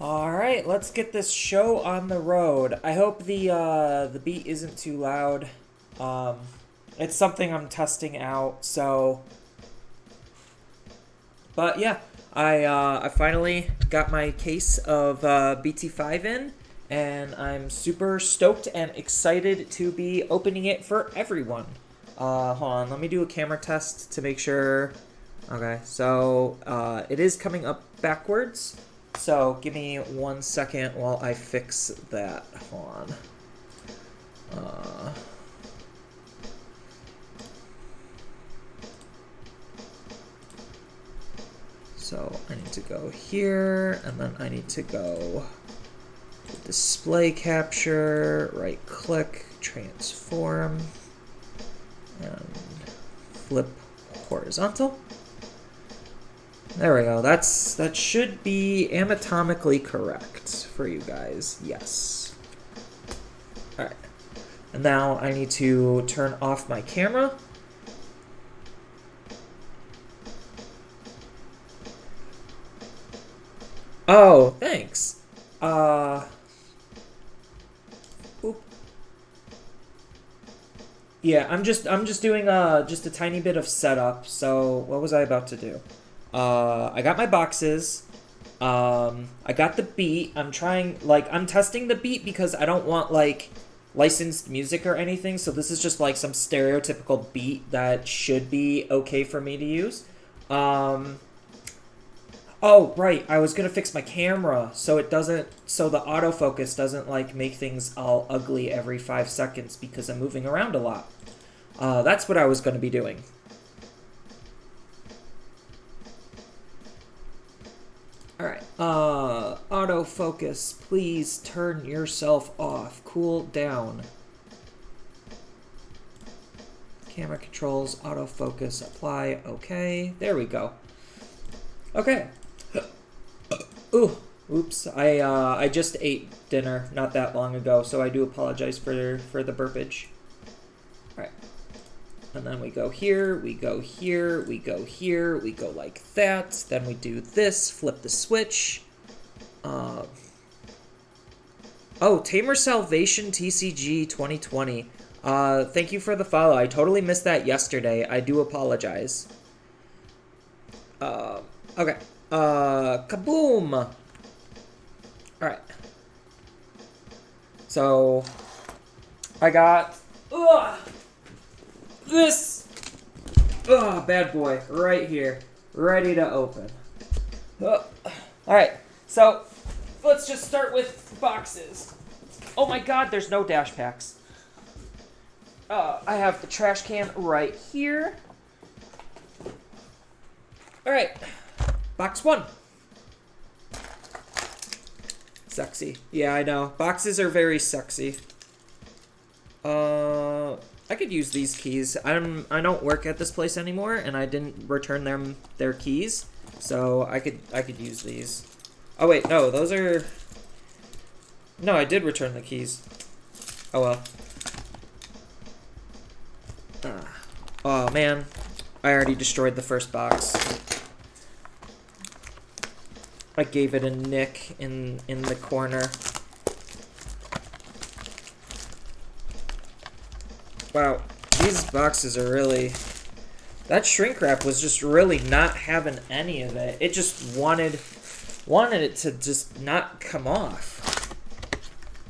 All right, let's get this show on the road. I hope the beat isn't too loud. Um, It's something I'm testing out, so... But yeah, I finally got my case of BT05 in, and I'm super stoked and excited to be opening it for everyone. Hold on, let me do a camera test to make sure. Okay, so it is coming up backwards, so give me 1 second while I fix that. Hold on. So I need to go here, and then I need to go display capture, right click, transform, and flip horizontal. There we go. That should be anatomically correct for you guys. Yes. All right. And now I need to turn off my camera. Oh, thanks. Oop. Yeah, I'm just doing just a tiny bit of setup. So what was I about to do? I got my boxes. I got the beat. I'm testing the beat because I don't want like licensed music or anything. So this is just like some stereotypical beat that should be okay for me to use. Oh, right. I was gonna fix my camera so the autofocus doesn't like make things all ugly every 5 seconds because I'm moving around a lot. That's what I was gonna be doing. All right. Autofocus, please turn yourself off. Cool down. Camera controls, autofocus, apply. Okay. There we go. Okay. Ooh, oops. I just ate dinner not that long ago, so I do apologize for the burpage. All right. And then we go here, we go here, we go here, we go like that. Then we do this, flip the switch. Oh, Tamer Salvation TCG 2020. Thank you for the follow. I totally missed that yesterday. I do apologize. Okay. Kaboom! Alright. So, I got this bad boy right here, ready to open. Alright, so let's just start with boxes. Oh my god, there's no dash packs. I have the trash can right here. Alright. Box 1. Sexy. Yeah, I know. Boxes are very sexy. I could use these keys. I don't work at this place anymore, and I didn't return their keys, so I could use these. Oh wait, no, those are. No, I did return the keys. Oh well. Oh man, I already destroyed the first box. I gave it a nick in the corner. Wow, these boxes are really... That shrink wrap was just really not having any of it. It just wanted it to just not come off.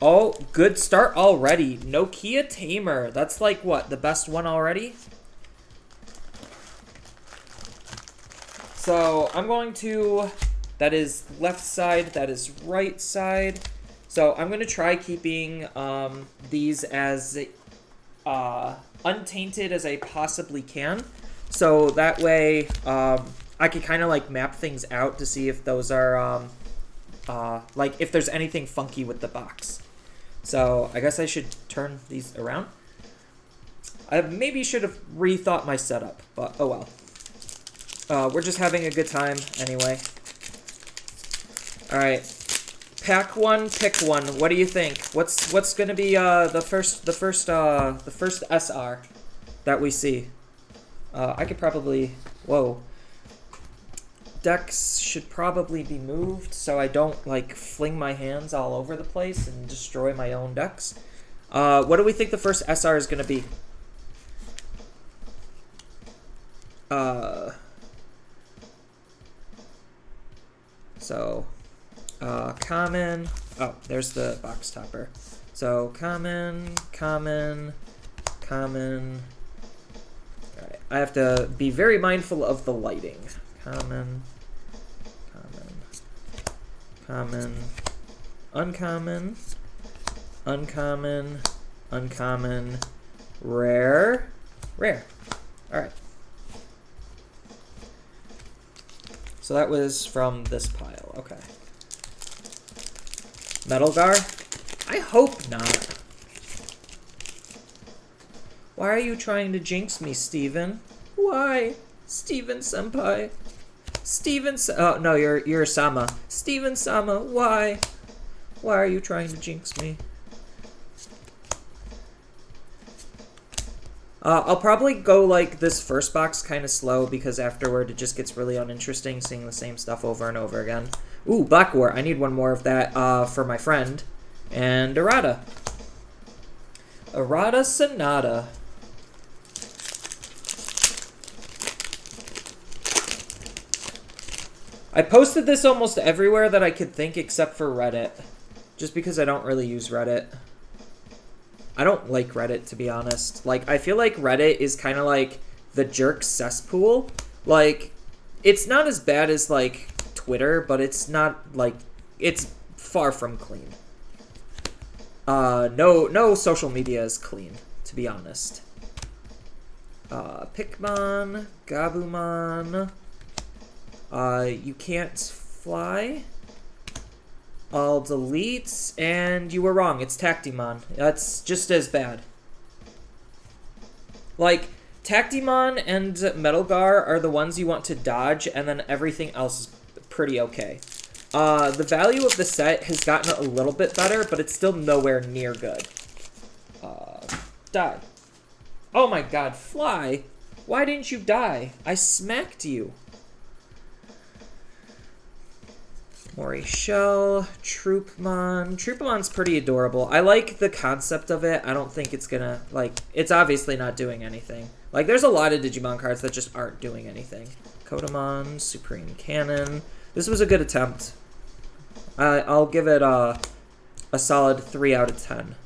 Oh, good start already. Nokia Tamer. That's like what, the best one already? So I'm going to... That is left side, that is right side. So I'm going to try keeping these as untainted as I possibly can. So that way I can kind of like map things out to see if those are, like if there's anything funky with the box. So I guess I should turn these around. I maybe should have rethought my setup, but oh well. We're just having a good time anyway. All right, pack one, pick one. What do you think? What's gonna be the first SR that we see? I could probably decks should probably be moved so I don't like fling my hands all over the place and destroy my own decks. What do we think the first SR is gonna be? Common. Oh, there's the box topper. So common, common, common. All right, I have to be very mindful of the lighting. Common, common, common, uncommon, uncommon, uncommon, rare, rare. All right. So that was from this pile. Okay. Metal Gar? I hope not. Why are you trying to jinx me, Steven? Why? Steven Senpai. Oh, no, you're Sama. Steven Sama, why? Why are you trying to jinx me? I'll probably go like this first box kind of slow because afterward it just gets really uninteresting seeing the same stuff over and over again. Ooh, Black War. I need one more of that for my friend. And Errata. Errata Sonata. I posted this almost everywhere that I could think except for Reddit. Just because I don't really use Reddit. I don't like Reddit, to be honest. Like, I feel like Reddit is kind of like the jerk cesspool. Like, it's not as bad as, like, Twitter, but it's not, like, it's far from clean. No social media is clean, to be honest. Pikmon, Gabumon, you can't fly. I'll delete, and you were wrong. It's Tactimon. That's just as bad. Like, Tactimon and Metal Gar are the ones you want to dodge, and then everything else is pretty okay. The value of the set has gotten a little bit better, but it's still nowhere near good. Die. Oh my god, fly! Why didn't you die? I smacked you. Mori Shell, Troopmon. Troopamon's pretty adorable. I like the concept of it. I don't think it's gonna, like, it's obviously not doing anything. Like, there's a lot of Digimon cards that just aren't doing anything. Kotamon, Supreme Cannon. This was a good attempt. I'll give it a solid 3 out of 10.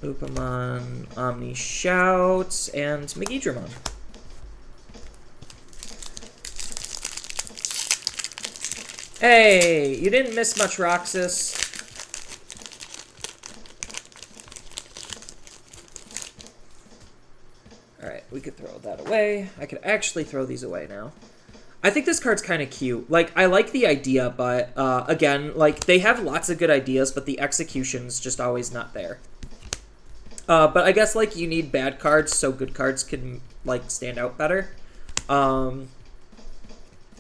Upamon, Omni Shout, and Megidramon. Hey, you didn't miss much, Roxas. Alright, we could throw that away. I could actually throw these away now. I think this card's kind of cute. Like, I like the idea, but, again, like, they have lots of good ideas, but the execution's just always not there. But I guess, like, you need bad cards so good cards can, like, stand out better.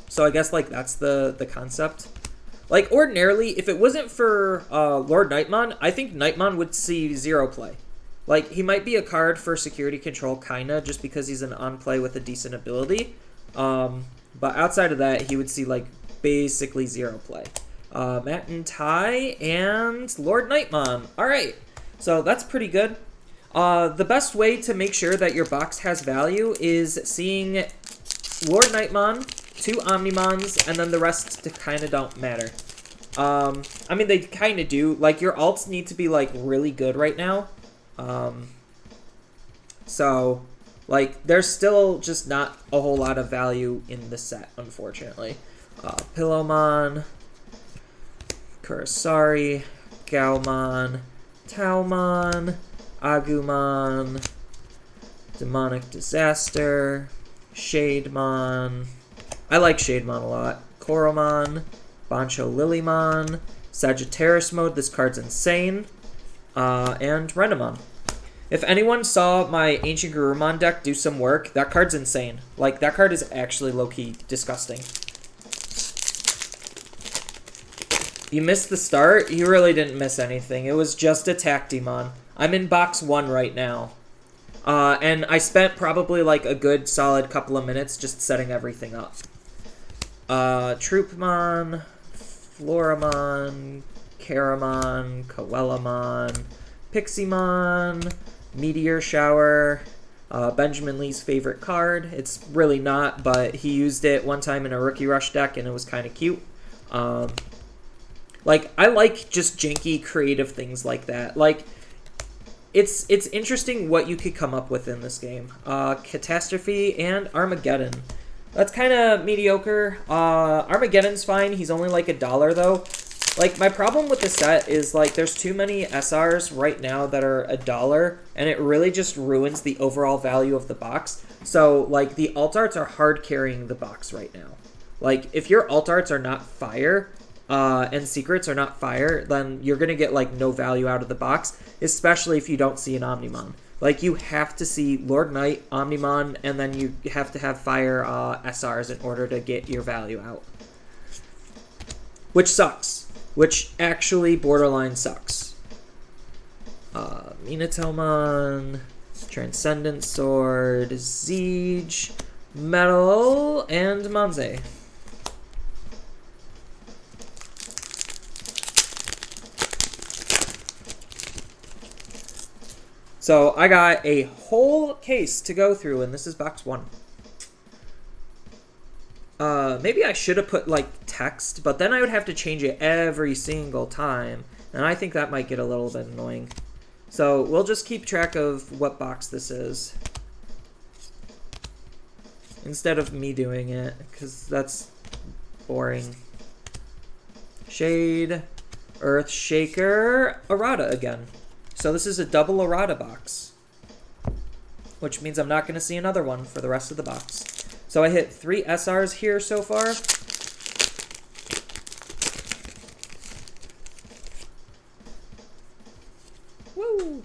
So I guess, like, that's the concept. Like, ordinarily, if it wasn't for Lord Nightmon, I think Nightmon would see 0 play. Like, he might be a card for security control, kinda, just because he's an on-play with a decent ability. But outside of that, he would see, like, basically 0 play. Matt and Ty and Lord Nightmon. Alright, so that's pretty good. The best way to make sure that your box has value is seeing Lord Nightmon, 2 Omnimons, and then the rest kind of don't matter. I mean, they kind of do. Like, your alts need to be, like, really good right now. So, like, there's still just not a whole lot of value in the set, unfortunately. Pillowmon, Kurosari, Gaomon, Taomon, Agumon, Demonic Disaster, Shademon. I like Shademon a lot. Koromon, Bancho Lilymon, Sagittarius mode, this card's insane, and Renamon. If anyone saw my Ancient Garurumon deck do some work, that card's insane. Like, that card is actually low-key disgusting. You missed the start? You really didn't miss anything. It was just a Tactimon. I'm in box 1 right now. And I spent probably like a good solid couple of minutes just setting everything up. Troopmon, Floramon, Caramon, Coelamon, Pixiemon, Meteor Shower, Benjamin Lee's favorite card. It's really not, but he used it one time in a Rookie Rush deck, and it was kind of cute. Like, I like just janky, creative things like that. Like, it's interesting what you could come up with in this game. Catastrophe and Armageddon. That's kind of mediocre. Armageddon's fine. He's only like $1 though. Like, my problem with the set is, like, there's too many SRs right now that are $1, and it really just ruins the overall value of the box. So, like, the alt arts are hard carrying the box right now. Like, if your alt arts are not fire, and secrets are not fire, then you're going to get, like, no value out of the box, especially if you don't see an Omnimon. Like, you have to see Lord Knight, Omnimon, and then you have to have fire SRs in order to get your value out. Which sucks. Which actually borderline sucks. Minatomon, Transcendent Sword, Siege, Metal, and Manze. So I got a whole case to go through, and this is box 1. Maybe I should have put, like, text, but then I would have to change it every single time, and I think that might get a little bit annoying. So we'll just keep track of what box this is, instead of me doing it, because that's boring. Shade, Earth Shaker, Errata again. So this is a double Errata box, which means I'm not going to see another one for the rest of the box. So I hit 3 SRs here so far. Woo!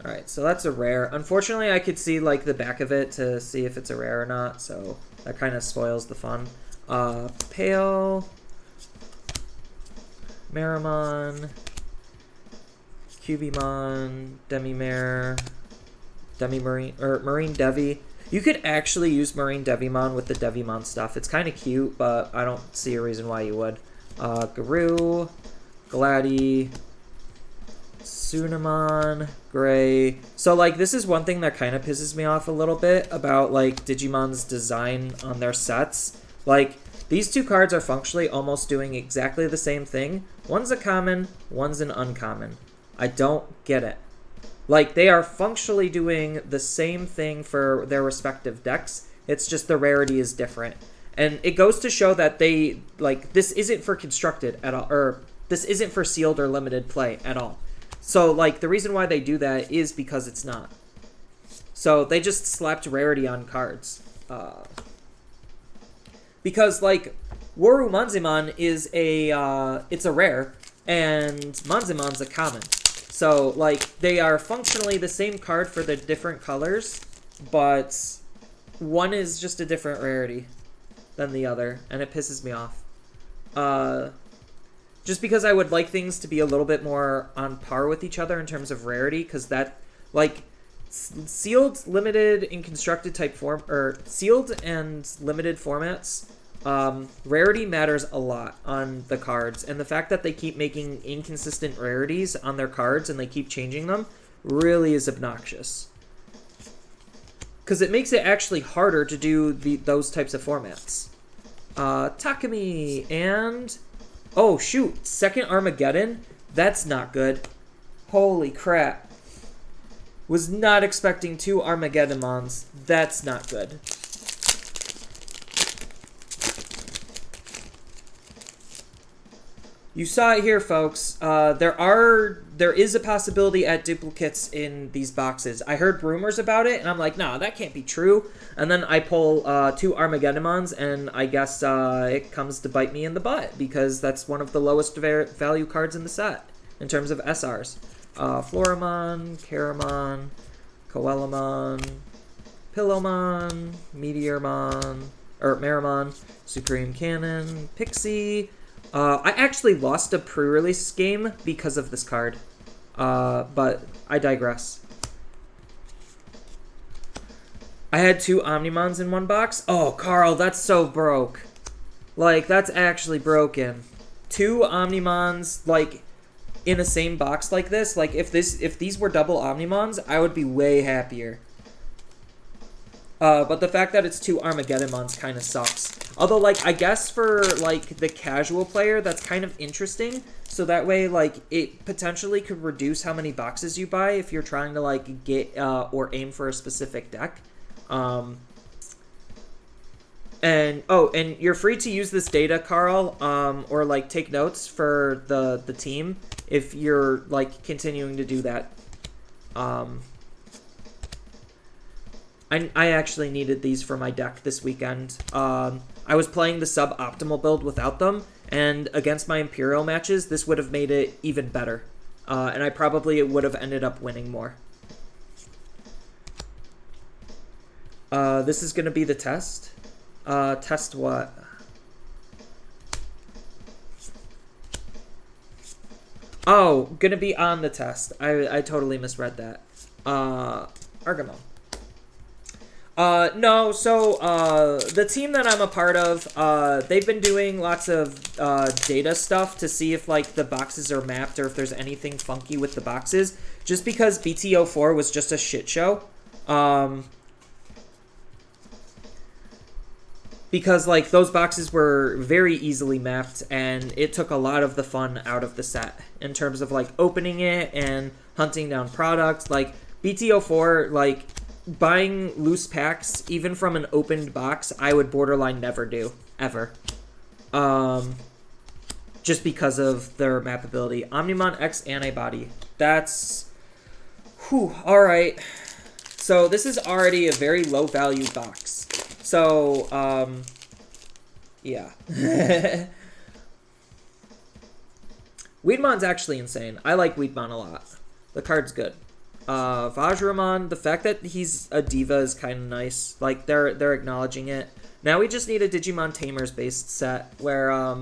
Alright, so that's a rare. Unfortunately, I could see, like, the back of it to see if it's a rare or not, so that kind of spoils the fun. Pale, Marimon, Cubimon, Demimare, Demi-Marine, or Marine Devi. You could actually use Marine Devimon with the Devimon stuff. It's kind of cute, but I don't see a reason why you would. Garou, Glady, Tsunamon, Gray. So, like, this is one thing that kind of pisses me off a little bit about, like, Digimon's design on their sets. Like, these two cards are functionally almost doing exactly the same thing. One's a common, one's an uncommon. I don't get it. Like, they are functionally doing the same thing for their respective decks. It's just the rarity is different. And it goes to show that they, like, this isn't for constructed at all, or this isn't for sealed or limited play at all. So, like, the reason why they do that is because it's not. So, they just slapped rarity on cards. Because, like, Woru Manzimon is it's a rare, and Manzimon's a common. So, like, they are functionally the same card for the different colors, but one is just a different rarity than the other, and it pisses me off. Just because I would like things to be a little bit more on par with each other in terms of rarity, because that, like, sealed, limited, and constructed type form, or sealed and limited formats, rarity matters a lot on the cards, and the fact that they keep making inconsistent rarities on their cards and they keep changing them really is obnoxious. Because it makes it actually harder to do those types of formats. Takumi and... oh, shoot. Second Armageddon? That's not good. Holy crap. Was not expecting 2 Armageddonmons. That's not good. You saw it here, folks. There is a possibility at duplicates in these boxes. I heard rumors about it, and I'm like, nah, that can't be true. And then I pull 2 Armageddonmons, and I guess it comes to bite me in the butt, because that's one of the lowest value cards in the set, in terms of SRs. Floramon, Caramon, Coelamon, Pillowmon, Meteormon, or Marimon, Supreme Cannon, Pixie... I actually lost a pre-release game because of this card, but I digress. I had 2 Omnimons in one box? Oh, Carl, that's so broke. Like, that's actually broken. 2 Omnimons, like, in the same box like this, like, if these were double Omnimons, I would be way happier. But the fact that it's 2 Armageddonmons kind of sucks. Although, like, I guess for, like, the casual player, that's kind of interesting. So that way, like, it potentially could reduce how many boxes you buy if you're trying to, like, get or aim for a specific deck. And you're free to use this data, Carl, or, like, take notes for the team if you're, like, continuing to do that. I actually needed these for my deck this weekend. I was playing the suboptimal build without them, and against my Imperial matches, this would have made it even better. And I probably would have ended up winning more. This is going to be the test. Test what? Oh, going to be on the test. I totally misread that. Argamon. No, so, the team that I'm a part of, they've been doing lots of, data stuff to see if, like, the boxes are mapped or if there's anything funky with the boxes, just because BT04 was just a shit show. Because, like, those boxes were very easily mapped, and it took a lot of the fun out of the set, in terms of, like, opening it and hunting down products. Like, BT04, like, buying loose packs, even from an opened box, I would borderline never do, ever. Just because of their mapability. Omnimon X Antibody. That's... Whew, alright. So, this is already a very low-value box. So, yeah. Weedmon's actually insane. I like Weedmon a lot. The card's good. Vajramon, the fact that he's a diva is kind of nice. Like, they're acknowledging it. Now we just need a Digimon Tamers-based set where,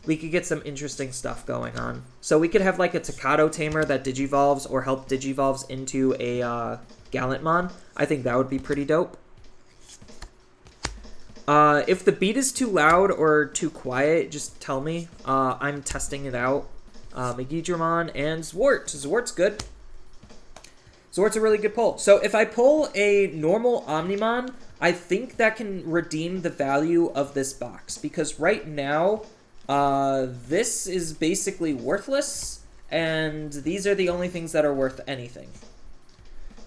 we could get some interesting stuff going on. So we could have, like, a Takato Tamer that Digivolves or help Digivolves into a, Gallantmon. I think that would be pretty dope. If the beat is too loud or too quiet, just tell me. I'm testing it out. Megidramon and Zwart. Zwart's good. Zwart's a really good pull. So if I pull a normal Omnimon, I think that can redeem the value of this box. Because right now, this is basically worthless, and these are the only things that are worth anything.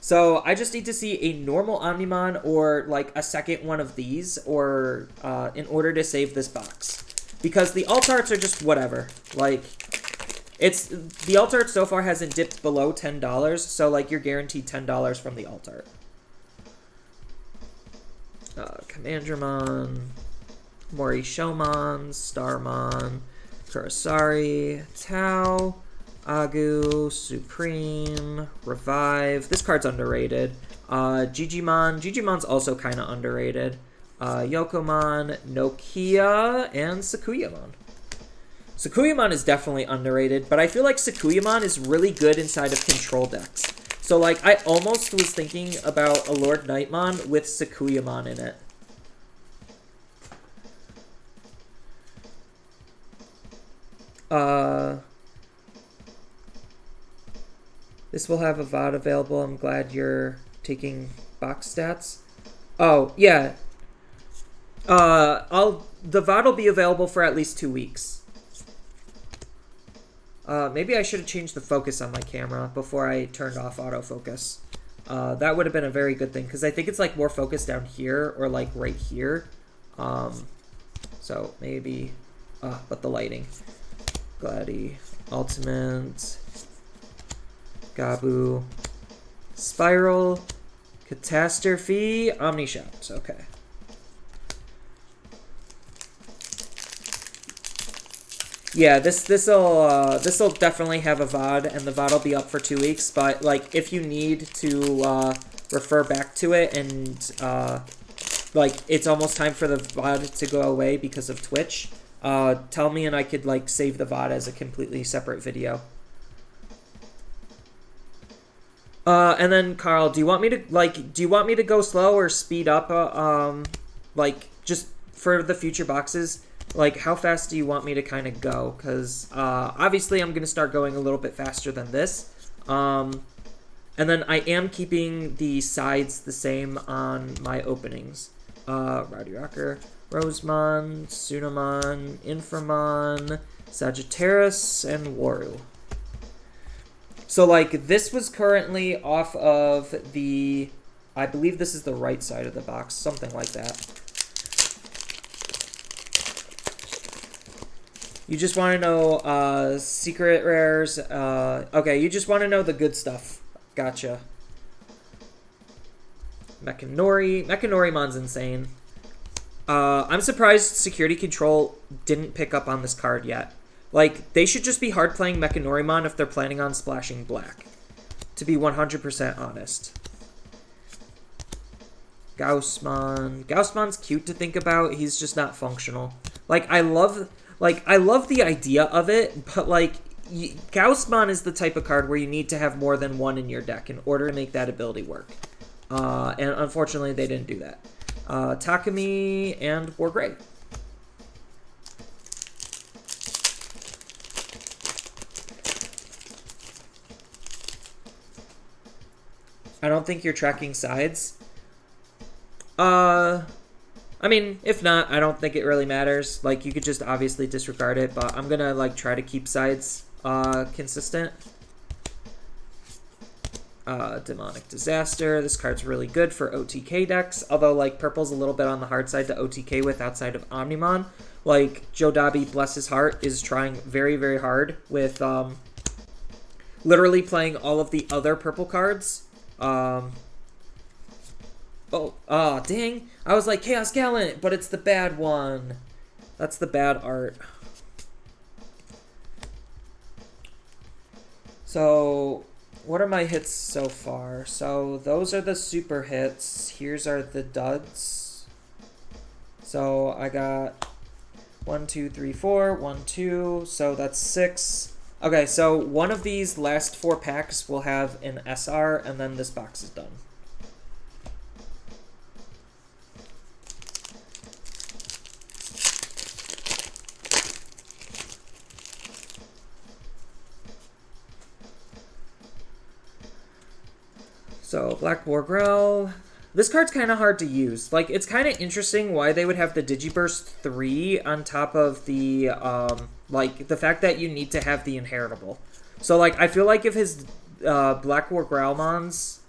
So I just need to see a normal Omnimon or like a second one of these or in order to save this box. Because the alt arts are just whatever. Like, the alt art so far hasn't dipped below $10, so like you're guaranteed $10 from the alt art. Commandramon, Morishomon, Starmon, Kurosari, Tau, Agu, Supreme, Revive. This card's underrated. Digimon. Digimon's also kind of underrated. Yokomon, Nokia, and Sakuyamon. Sakuyamon is definitely underrated, but I feel like Sakuyamon is really good inside of control decks. So, like, I almost was thinking about a Lord Nightmon with Sakuyamon in it. This will have a VOD available. I'm glad you're taking box stats. Oh, yeah. The VOD will be available for at least 2 weeks. Maybe I should have changed the focus on my camera before I turned off autofocus. That would have been a very good thing, because I think it's like more focused down here or like right here. So maybe, but the lighting. Glady, Ultimate, Gabu, Spiral, Catastrophe, Omni Shout. Okay. Yeah, this'll definitely have a VOD, and the VOD will be up for 2 weeks. But like, if you need to refer back to it, and like it's almost time for the VOD to go away because of Twitch, tell me and I could like save the VOD as a completely separate video. And then Carl, do you want me to go slow or speed up? Like just for the future boxes. Like, how fast do you want me to kind of go? Because, obviously, I'm going to start going a little bit faster than this. And And then I am keeping the sides the same on my openings. Rowdy Rocker, Rosemon, Sunamon, Inframon, Sagittarius, and Waru. So, like, this was currently off of the... I believe this is the right side of the box, something like that. You just want to know secret rares. Okay, you just want to know the good stuff. Gotcha. Mechanorimon's insane. I'm surprised Security Control didn't pick up on this card yet. Like, they should just be hard playing Mechanorimon if they're planning on splashing black. To be 100% honest. Gaussmon. Gaussmon's cute to think about. He's just not functional. Like, I love the idea of it, but, like, Gaussmon is the type of card where you need to have more than one in your deck in order to make that ability work. And unfortunately, they didn't do that. Takumi and Wargrave. I don't think you're tracking sides. I mean, if not, I don't think it really matters. Like, you could just obviously disregard it, but I'm gonna, like, try to keep sides consistent. Demonic Disaster. This card's really good for OTK decks, although, like, purple's a little bit on the hard side to OTK with outside of Omnimon. Like, Joe Dobby, bless his heart, is trying very, very hard with literally playing all of the other purple cards. Dang. I was like, Chaos Gallant, but it's the bad one. That's the bad art. So, what are my hits so far? So, those are the super hits. Here's are the duds. So, I got 1, 2, 3, 4, 1, 2. So, that's 6. Okay, so one of these last 4 packs will have an SR, and then this box is done. So, Black Wargrell. This card's kind of hard to use. Like, it's kind of interesting why they would have the Digiburst 3 on top of the, like, the fact that you need to have the inheritable. So, like, I feel like if his Black Growlmon's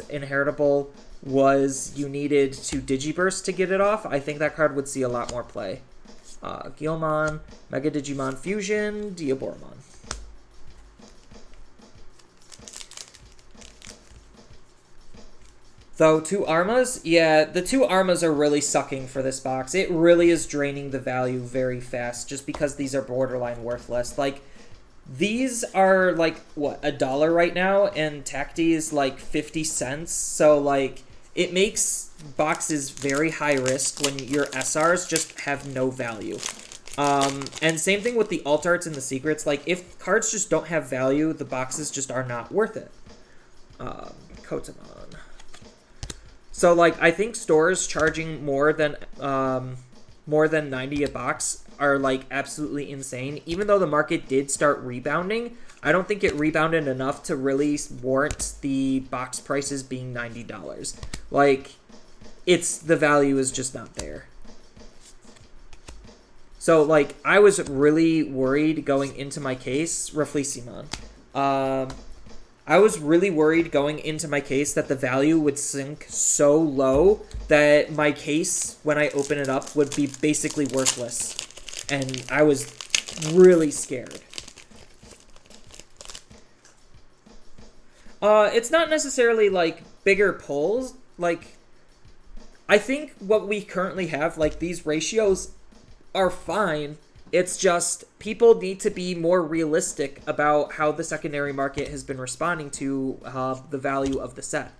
inheritable was you needed to Digiburst to get it off, I think that card would see a lot more play. Guilmon, Mega Digimon Fusion, Diaboromon. Though, 2 Armas? Yeah, the 2 Armas are really sucking for this box. It really is draining the value very fast, just because these are borderline worthless. Like, these are, like, what, $1 right now, and Tacti is, like, 50 cents. So, like, it makes boxes very high risk when your SRs just have no value. And same thing with the alt arts and the secrets. Like, if cards just don't have value, the boxes just are not worth it. Kotamon. So, like, I think stores charging more than 90 a box are, like, absolutely insane. Even though the market did start rebounding, I don't think it rebounded enough to really warrant the box prices being $90. Like, the value is just not there. So, like, I was really worried going into my case, Rafflesimon. I was really worried going into my case that the value would sink so low that my case, when I open it up, would be basically worthless. And I was really scared. It's not necessarily, like, bigger pulls. Like, I think what we currently have, like, these ratios are fine. It's just people need to be more realistic about how the secondary market has been responding to the value of the set.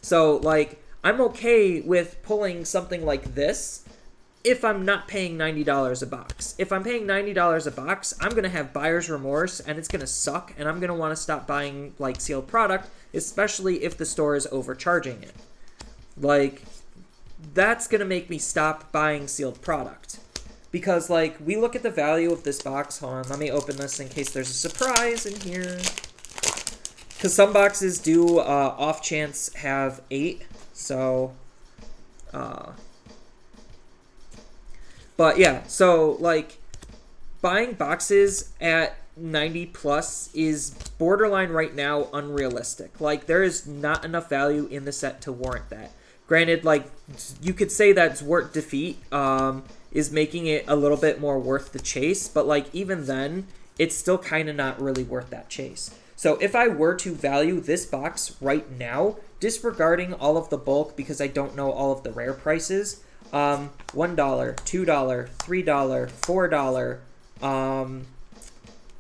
So, like, I'm okay with pulling something like this if I'm not paying $90 a box. If I'm paying $90 a box, I'm going to have buyer's remorse, and it's going to suck, and I'm going to want to stop buying, like, sealed product, especially if the store is overcharging it. Like, that's going to make me stop buying sealed product. Because, like, we look at the value of this box. Hold on, let me open this in case there's a surprise in here. because some boxes do off chance have 8, so but yeah, so like buying boxes at 90 plus is borderline right now unrealistic. Like there is not enough value in the set to warrant that. Granted, like you could say that Zwart Defeat is making it a little bit more worth the chase, but like even then it's still kind of not really worth that chase. So if I were to value this box right now, disregarding all of the bulk because I don't know all of the rare prices, $1, $2, $3, $4.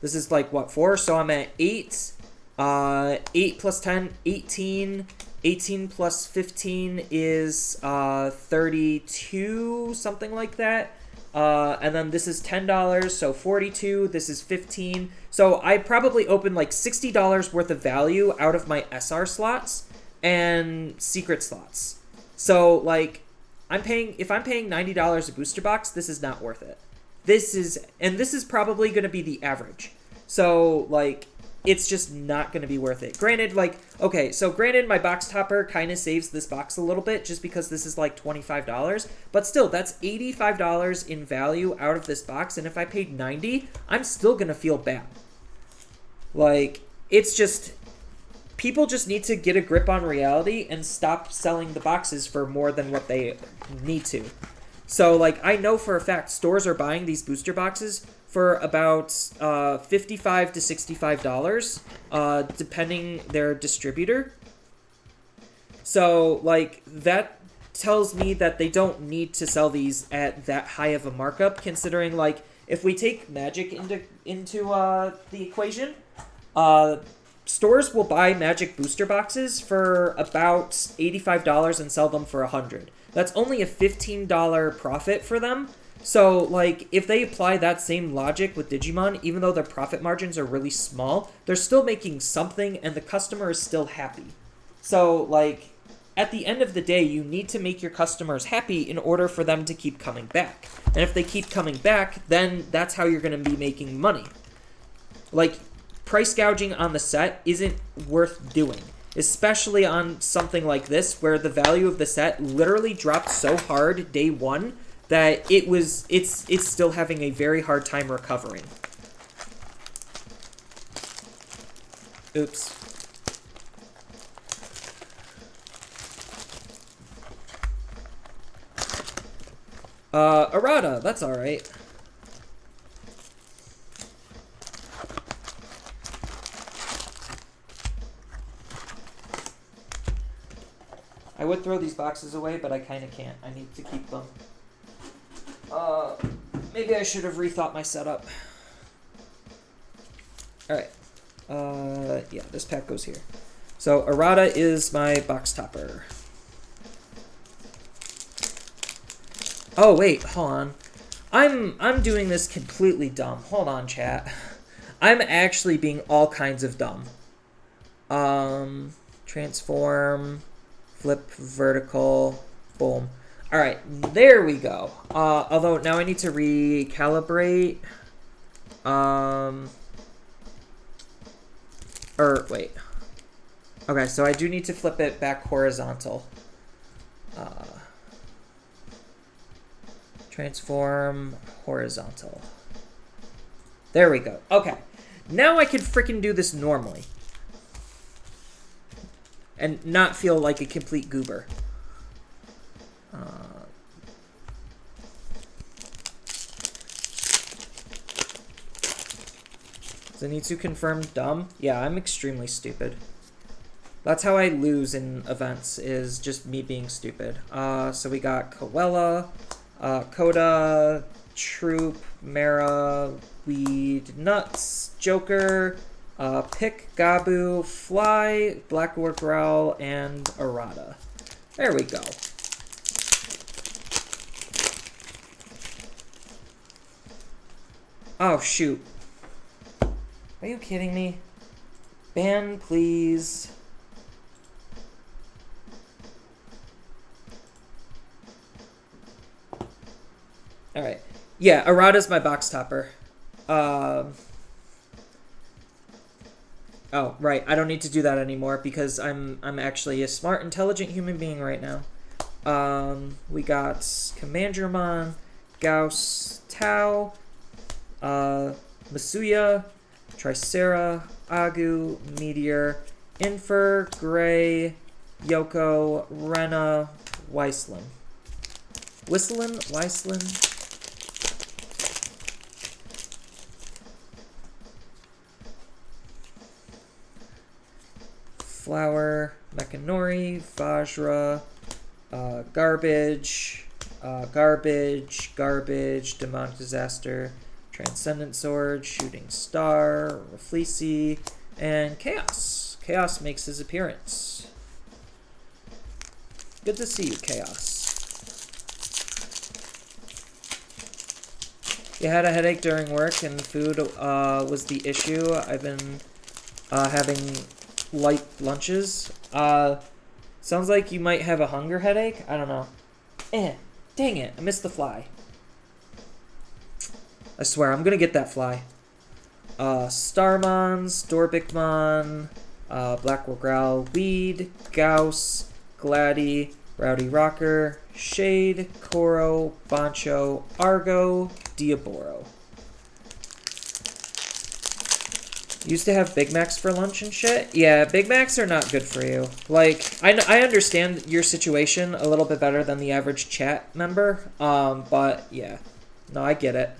This is like what, 4? So I'm at 8. 8 plus 10, 18. 18 plus 15 is 32, something like that. And then this is $10, so 42. This is 15. So I probably opened like $60 worth of value out of my SR slots and secret slots. So like if I'm paying $90 a booster box, this is not worth it. This is probably going to be the average. So like it's just not going to be worth it. Granted, like, okay, so granted my box topper kind of saves this box a little bit just because this is like $25, but still that's $85 in value out of this box, and if I paid $90, I'm still going to feel bad. Like, it's just, people just need to get a grip on reality and stop selling the boxes for more than what they need to. So, like, I know for a fact stores are buying these booster boxes for about $55 to $65, depending their distributor. So, like, that tells me that they don't need to sell these at that high of a markup, considering, like, if we take Magic into the equation, stores will buy Magic booster boxes for about $85 and sell them for $100. That's only a $15 profit for them. So, like, if they apply that same logic with Digimon, even though their profit margins are really small, they're still making something and the customer is still happy. So, like, at the end of the day, you need to make your customers happy in order for them to keep coming back. And if they keep coming back, then that's how you're going to be making money. Like, price gouging on the set isn't worth doing, especially on something like this where the value of the set literally dropped so hard day one that it's still having a very hard time recovering. Oops. Errata, that's alright. I would throw these boxes away, but I kind of can't. I need to keep them. Maybe I should have rethought my setup. Alright. Yeah, this pack goes here. So, Errata is my box topper. Oh, wait, hold on. I'm doing this completely dumb. Hold on, chat. I'm actually being all kinds of dumb. Transform, flip vertical, boom. All right, there we go. Although now I need to recalibrate. Or wait. Okay, so I do need to flip it back horizontal. Transform horizontal. There we go. Okay. Now I can freaking do this normally. And not feel like a complete goober. Does it need to confirm dumb? Yeah, I'm extremely stupid. That's how I lose in events, is just me being stupid. So we got Koella, Coda, Troop, Mara, Weed, Nuts, Joker, Pick, Gabu, Fly, Blackwood Growl, and Errata. There we go. Oh, shoot. Are you kidding me? Ban, please. Alright. Yeah, Errata's my box topper. Oh, right. I don't need to do that anymore because I'm actually a smart, intelligent human being right now. We got Commandramon, Gauss, Tau, Masuya, Tricera, Agu, Meteor, Infer, Gray, Yoko, Rena, Weisslin. Weisslin? Flower, Mechanori, Vajra, Garbage, Demonic Disaster, Transcendent Sword, Shooting Star, Reflecy, and Chaos. Chaos makes his appearance. Good to see you, Chaos. You had a headache during work and food was the issue. I've been having light lunches. Sounds like you might have a hunger headache. I don't know. Dang it. I missed the fly. I swear, I'm gonna get that fly. Starmons, Dorbikmon, Blackwell Growl, Weed, Gauss, Gladdy, Rowdy Rocker, Shade, Koro, Boncho, Argo, Diaboro. Used to have Big Macs for lunch and shit. Yeah, Big Macs are not good for you. Like, I understand your situation a little bit better than the average chat member. But yeah. No, I get it.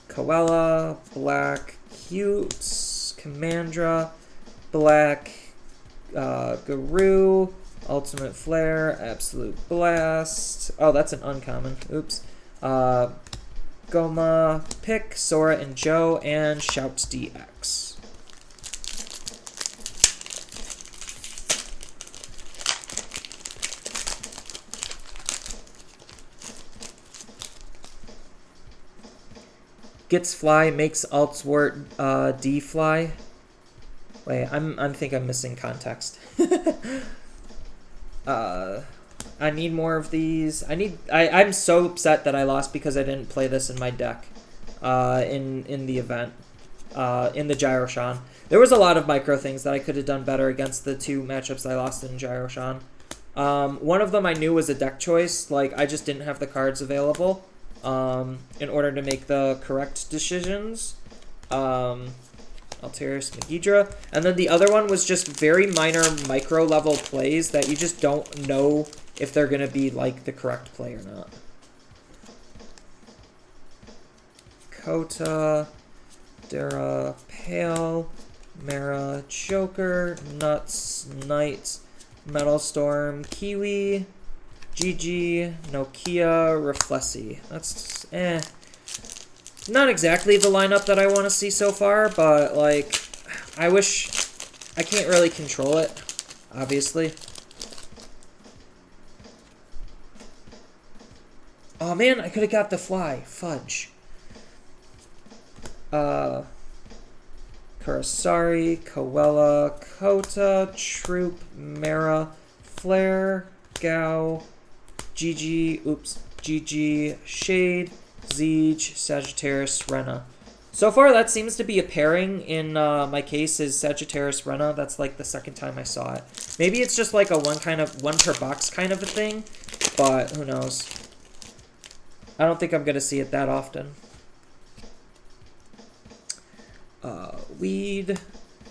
Koala, Black, Cutes, Commandra, Black, Garou, Ultimate Flare, Absolute Blast. Oh, that's an uncommon. Oops. Goma, Pick, Sora, and Joe, and Shouts DX. Gets fly, makes Altswort D fly. Wait, I think I'm missing context. I need more of these. I'm so upset that I lost because I didn't play this in my deck in the event, in the Gyroshan. There was a lot of micro things that I could have done better against the two matchups I lost in Gyroshan. One of them I knew was a deck choice. Like, I just didn't have the cards available in order to make the correct decisions. Altaris, Megidra. And then the other one was just very minor micro level plays that you just don't know if they're going to be like the correct play or not. Kota, Dara, Pale, Mara, Joker, Nuts, Knight, Metal Storm, Kiwi, Gigi, Nokia, Reflexy. That's, not exactly the lineup that I want to see so far, but, like, I wish... I can't really control it, obviously. Oh, man, I could have got the fly. Fudge. Kurasari, Koella, Kota, Troop, Mara, Flare, Gao, Gigi, Shade, Zeege, Sagittarius, Rena. So far, that seems to be a pairing in my case is Sagittarius, Rena. That's like the second time I saw it. Maybe it's just like a one per box kind of a thing, but who knows. I don't think I'm going to see it that often. Weed,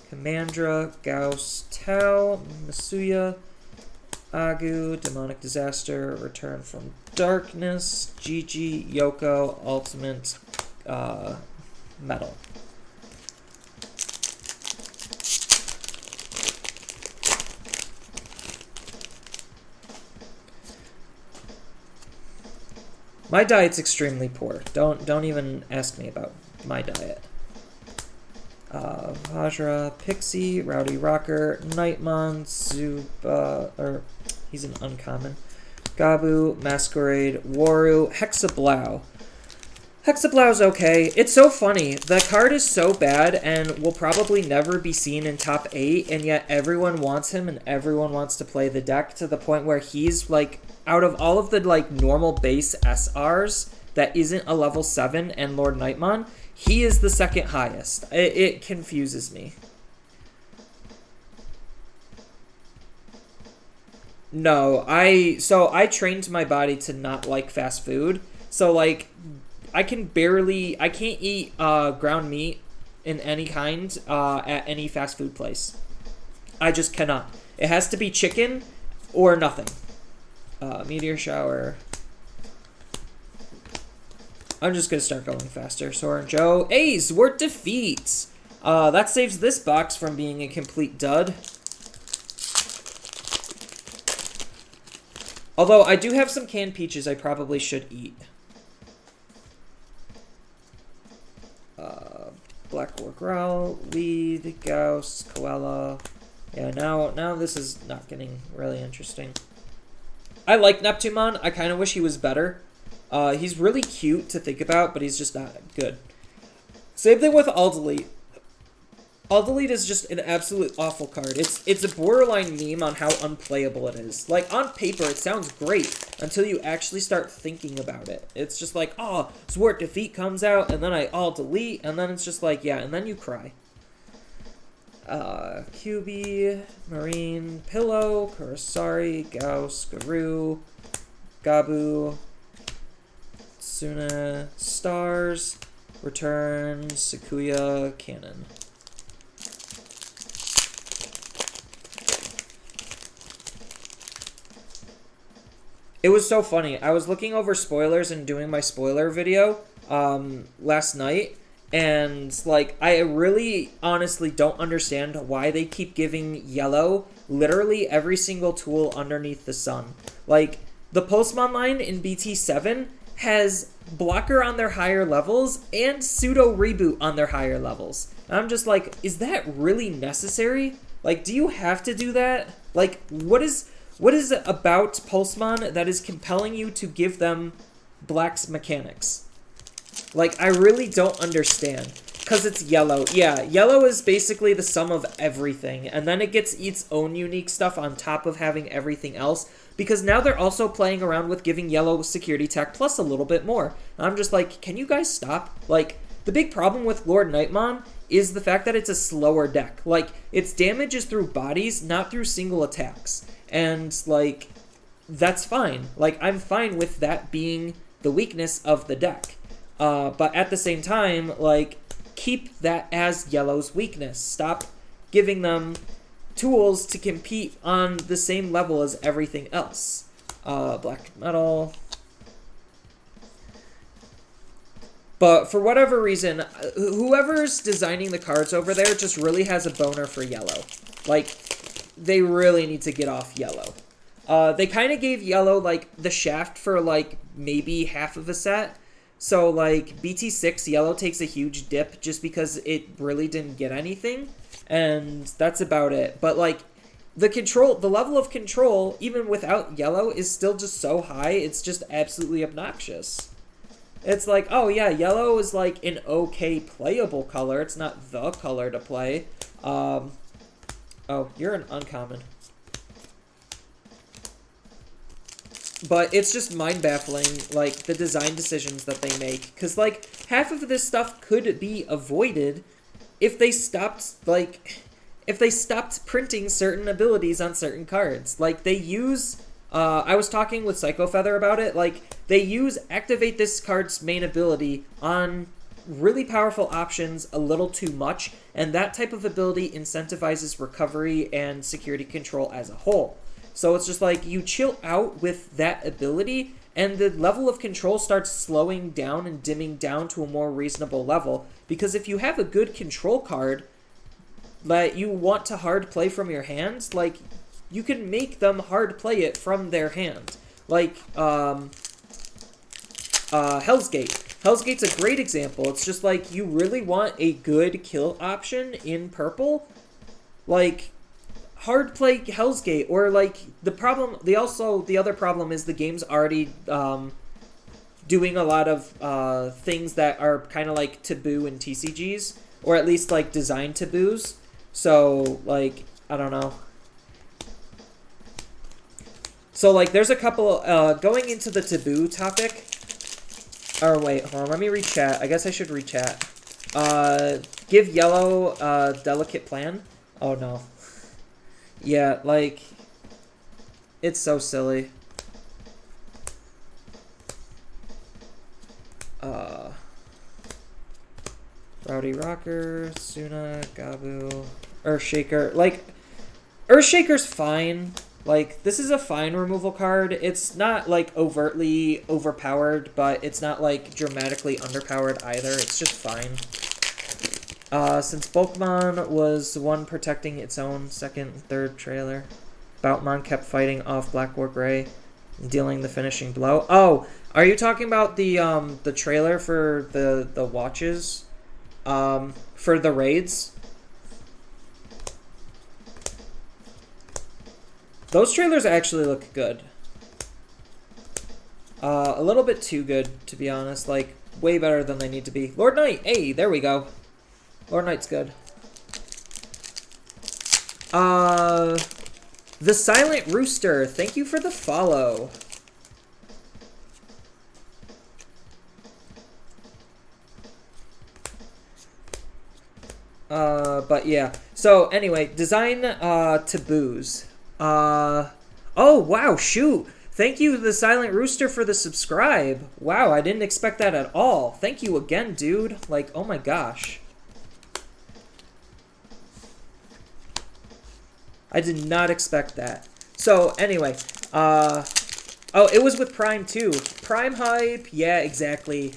Commandra, Gauss, Tau, Masuya, Agu, Demonic Disaster, Return from Darkness, Gigi, Yoko, Ultimate, Metal. My diet's extremely poor. Don't even ask me about my diet. Vajra, Pixie, Rowdy Rocker, Nightmon, Zuba, or he's an uncommon. Gabu, Masquerade, Waru, Hexablow. Hexablow's okay. It's so funny. The card is so bad and will probably never be seen in top 8, and yet everyone wants him and everyone wants to play the deck to the point where he's, like, out of all of the, like, normal base SRs that isn't a level 7 and Lord Nightmon, He is the second highest. It confuses me. No, I trained my body to not like fast food. So like I can't eat ground meat in any kind at any fast food place. I just cannot. It has to be chicken or nothing. Meteor shower. I'm just gonna start going faster. Soren Joe. Hey, Zwart defeat. That saves this box from being a complete dud. Although I do have some canned peaches I probably should eat. Black War Growl, Weed, Gauss, Koala. Yeah, now this is not getting really interesting. I like Neptumon. I kind of wish he was better. He's really cute to think about, but he's just not good. Same thing with All Delete. All Delete is just an absolute awful card. It's a borderline meme on how unplayable it is. Like, on paper, it sounds great until you actually start thinking about it. It's just like, oh, Zwart Defeat comes out, and then I All Delete, and then it's just like, yeah, and then you cry. QB, Marine, Pillow, Kurosari, Gauss, Garou, Gabu, Tsuna, Stars, Return, Sakuya, Cannon. It was so funny. I was looking over spoilers and doing my spoiler video last night, and like I really honestly don't understand why they keep giving yellow literally every single tool underneath the sun. Like the Postmon line in BT7 has blocker on their higher levels and pseudo reboot on their higher levels. And I'm just like, is that really necessary? Like, do you have to do that? Like, what is it about Pulsemon that is compelling you to give them Black's mechanics? Like, I really don't understand. Because it's yellow. Yeah, yellow is basically the sum of everything. And then it gets its own unique stuff on top of having everything else. Because now they're also playing around with giving yellow security tech plus a little bit more. And I'm just like, can you guys stop? Like, the big problem with Lord Nightmon is the fact that it's a slower deck. Like, its damage is through bodies, not through single attacks. And, like, that's fine. Like, I'm fine with that being the weakness of the deck. But at the same time, like, keep that as yellow's weakness. Stop giving them tools to compete on the same level as everything else. Black metal. But for whatever reason, whoever's designing the cards over there just really has a boner for yellow. Like, they really need to get off yellow. They kind of gave yellow, like, the shaft for, like, maybe half of a set. So, like, BT6, yellow takes a huge dip just because it really didn't get anything. And that's about it. But, like, the level of control, even without yellow, is still just so high, it's just absolutely obnoxious. It's like, oh, yeah, yellow is, like, an okay playable color. It's not the color to play. Oh, you're an uncommon. But it's just mind-baffling, like, the design decisions that they make. Because, like, half of this stuff could be avoided if they stopped, like, if they stopped printing certain abilities on certain cards. Like, they use, I was talking with Psycho Feather about it, like, they use activate this card's main ability on really powerful options a little too much, and that type of ability incentivizes recovery and security control as a whole. So it's just like, you chill out with that ability, and the level of control starts slowing down and dimming down to a more reasonable level. Because if you have a good control card that you want to hard play from your hand, like, you can make them hard play it from their hand. Like, Hell's Gate. Hell's Gate's a great example. It's just like, you really want a good kill option in purple, like, hard play Hell's Gate. Or like, the other problem is the game's already doing a lot of things that are kind of like taboo in TCGs, or at least like design taboos. So like, I don't know. So like, there's a couple going into the taboo topic. Or wait, hold on, let me read chat. I guess I should read chat. Give yellow a delicate plan. Oh no. Yeah, like, it's so silly. Rowdy Rocker, Suna, Gabu, Earthshaker. Like, Earthshaker's fine. Like, this is a fine removal card. It's not, like, overtly overpowered, but it's not, like, dramatically underpowered either. It's just fine. Since Bulkmon was the one protecting its own second and third trailer, Boutmon kept fighting off Black War Gray and dealing the finishing blow. Oh, are you talking about the trailer for the watches? For the raids? Those trailers actually look good. A little bit too good, to be honest. Like, way better than they need to be. Lord Knight! Hey, there we go. Lord Knight's good. The Silent Rooster, thank you for the follow. But yeah. So, anyway, design, taboos. Oh, wow, shoot. Thank you, the Silent Rooster, for the subscribe. Wow, I didn't expect that at all. Thank you again, dude. Like, oh my gosh. I did not expect that. So, anyway, oh, it was with Prime, too. Prime hype, yeah, exactly.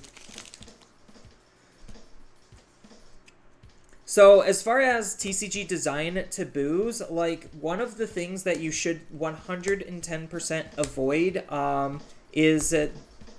So, as far as TCG design taboos, like, one of the things that you should 110% avoid is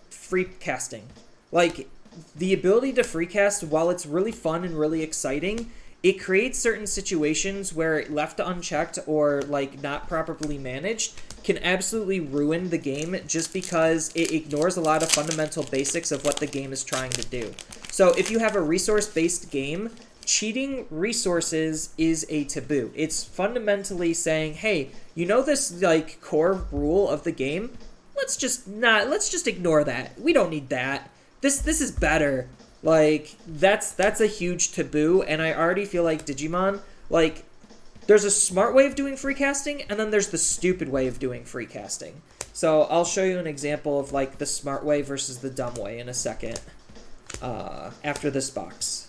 free casting. Like, the ability to free cast, while it's really fun and really exciting, it creates certain situations where, left unchecked or, like, not properly managed, can absolutely ruin the game just because it ignores a lot of fundamental basics of what the game is trying to do. So, if you have a resource-based game, cheating resources is a taboo. It's fundamentally saying, hey, you know this, like, core rule of the game? Let's just ignore that. We don't need that. This is better. Like, that's a huge taboo, and I already feel like Digimon, like, there's a smart way of doing free casting, and then there's the stupid way of doing free casting. So I'll show you an example of, like, the smart way versus the dumb way in a second, after this box.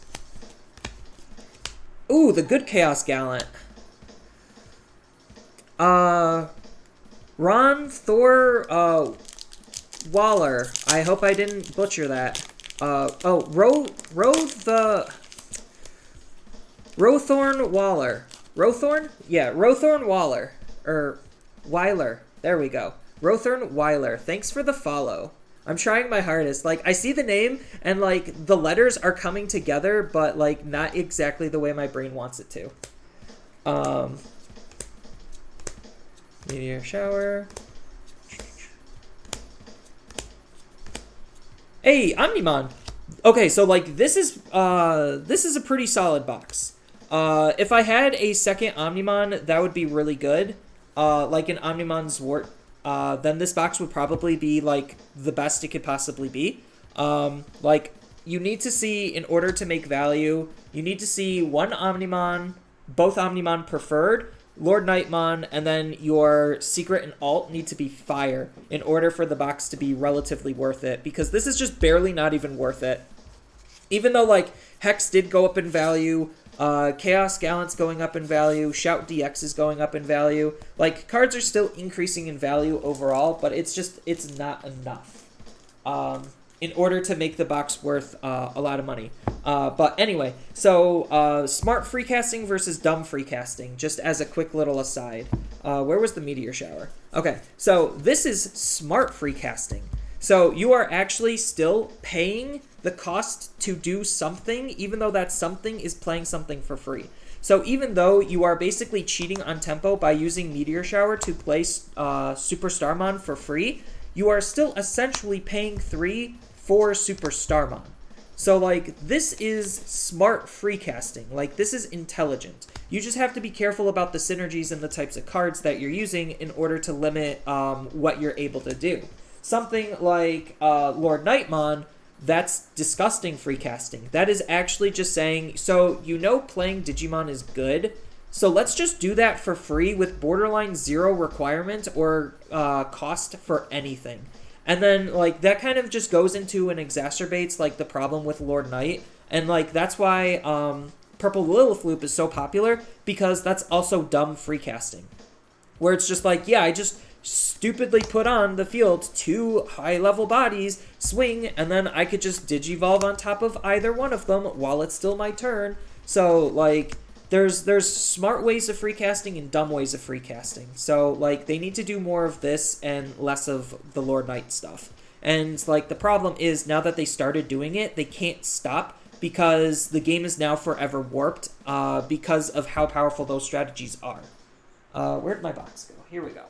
Ooh, the good Chaos Gallant. Ron Thor, Waller. I hope I didn't butcher that. Rothorn Waller. Rothorn? Yeah, Rothorn Waller. Weiler. There we go. Rothorn Weiler. Thanks for the follow. I'm trying my hardest. Like, I see the name, and, like, the letters are coming together, but, like, not exactly the way my brain wants it to. Meteor Shower. Hey, Omnimon! Okay, so, like, this is a pretty solid box. If I had a second Omnimon, that would be really good. Like an Omnimon Zwart. Then this box would probably be, like, the best it could possibly be. Like, you need to see, in order to make value, you need to see one Omnimon, both Omnimon preferred, Lord Nightmon, and then your secret and alt need to be fire in order for the box to be relatively worth it, because this is just barely not even worth it. Even though, like, Hex did go up in value, Chaos Gallant's going up in value, Shout DX is going up in value. Like, cards are still increasing in value overall, but it's not enough in order to make the box worth a lot of money. But anyway, so smart free casting versus dumb free casting, just as a quick little aside. Where was the Meteor Shower? Okay, so this is smart free casting. So you are actually still paying the cost to do something, even though that something is playing something for free. So even though you are basically cheating on tempo by using Meteor Shower to play Super Starmon for free, you are still essentially paying 3 for Super Starmon. So, like, this is smart free casting. Like, this is intelligent. You just have to be careful about the synergies and the types of cards that you're using in order to limit what you're able to do. Something like Lord Nightmon that's disgusting free casting. That is actually just saying, so playing Digimon is good, so let's just do that for free with borderline zero requirement or cost for anything. And then, like, that kind of just goes into and exacerbates, like, the problem with Lord Knight. And, like, that's why Purple Lilith Loop is so popular, because that's also dumb free casting. Where it's just like, yeah, I just stupidly put on the field 2 high-level bodies, swing, and then I could just Digivolve on top of either one of them while it's still my turn. So, like, there's smart ways of free casting and dumb ways of free casting. So, like, they need to do more of this and less of the Lord Knight stuff. And, like, the problem is, now that they started doing it, they can't stop, because the game is now forever warped because of how powerful those strategies are. Where'd my box go? Here we go.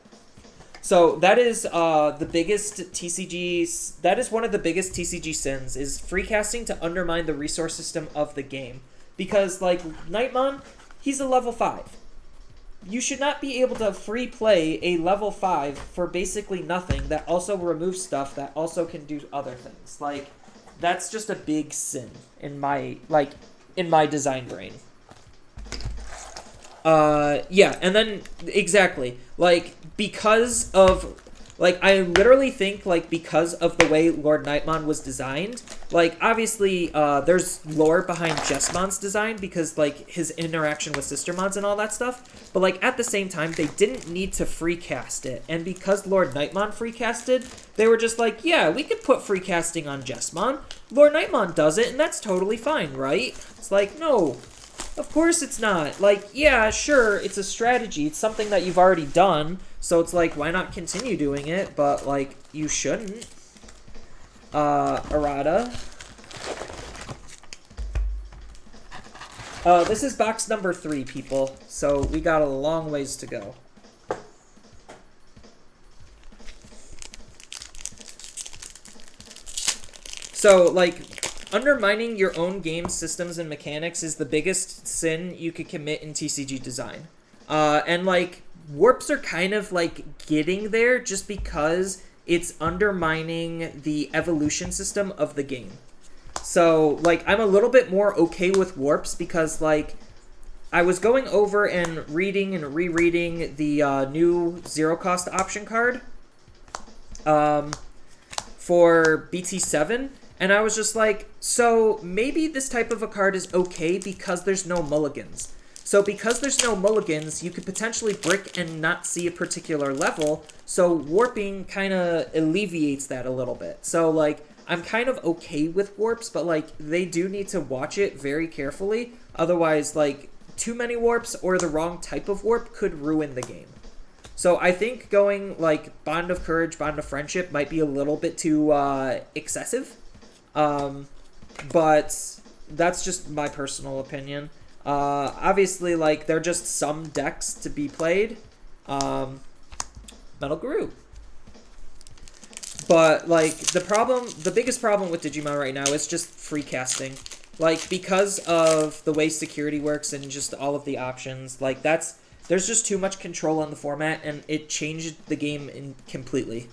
So that is the biggest TCG. That is one of the biggest TCG sins, is free casting to undermine the resource system of the game. Because, like, Nightmon, he's a level 5. You should not be able to free play a level 5 for basically nothing that also removes stuff that also can do other things. Like, that's just a big sin in my design brain. Yeah, and then, exactly, like, because of, like, I literally think, like, because of the way Lord Nightmon was designed, like, obviously, there's lore behind Jesmon's design, because, like, his interaction with Sistermons and all that stuff, but, like, at the same time, they didn't need to free cast it, and because Lord Nightmon free casted, they were just like, yeah, we could put free casting on Jesmon, Lord Nightmon does it, and that's totally fine, right? It's like, no. Of course it's not. Like, yeah, sure, it's a strategy. It's something that you've already done. So it's like, why not continue doing it? But, like, you shouldn't. Errata. This is box number 3, people. So we got a long ways to go. So, like, undermining your own game systems and mechanics is the biggest sin you could commit in TCG design. And, like, warps are kind of, like, getting there just because it's undermining the evolution system of the game. So, like, I'm a little bit more okay with warps because, like, I was going over and reading and rereading the new zero-cost option card for BT07, and I was just like, so maybe this type of a card is okay because there's no mulligans. So because there's no mulligans, you could potentially brick and not see a particular level, so warping kind of alleviates that a little bit. So, like, I'm kind of okay with warps, but, like, they do need to watch it very carefully. Otherwise, like, too many warps or the wrong type of warp could ruin the game. So I think going, like, Bond of Courage, Bond of Friendship might be a little bit too excessive. But that's just my personal opinion. Obviously, like, there are just some decks to be played. Metal Guru. But, like, the biggest problem with Digimon right now is just free casting. Like, because of the way security works and just all of the options, like, there's just too much control on the format, and it changed the game completely.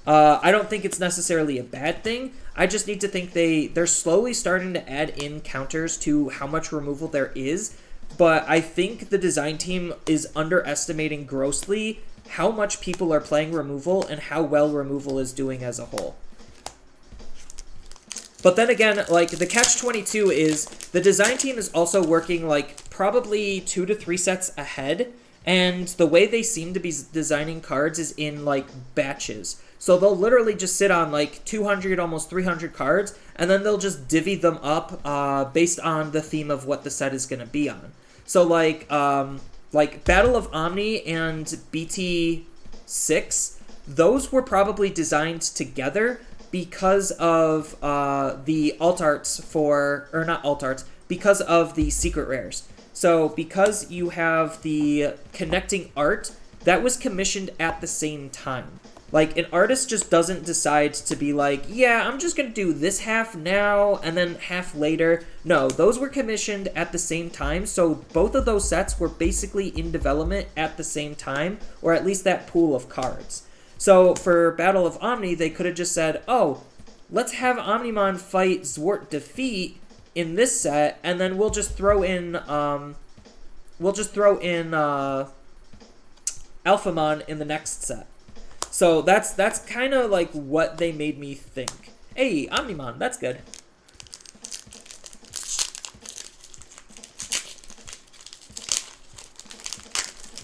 I don't think it's necessarily a bad thing. I just need to think they're slowly starting to add in counters to how much removal there is, but I think the design team is underestimating grossly how much people are playing removal and how well removal is doing as a whole. But then again, like, the catch-22 is the design team is also working, like, probably 2 to 3 sets ahead, and the way they seem to be designing cards is in, like, batches. So they'll literally just sit on, like, 200, almost 300 cards, and then they'll just divvy them up based on the theme of what the set is going to be on. So, like Battle of Omni and BT06, those were probably designed together because of the alt arts or not alt arts, because of the secret rares. So because you have the connecting art, that was commissioned at the same time. Like, an artist just doesn't decide to be like, yeah, I'm just going to do this half now and then half later. No, those were commissioned at the same time, so both of those sets were basically in development at the same time, or at least that pool of cards. So for Battle of Omni, they could have just said, oh, let's have Omnimon fight Zwart Defeat in this set, and then we'll just throw in Alphamon in the next set. So that's kind of like what they made me think. Hey, Omnimon, that's good.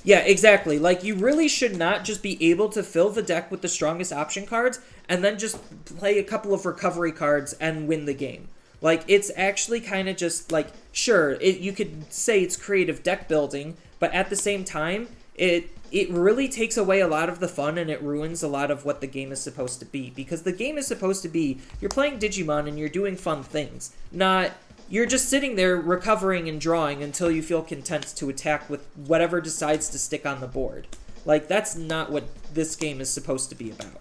Yeah, exactly. Like, you really should not just be able to fill the deck with the strongest option cards and then just play a couple of recovery cards and win the game. Like, it's actually kind of just, like, sure, you could say it's creative deck building, but at the same time, it really takes away a lot of the fun and it ruins a lot of what the game is supposed to be. Because the game is supposed to be, you're playing Digimon and you're doing fun things, not... You're just sitting there recovering and drawing until you feel content to attack with whatever decides to stick on the board. Like, that's not what this game is supposed to be about.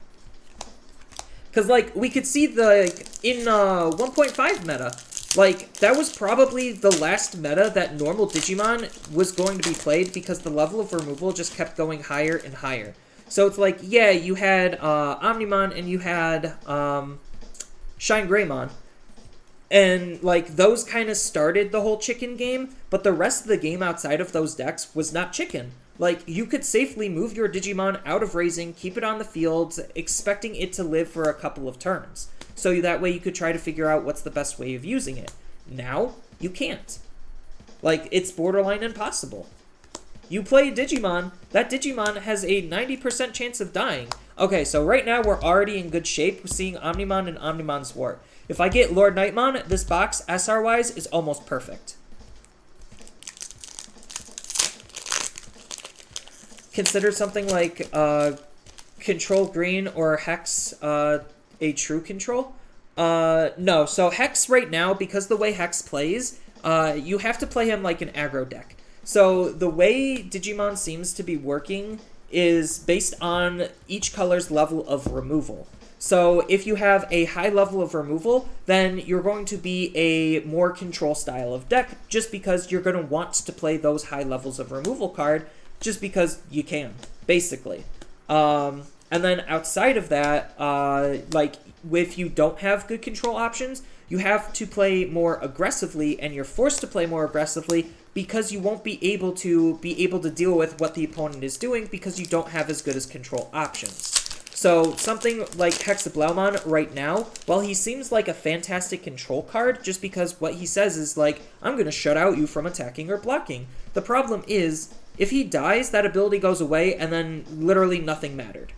Because, like, we could see in 1.5 meta, like, that was probably the last meta that normal Digimon was going to be played because the level of removal just kept going higher and higher. So it's like, yeah, you had Omnimon and you had Shine Greymon. And, like, those kind of started the whole chicken game, but the rest of the game outside of those decks was not chicken. Like, you could safely move your Digimon out of raising, keep it on the field, expecting it to live for a couple of turns. So that way you could try to figure out what's the best way of using it. Now, you can't. Like, it's borderline impossible. You play Digimon, that Digimon has a 90% chance of dying. Okay, so right now we're already in good shape seeing Omnimon and Omnimon Zwart. If I get Lord Nightmon, this box, SR-wise, is almost perfect. Consider something like Control Green or Hex a true control? No, so Hex right now, because the way Hex plays, you have to play him like an aggro deck. So the way Digimon seems to be working is based on each color's level of removal. So if you have a high level of removal, then you're going to be a more control style of deck just because you're going to want to play those high levels of removal card just because you can, basically. And then outside of that, like if you don't have good control options, you have to play more aggressively and you're forced to play more aggressively because you won't be able to deal with what the opponent is doing because you don't have as good as control options. So something like Hexablaumon right now, while he seems like a fantastic control card, just because what he says is like, I'm going to shut out you from attacking or blocking. The problem is, if he dies, that ability goes away, and then literally nothing mattered.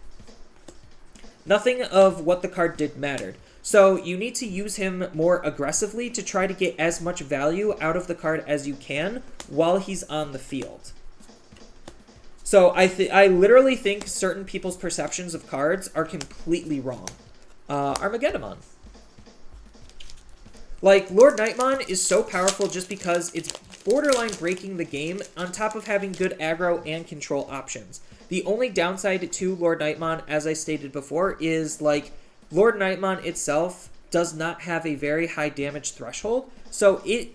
Nothing of what the card did mattered. So you need to use him more aggressively to try to get as much value out of the card as you can while he's on the field. So I literally think certain people's perceptions of cards are completely wrong. Armageddon. Like, Lord Nightmon is so powerful just because it's borderline breaking the game on top of having good aggro and control options. The only downside to Lord Nightmon, as I stated before, is, like, Lord Nightmon itself does not have a very high damage threshold, so it,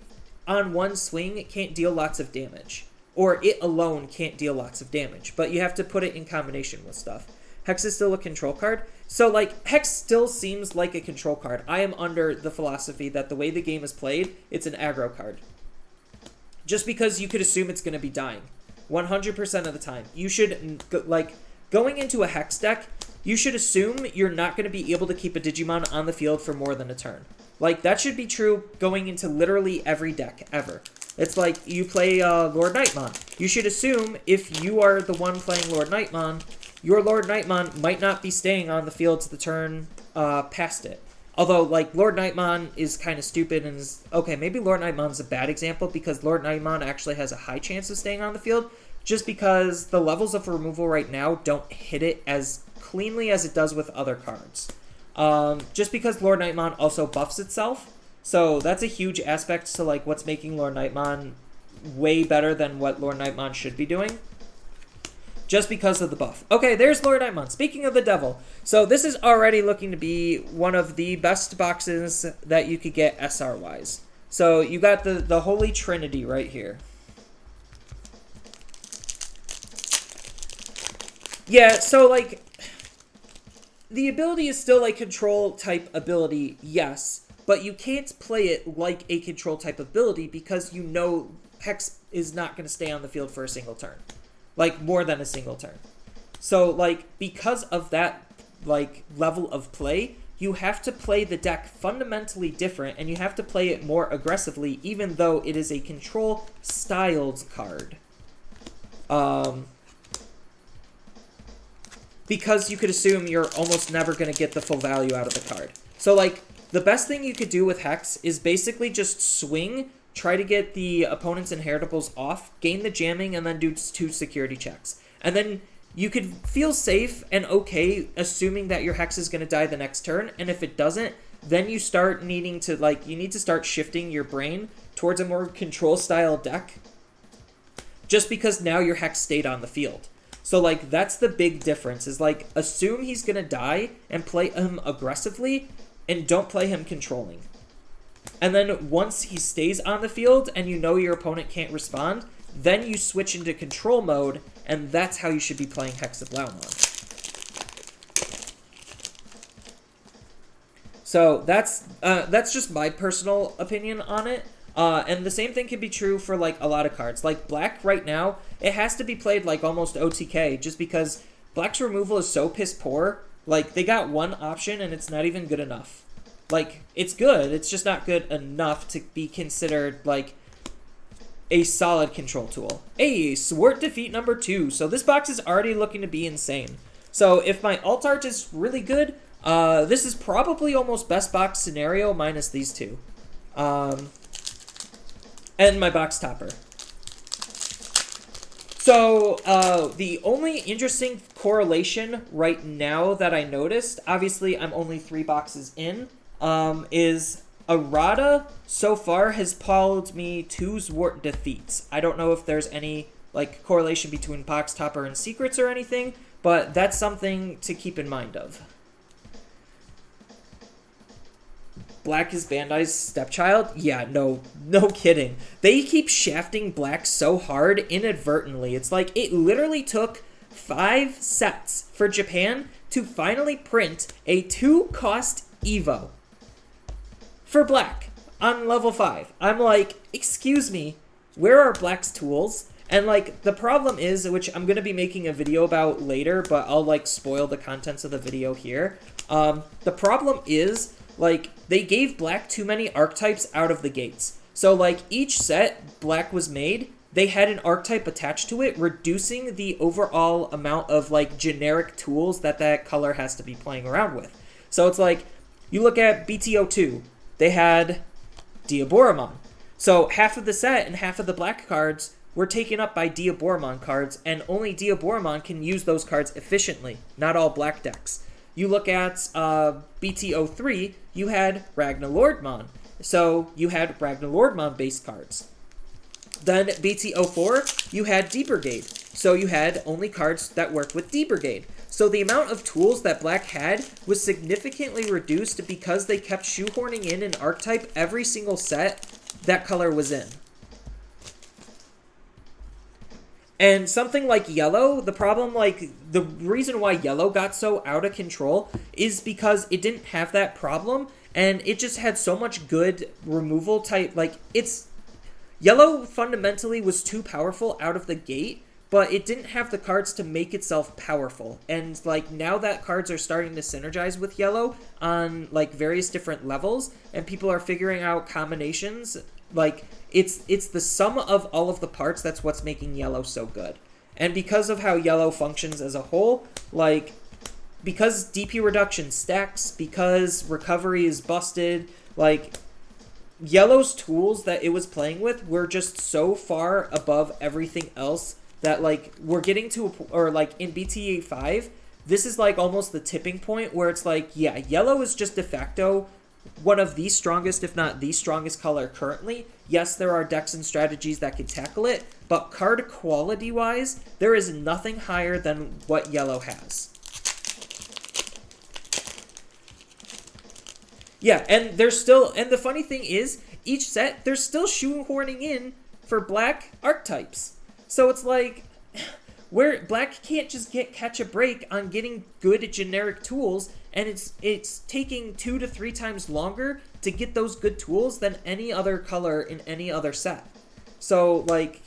on one swing, can't deal lots of damage. Or it alone can't deal lots of damage, but you have to put it in combination with stuff. Hex is still a control card. So, like, Hex still seems like a control card. I am under the philosophy that the way the game is played, it's an aggro card. Just because you could assume it's going to be dying. 100% of the time. You should, like, going into a Hex deck, you should assume you're not going to be able to keep a Digimon on the field for more than a turn. Like, that should be true going into literally every deck ever. It's like you play Lord Nightmon. You should assume if you are the one playing Lord Nightmon, your Lord Nightmon might not be staying on the field to the turn past it. Although, like, Lord Nightmon is kind of stupid and is... Okay, maybe Lord Nightmon's a bad example because Lord Nightmon actually has a high chance of staying on the field just because the levels of removal right now don't hit it as cleanly as it does with other cards. Just because Lord Nightmon also buffs itself. So that's a huge aspect to, like, what's making Lord Nightmon way better than what Lord Nightmon should be doing. Just because of the buff. Okay, there's Lord Nightmon. Speaking of the devil. So this is already looking to be one of the best boxes that you could get SR-wise. So you got the Holy Trinity right here. Yeah, so, like... the ability is still a control type ability, yes, but you can't play it like a control type ability because you know Hex is not going to stay on the field for a single turn. Like, more than a single turn. So, like, because of that, like, level of play, you have to play the deck fundamentally different, and you have to play it more aggressively, even though it is a control-styled card. Because you could assume you're almost never going to get the full value out of the card. So, like, the best thing you could do with Hex is basically just swing, try to get the opponent's inheritables off, gain the jamming, and then do 2 security checks. And then you could feel safe and okay assuming that your Hex is going to die the next turn, and if it doesn't, then you start needing to, like, you need to start shifting your brain towards a more control-style deck, just because now your Hex stayed on the field. So, like, that's the big difference, is, like, assume he's going to die and play him aggressively, and don't play him controlling. And then once he stays on the field and you know your opponent can't respond, then you switch into control mode, and that's how you should be playing Hexablaumon. So that's just my personal opinion on it. And the same thing can be true for, like, a lot of cards. Like, Black right now, it has to be played like almost OTK, just because Black's removal is so piss poor. Like, they got one option and it's not even good enough. Like, it's good, it's just not good enough to be considered, like, a solid control tool. Hey, Swart defeat number 2. So this box is already looking to be insane. So if my alt art is really good, this is probably almost best box scenario minus these 2. And my box topper. So, the only interesting correlation right now that I noticed, obviously I'm only 3 boxes in, is Errata so far has pulled me 2 Zwart defeats. I don't know if there's any, like, correlation between box topper and secrets or anything, but that's something to keep in mind of. Black is Bandai's stepchild? Yeah, no kidding. They keep shafting Black so hard inadvertently. It's like it literally took 5 sets for Japan to finally print a 2-cost Evo for Black on level 5. I'm like, excuse me, where are Black's tools? And, like, the problem is, which I'm going to be making a video about later, but I'll, like, spoil the contents of the video here. The problem is, like, they gave Black too many archetypes out of the gates. So, like, each set Black was made, they had an archetype attached to it, reducing the overall amount of, like, generic tools that color has to be playing around with. So it's like, you look at BT02, they had Diaboromon. So half of the set and half of the Black cards were taken up by Diaboromon cards, and only Diaboromon can use those cards efficiently, not all Black decks. You look at BT03, you had Ragnalordmon. So you had Ragnalordmon-based cards. Then BT04, you had D-Brigade. So you had only cards that work with D-Brigade. So the amount of tools that Black had was significantly reduced because they kept shoehorning in an archetype every single set that color was in. And something like Yellow, the problem, like, the reason why Yellow got so out of control is because it didn't have that problem, and it just had so much good removal type, like, Yellow fundamentally was too powerful out of the gate, but it didn't have the cards to make itself powerful. And, like, now that cards are starting to synergize with Yellow on, like, various different levels, and people are figuring out combinations, like, it's the sum of all of the parts that's what's making Yellow so good. And because of how Yellow functions as a whole, like, because DP reduction stacks, because recovery is busted, like, Yellow's tools that it was playing with were just so far above everything else that, like, we're getting to, or, like, in BT05, this is, like, almost the tipping point where it's like, yeah, Yellow is just de facto one of the strongest, if not the strongest color currently. Yes, there are decks and strategies that can tackle it, but card quality-wise, there is nothing higher than what Yellow has. Yeah, and there's still, and the funny thing is, each set, they're still shoehorning in for Black archetypes. So it's like, where Black can't just catch a break on getting good generic tools, and it's taking 2 to 3 times longer to get those good tools than any other color in any other set. So like,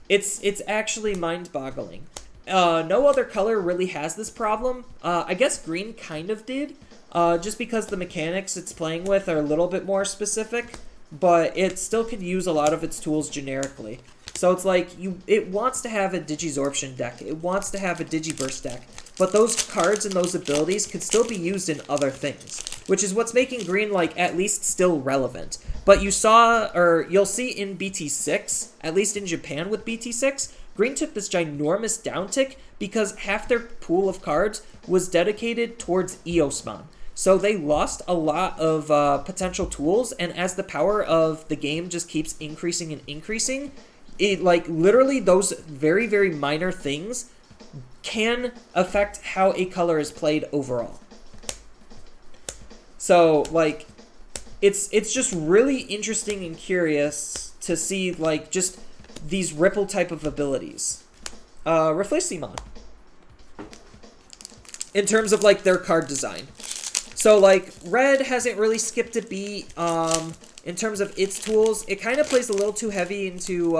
it's actually mind-boggling. No other color really has this problem. I guess green kind of did, just because the mechanics it's playing with are a little bit more specific, but it still could use a lot of its tools generically. So it's like, it wants to have a Digisorption deck, it wants to have a Digiverse deck, but those cards and those abilities could still be used in other things, which is what's making green, like, at least still relevant. But you saw, or you'll see in BT6, at least in Japan with BT6, green took this ginormous downtick because half their pool of cards was dedicated towards Eosmon. So they lost a lot of potential tools, and as the power of the game just keeps increasing and increasing, it, like, literally those very, very minor things can affect how a color is played overall. So, like, it's just really interesting and curious to see, like, just these ripple type of abilities. Refleximon. In terms of, like, their card design. So, like, red hasn't really skipped a beat. In terms of its tools, it kind of plays a little too heavy into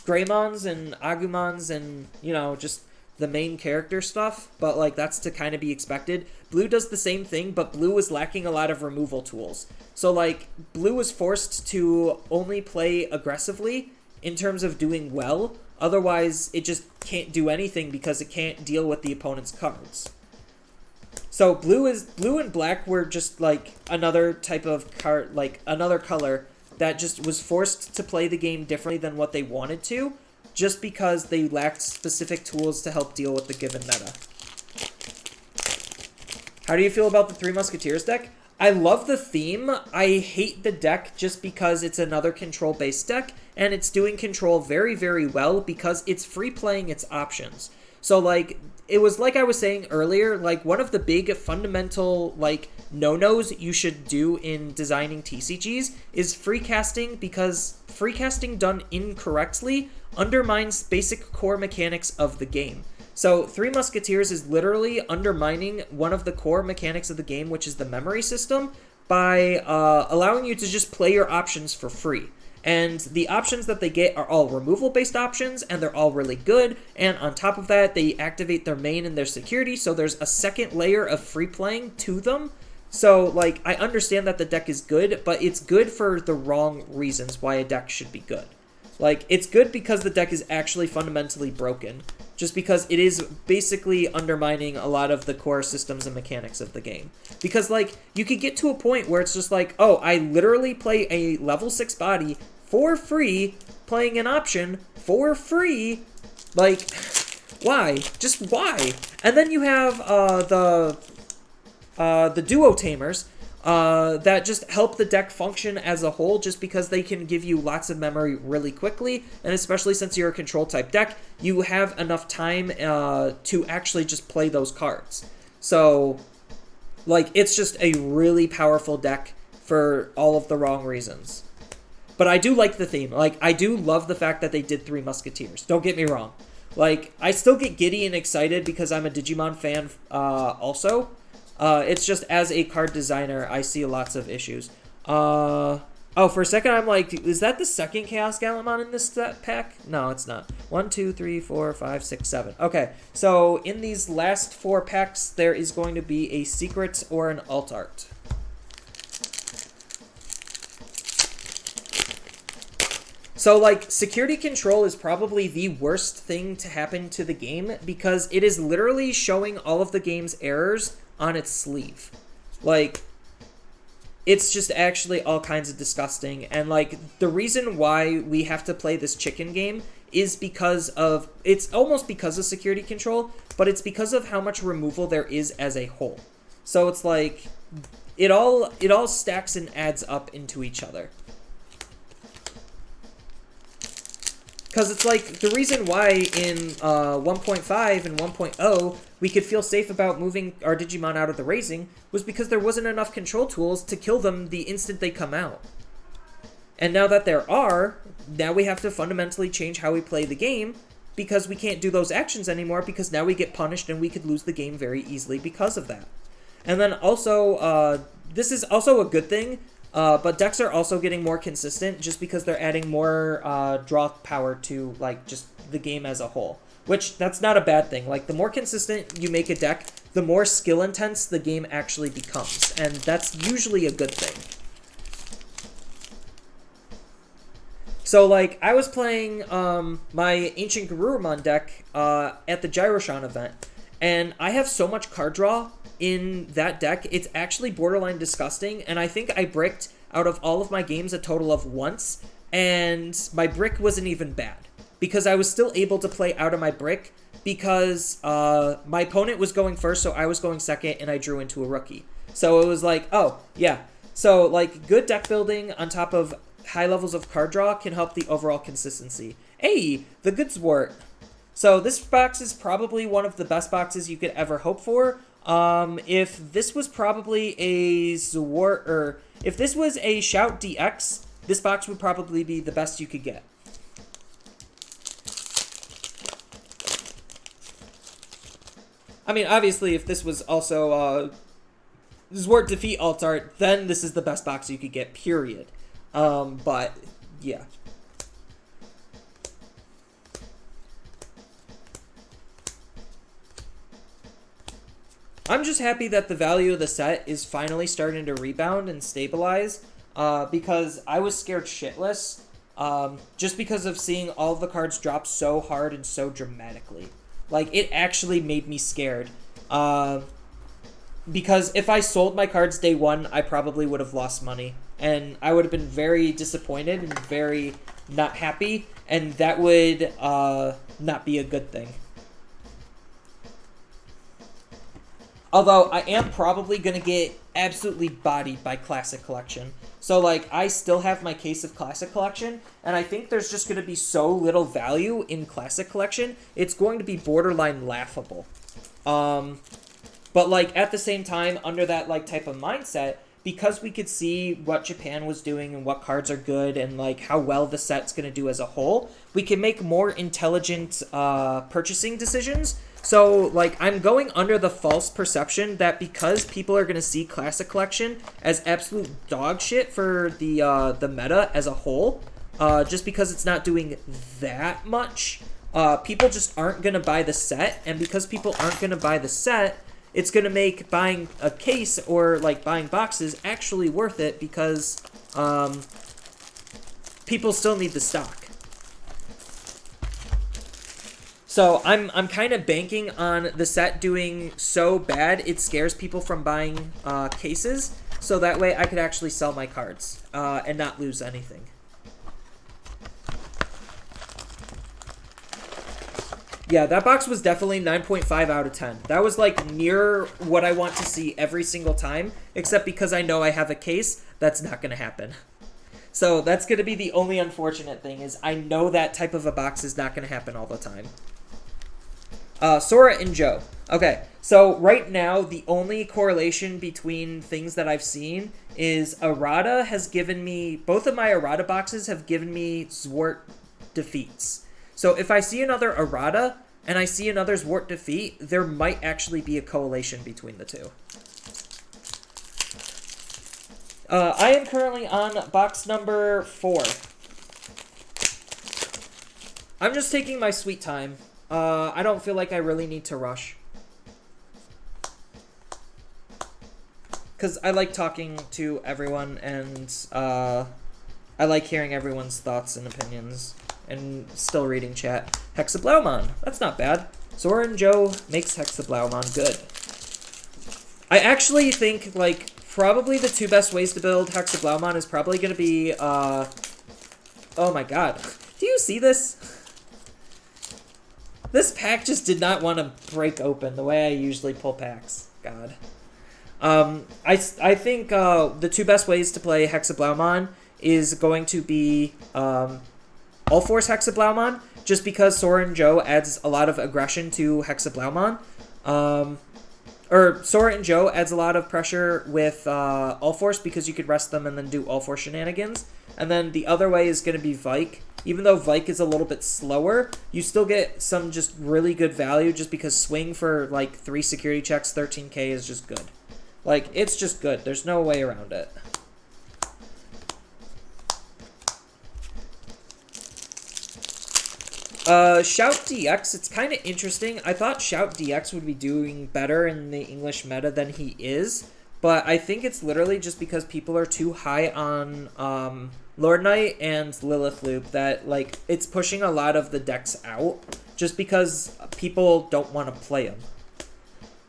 Greymons and Agumons and, you know, just the main character stuff, but, like, that's to kind of be expected. Blue does the same thing, but blue was lacking a lot of removal tools. So, like, blue was forced to only play aggressively in terms of doing well. Otherwise, it just can't do anything because it can't deal with the opponent's cards. So blue and black were just, like, another type of card, like, another color that just was forced to play the game differently than what they wanted to, just because they lacked specific tools to help deal with the given meta. How do you feel about the Three Musketeers deck? I love the theme. I hate the deck just because it's another control-based deck, and it's doing control very, very well because it's free playing its options. So, like, it was like I was saying earlier, like, one of the big fundamental, like, no-nos you should do in designing TCGs is free casting, because free casting done incorrectly undermines basic core mechanics of the game. So Three Musketeers is literally undermining one of the core mechanics of the game, which is the memory system, by allowing you to just play your options for free. And the options that they get are all removal-based options, and they're all really good. And on top of that, they activate their main and their security, so there's a second layer of free playing to them. So, like, I understand that the deck is good, but it's good for the wrong reasons why a deck should be good. Like, it's good because the deck is actually fundamentally broken, just because it is basically undermining a lot of the core systems and mechanics of the game. Because, like, you could get to a point where it's just like, oh, I literally play a level 6 body for free, playing an option for free. Like, why? Just why? And then you have the duo tamers that just help the deck function as a whole, just because they can give you lots of memory really quickly, and especially since you're a control type deck, you have enough time to actually just play those cards. So, like, it's just a really powerful deck for all of the wrong reasons. But I do like the theme. Like, I do love the fact that they did Three Musketeers. Don't get me wrong. Like, I still get giddy and excited because I'm a Digimon fan also. It's just, as a card designer, I see lots of issues. Oh, for a second I'm like, is that the second Chaos Gallantmon in this pack? No, it's not. 1, 2, 3, 4, 5, 6, 7. Okay, so in these last 4 packs, there is going to be a secret or an alt art. So, like, security control is probably the worst thing to happen to the game because it is literally showing all of the game's errors on its sleeve. Like, it's just actually all kinds of disgusting. And, like, the reason why we have to play this chicken game is because of, it's almost because of security control, but it's because of how much removal there is as a whole. So it's like, it all stacks and adds up into each other. Because it's like, the reason why in 1.5 and 1.0 we could feel safe about moving our Digimon out of the raising was because there wasn't enough control tools to kill them the instant they come out. And now that there are, now we have to fundamentally change how we play the game because we can't do those actions anymore because now we get punished and we could lose the game very easily because of that. And then also, this is also a good thing, but decks are also getting more consistent just because they're adding more draw power to, like, just the game as a whole. Which, that's not a bad thing. Like, the more consistent you make a deck, the more skill intense the game actually becomes. And that's usually a good thing. So, like, I was playing my Ancient Garurumon deck at the Gyroshan event, and I have so much card draw in that deck, it's actually borderline disgusting, and I think I bricked out of all of my games a total of once, and my brick wasn't even bad, because I was still able to play out of my brick, because my opponent was going first, so I was going second, and I drew into a rookie. So it was like, oh, yeah. So, like, good deck building on top of high levels of card draw can help the overall consistency. Hey, the good sport. So this box is probably one of the best boxes you could ever hope for. If this was probably a Zwart, or if this was a Shout DX, this box would probably be the best you could get. I mean, obviously, if this was also Zwart Defeat Alt Art, then this is the best box you could get, period. But, yeah. I'm just happy that the value of the set is finally starting to rebound and stabilize, because I was scared shitless, just because of seeing all the cards drop so hard and so dramatically. Like, it actually made me scared, because if I sold my cards day one, I probably would have lost money, and I would have been very disappointed and very not happy, and that would not be a good thing. Although, I am probably going to get absolutely bodied by Classic Collection. So, like, I still have my case of Classic Collection, and I think there's just going to be so little value in Classic Collection, it's going to be borderline laughable. But, like, at the same time, under that, like, type of mindset, because we could see what Japan was doing and what cards are good and, like, how well the set's going to do as a whole, we can make more intelligent purchasing decisions. So, like, I'm going under the false perception that because people are going to see Classic Collection as absolute dog shit for the meta as a whole, just because it's not doing that much, people just aren't going to buy the set, and because people aren't going to buy the set, it's going to make buying a case or, like, buying boxes actually worth it because people still need the stock. So I'm kind of banking on the set doing so bad it scares people from buying cases, so that way I could actually sell my cards and not lose anything. Yeah, that box was definitely 9.5 out of 10. That was, like, near what I want to see every single time, except because I know I have a case, that's not going to happen. So that's going to be the only unfortunate thing, is I know that type of a box is not going to happen all the time. Sora and Joe. Okay, so right now, the only correlation between things that I've seen is Errata has given me... Both of my Errata boxes have given me Zwart defeats. So if I see another Errata and I see another Zwart defeat, there might actually be a correlation between the two. I am currently on box number 4. I'm just taking my sweet time. I don't feel like I really need to rush. Because I like talking to everyone, and I like hearing everyone's thoughts and opinions. And still reading chat. Hexablaumon. That's not bad. Sora and Joe makes Hexablaumon good. I actually think, like, probably the two best ways to build Hexablaumon is probably going to be, oh my god. Do you see this? This pack just did not want to break open the way I usually pull packs. God. I think the two best ways to play Hexablaumon is going to be All Force Hexablaumon, just because Sora and Joe adds a lot of aggression to Hexablaumon. Or Sora and Joe adds a lot of pressure with All Force because you could rest them and then do All Force shenanigans. And then the other way is going to be Vike. Even though Vike is a little bit slower, you still get some just really good value just because swing for like 3 security checks, 13k is just good. Like, it's just good. There's no way around it. Shout DX, it's kind of interesting. I thought Shout DX would be doing better in the English meta than he is, but I think it's literally just because people are too high on Lord Knight and Lilith Loop that, like, it's pushing a lot of the decks out just because people don't want to play them.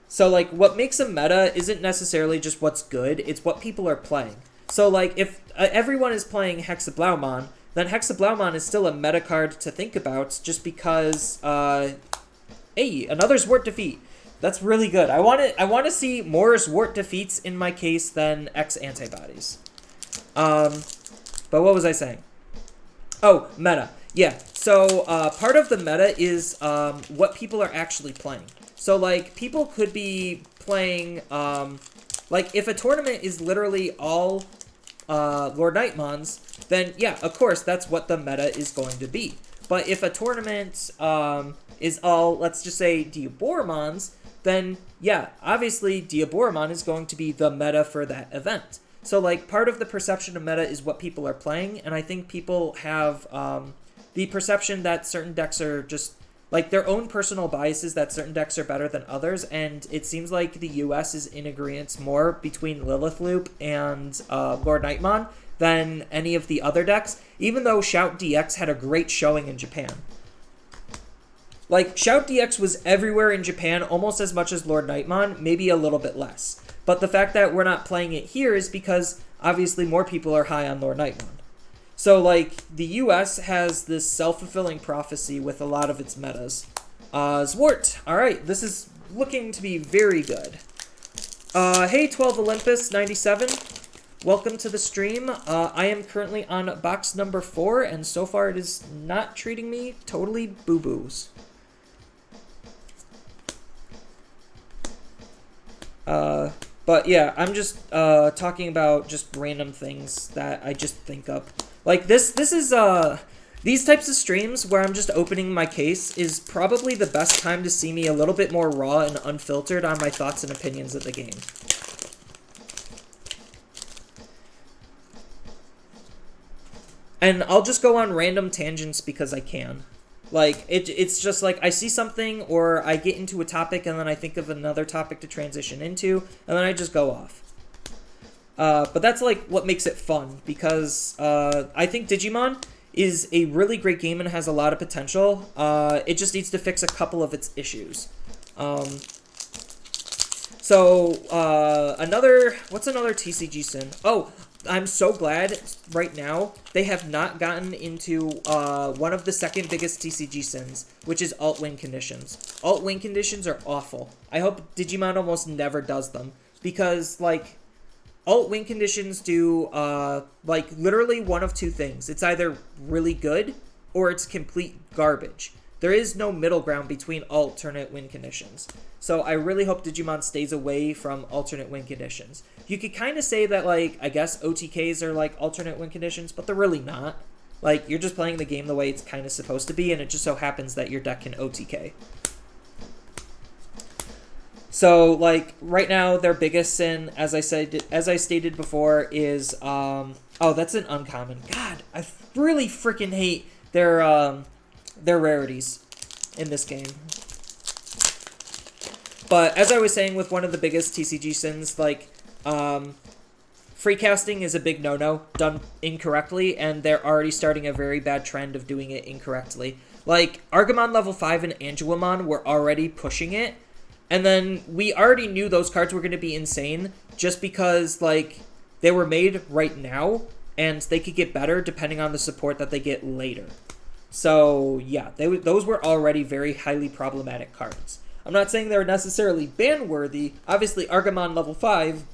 So, like, what makes a meta isn't necessarily just what's good, it's what people are playing. So, like, if everyone is playing Hexablaumon, then Hexablaumon is still a meta card to think about just because, hey, another Zwart defeat. That's really good. I want to see more Zwart defeats in my case than X antibodies. But what was I saying? Oh, meta. Yeah, so part of the meta is what people are actually playing. So, like, people could be playing, like, if a tournament is literally all Lord Nightmons, then, yeah, of course, that's what the meta is going to be. But if a tournament is all, let's just say, Diaboromons, then, yeah, obviously, Diaboromon is going to be the meta for that event. So, like, part of the perception of meta is what people are playing, and I think people have the perception that certain decks are just, like, their own personal biases that certain decks are better than others, and it seems like the US is in agreement more between Lilith Loop and Lord Nightmon than any of the other decks, even though Shout DX had a great showing in Japan. Like, Shout DX was everywhere in Japan almost as much as Lord Nightmon, maybe a little bit less. But the fact that we're not playing it here is because, obviously, more people are high on Lord Nightmon. So, like, the US has this self-fulfilling prophecy with a lot of its metas. Zwart. Alright, this is looking to be very good. Hey, 12 Olympus 97. Welcome to the stream. I am currently on box number 4, and so far it is not treating me totally boo-boos. But yeah, I'm just talking about just random things that I just think up. Like this is these types of streams where I'm just opening my case is probably the best time to see me a little bit more raw and unfiltered on my thoughts and opinions of the game. And I'll just go on random tangents because I can. Like, it's just like I see something or I get into a topic and then I think of another topic to transition into and then I just go off. But that's like what makes it fun because I think Digimon is a really great game and has a lot of potential. It just needs to fix a couple of its issues. What's another TCG sin? Oh, I'm so glad right now they have not gotten into one of the second biggest TCG sins, which is alt win conditions. Alt win conditions are awful. I hope Digimon almost never does them because, like, alt win conditions do, like, literally one of two things. It's either really good or it's complete garbage. There is no middle ground between alternate win conditions. So I really hope Digimon stays away from alternate win conditions. You could kind of say that, like, I guess OTKs are like alternate win conditions, but they're really not. Like, you're just playing the game the way it's kind of supposed to be, and it just so happens that your deck can OTK. So, like, right now, their biggest sin, as I stated before, is, oh, that's an uncommon. God, I really freaking hate their rarities in this game. But as I was saying with one of the biggest TCG sins, like, free casting is a big no-no, done incorrectly, and they're already starting a very bad trend of doing it incorrectly. Like, Argamon level 5 and Anguimon were already pushing it, and then we already knew those cards were going to be insane just because, like, they were made right now, and they could get better depending on the support that they get later. So, yeah, those were already very highly problematic cards. I'm not saying they're necessarily ban-worthy. Obviously, Argamon level 5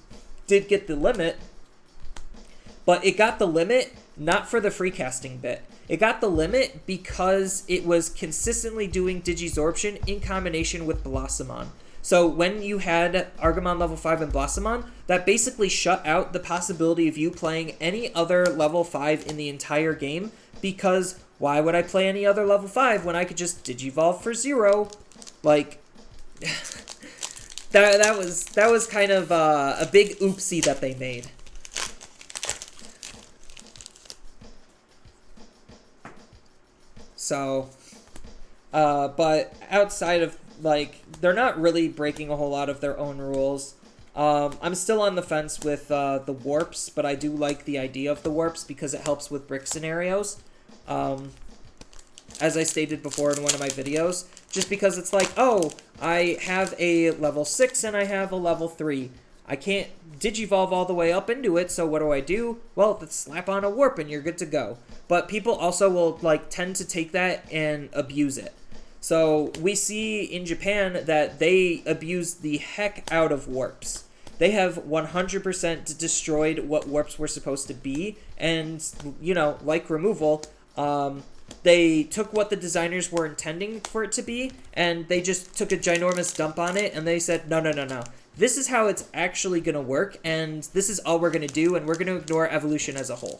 did get the limit, but it got the limit not for the free casting bit. It got the limit because it was consistently doing Digisorption in combination with Blossomon. So when you had Argamon level 5 and Blossomon, that basically shut out the possibility of you playing any other level 5 in the entire game, because why would I play any other level 5 when I could just Digivolve for 0? Like, that was kind of a big oopsie that they made. So, but outside of, like, they're not really breaking a whole lot of their own rules. I'm still on the fence with the warps, but I do like the idea of the warps because it helps with brick scenarios. As I stated before in one of my videos, just because it's like, oh, I have a level 6 and I have a level 3. I can't Digivolve all the way up into it, so what do? Well, let's slap on a warp and you're good to go. But people also will, like, tend to take that and abuse it. So we see in Japan that they abuse the heck out of warps. They have 100% destroyed what warps were supposed to be, and, you know, like removal, they took what the designers were intending for it to be, and they just took a ginormous dump on it, and they said, no. This is how it's actually going to work, and this is all we're going to do, and we're going to ignore evolution as a whole.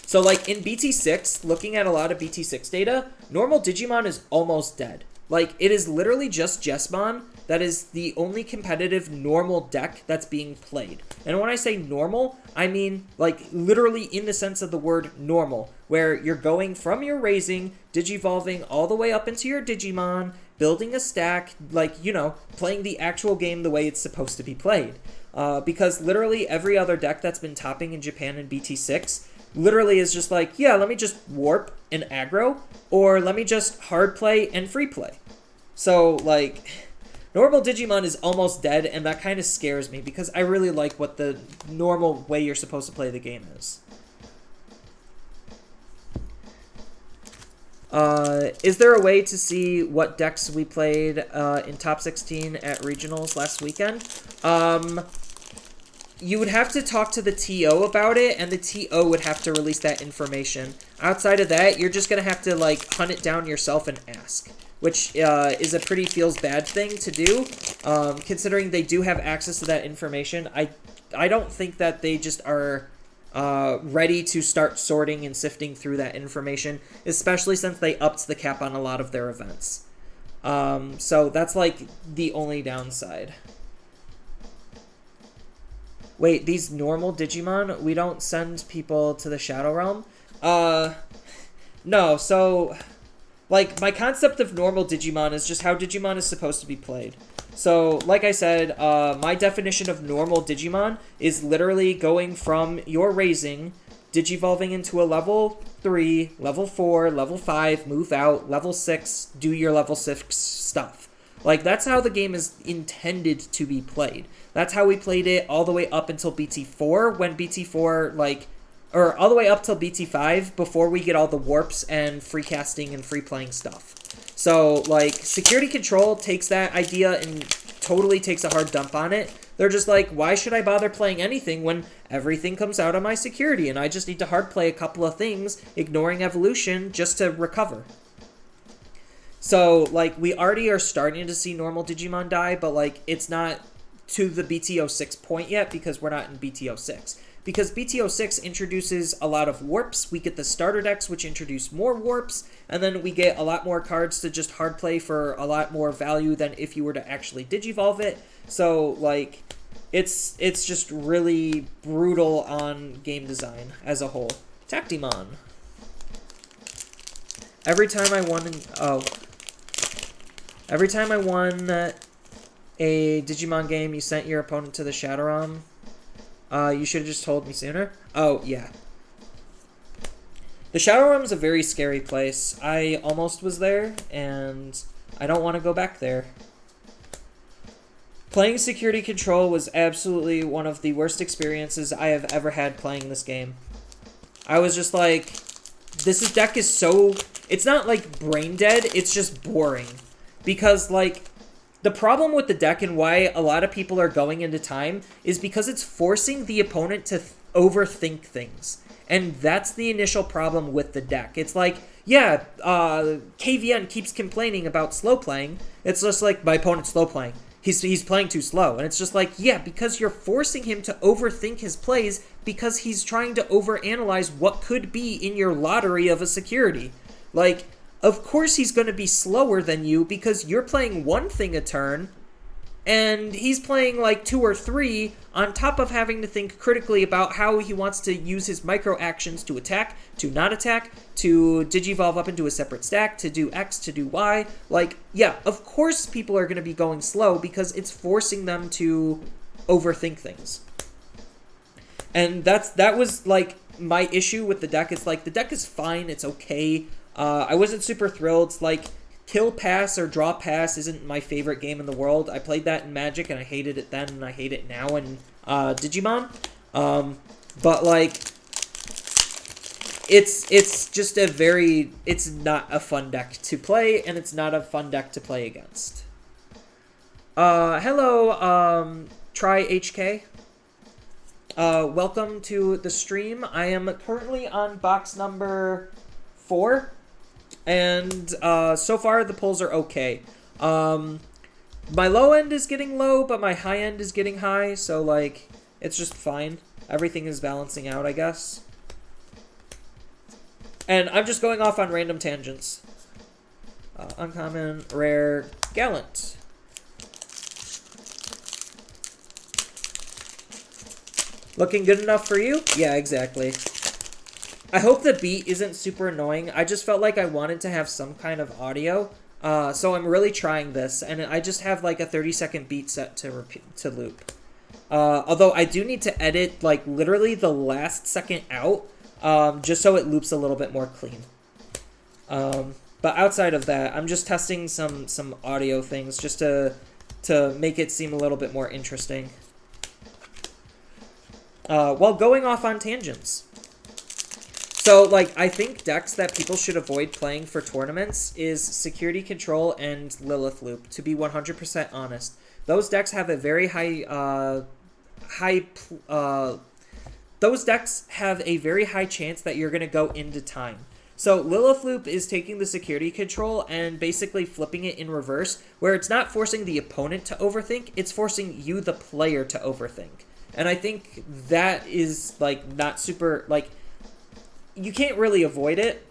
So, like, in BT6, looking at a lot of BT6 data, normal Digimon is almost dead. Like, it is literally just Jesmon that is the only competitive normal deck that's being played. And when I say normal, I mean, like, literally in the sense of the word normal, where you're going from your raising, Digivolving all the way up into your Digimon, building a stack, like, you know, playing the actual game the way it's supposed to be played. Because literally every other deck that's been topping in Japan in BT6 literally is just like, yeah, let me just warp and aggro, or let me just hard play and free play. So, like, normal Digimon is almost dead, and that kind of scares me, because I really like what the normal way you're supposed to play the game is. Is there a way to see what decks we played in Top 16 at Regionals last weekend? You would have to talk to the TO about it, and the TO would have to release that information. Outside of that, you're just going to have to, like, hunt it down yourself and ask, which is a pretty feels bad thing to do, considering they do have access to that information. I don't think that they just are ready to start sorting and sifting through that information, especially since they upped the cap on a lot of their events. So that's, like, the only downside. Wait, these normal Digimon, we don't send people to the Shadow Realm? No, so, like, my concept of normal Digimon is just how Digimon is supposed to be played. So, like I said, my definition of normal Digimon is literally going from your raising, Digivolving into a level 3, level 4, level 5, move out, level 6, do your level 6 stuff. Like, that's how the game is intended to be played. That's how we played it all the way up until BT4, when BT4, like, or all the way up till BT5, before we get all the warps and free casting and free playing stuff. So, like, Security Control takes that idea and totally takes a hard dump on it. They're just like, why should I bother playing anything when everything comes out on my security, and I just need to hard play a couple of things, ignoring evolution, just to recover. So, like, we already are starting to see normal Digimon die, but, like, it's not to the BT06 point yet, because we're not in BT06. Because BT06 introduces a lot of warps, we get the starter decks, which introduce more warps, and then we get a lot more cards to just hard play for a lot more value than if you were to actually Digivolve it. So, like, it's just really brutal on game design as a whole. Tactimon. Every time I won a Digimon game, you sent your opponent to the Shadow Realm. You should have just told me sooner. Oh, yeah. The Shadow Realm is a very scary place. I almost was there, and I don't want to go back there. Playing Security Control was absolutely one of the worst experiences I have ever had playing this game. I was just like, this deck is so... It's not, like, brain dead, it's just boring. Because, like, the problem with the deck and why a lot of people are going into time is because it's forcing the opponent to overthink things. And that's the initial problem with the deck. It's like, yeah, KVN keeps complaining about slow playing. It's just like, my opponent's slow playing. He's playing too slow. And it's just like, yeah, because you're forcing him to overthink his plays because he's trying to overanalyze what could be in your lottery of a security. Like, of course he's going to be slower than you because you're playing one thing a turn and he's playing like 2 or 3 on top of having to think critically about how he wants to use his micro actions to attack, to not attack, to digivolve up into a separate stack, to do X, to do Y. Like, yeah, of course people are going to be going slow because it's forcing them to overthink things. And that was like my issue with the deck. It's like, the deck is fine, it's okay. I wasn't super thrilled. It's like, kill pass or draw pass isn't my favorite game in the world. I played that in Magic and I hated it then and I hate it now in Digimon. But like, it's just it's not a fun deck to play and it's not a fun deck to play against. Hello, Try HK. Welcome to the stream. I am currently on box number 4. And so far the pulls are okay. My low end is getting low, but my high end is getting high. So like, it's just fine. Everything is balancing out, I guess. And I'm just going off on random tangents. Uncommon, rare, gallant. Looking good enough for you? Yeah, exactly. I hope the beat isn't super annoying. I just felt like I wanted to have some kind of audio. So I'm really trying this. And I just have like a 30-second beat set to loop. Although I do need to edit like literally the last second out. Just so it loops a little bit more clean. But outside of that, I'm just testing some audio things just to make it seem a little bit more interesting. While going off on tangents. So, like, I think decks that people should avoid playing for tournaments is Security Control and Lilith Loop, to be 100% honest. Those decks have a very those decks have a very high chance that you're going to go into time. So Lilith Loop is taking the Security Control and basically flipping it in reverse, where it's not forcing the opponent to overthink, it's forcing you, the player, to overthink. And I think that is, like, not super, like, you can't really avoid it,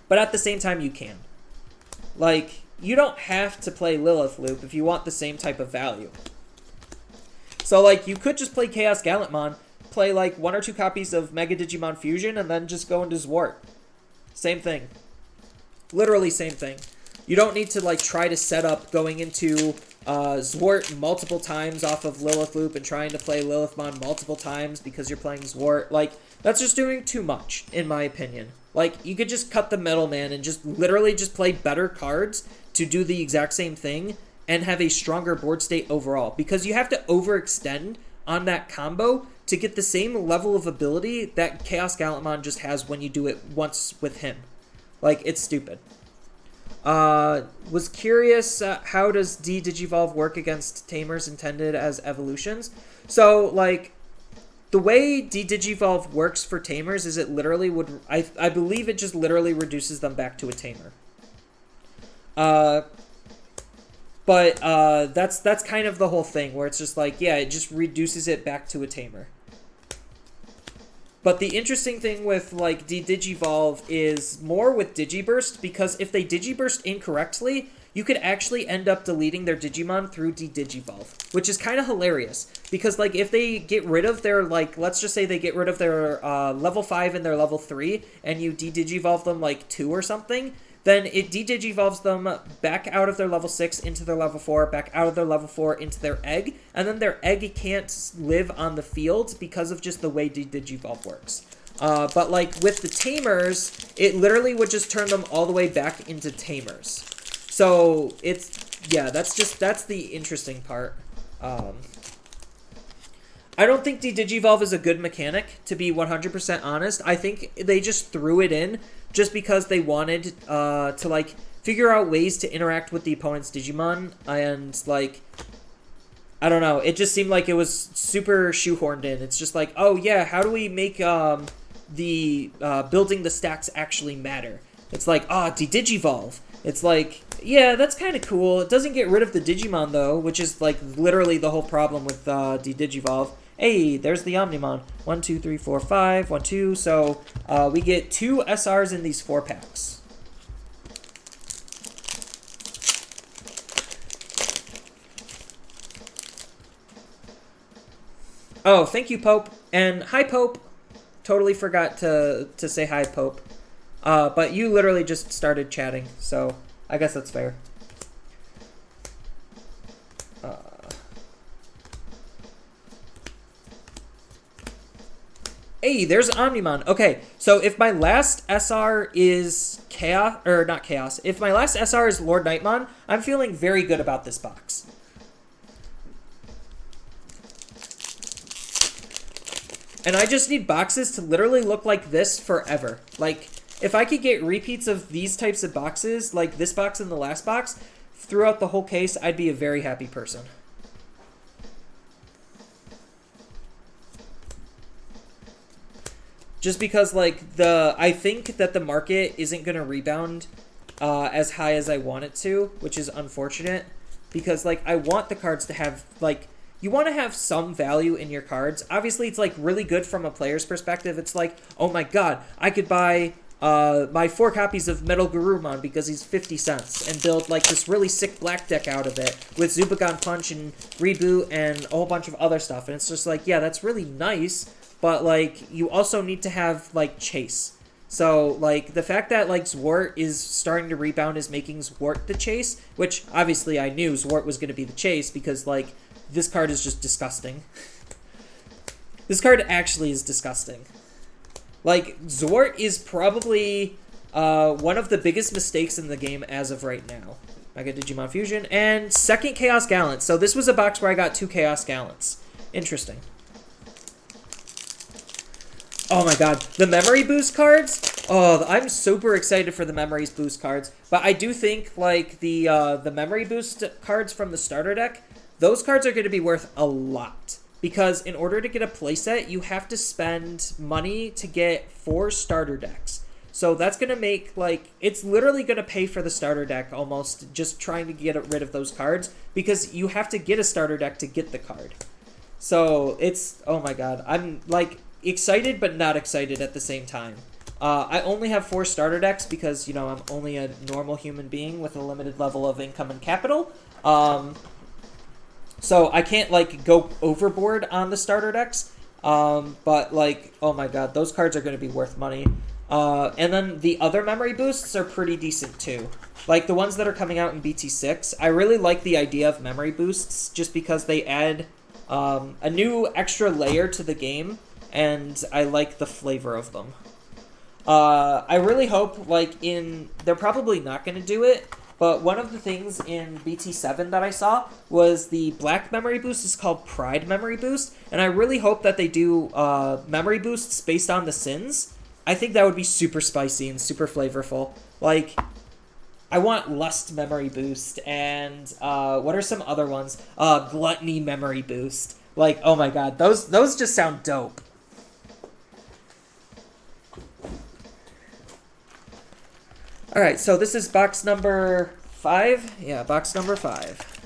but at the same time you can. Like, you don't have to play Lilith Loop if you want the same type of value. So, like, you could just play Chaos Gallantmon, play, like, 1 or 2 copies of Mega Digimon Fusion, and then just go into Zwart. Same thing. Literally same thing. You don't need to, like, try to set up going into Zwart multiple times off of Lilith Loop and trying to play Lilithmon multiple times because you're playing Zwart. Like, that's just doing too much, in my opinion. Like, you could just cut the middleman and just literally just play better cards to do the exact same thing and have a stronger board state overall. Because you have to overextend on that combo to get the same level of ability that Chaos Gallantmon just has when you do it once with him. Like, it's stupid. Was curious, how does D-Digivolve work against Tamers intended as evolutions? So, like, the way D-Digivolve works for Tamers is it literally would... I believe it just literally reduces them back to a Tamer. But that's kind of the whole thing, where it's just like, yeah, it just reduces it back to a Tamer. But the interesting thing with, like, D-Digivolve is more with Digiburst, because if they Digiburst incorrectly, you could actually end up deleting their Digimon through D-Digivolve, which is kind of hilarious. Because, like, if they get rid of their, like, let's just say they get rid of their level 5 and their level 3, and you D-Digivolve them, like, 2 or something, then it D-Digivolves them back out of their level 6 into their level 4, back out of their level 4 into their egg, and then their egg can't live on the field because of just the way D-Digivolve works. But, like, with the Tamers, it literally would just turn them all the way back into Tamers. So, it's, yeah, that's the interesting part. I don't think D-Digivolve is a good mechanic, to be 100% honest. I think they just threw it in just because they wanted to, like, figure out ways to interact with the opponent's Digimon, and, like, I don't know, it just seemed like it was super shoehorned in. It's just like, oh yeah, how do we make the building the stacks actually matter? It's like, ah, de-digivolve. It's like, yeah, that's kind of cool. It doesn't get rid of the Digimon, though, which is, like, literally the whole problem with de-digivolve. Hey, there's the Omnimon. 1, 2, 3, 4, 5. 1, 2. So we get 2 SRs in these 4 packs. Oh, thank you, Pope. And hi, Pope. Totally forgot to say hi, Pope. But you literally just started chatting, so I guess that's fair. Hey, there's Omnimon. Okay, so if my last SR is Chaos, or not Chaos, if my last SR is Lord Nightmon, I'm feeling very good about this box. And I just need boxes to literally look like this forever. Like, if I could get repeats of these types of boxes, like this box and the last box, throughout the whole case, I'd be a very happy person. Just because, like, I think that the market isn't going to rebound as high as I want it to, which is unfortunate. Because, like, I want the cards to have, like, you want to have some value in your cards. Obviously, it's, like, really good from a player's perspective. It's like, oh my god, I could buy my 4 copies of Metal Garurumon because he's 50 cents and build, like, this really sick black deck out of it with Zubagon Punch and Reboot and a whole bunch of other stuff. And it's just like, yeah, that's really nice. But, like, you also need to have, like, chase. So, like, the fact that, like, Zwart is starting to rebound is making Zwart the chase, which, obviously, I knew Zwart was going to be the chase because, like, this card is just disgusting. This card actually is disgusting. Like, Zwart is probably one of the biggest mistakes in the game as of right now. Mega Digimon Fusion. And second Chaos Gallant. So this was a box where I got 2 Chaos Gallants. Interesting. Oh my god, the Memory Boost cards? Oh, I'm super excited for the Memories Boost cards. But I do think, like, the Memory Boost cards from the starter deck, those cards are going to be worth a lot. Because in order to get a playset, you have to spend money to get 4 starter decks. So that's going to make, like, it's literally going to pay for the starter deck almost, just trying to get rid of those cards. Because you have to get a starter deck to get the card. So it's, oh my god, I'm, like, excited but not excited at the same time. I only have 4 starter decks because, you know, I'm only a normal human being with a limited level of income and capital. So I can't, like, go overboard on the starter decks. But, like, oh my god, those cards are going to be worth money. And then the other memory boosts are pretty decent too. Like the ones that are coming out in BT6. I really like the idea of memory boosts just because they add a new extra layer to the game. And I like the flavor of them. I really hope, like, they're probably not going to do it, but one of the things in BT7 that I saw was the black memory boost is called Pride Memory Boost, and I really hope that they do memory boosts based on the sins. I think that would be super spicy and super flavorful. Like, I want Lust Memory Boost, and what are some other ones? Gluttony Memory Boost. Like, oh my god, those just sound dope. Alright, so this is box number 5. Yeah, box number 5.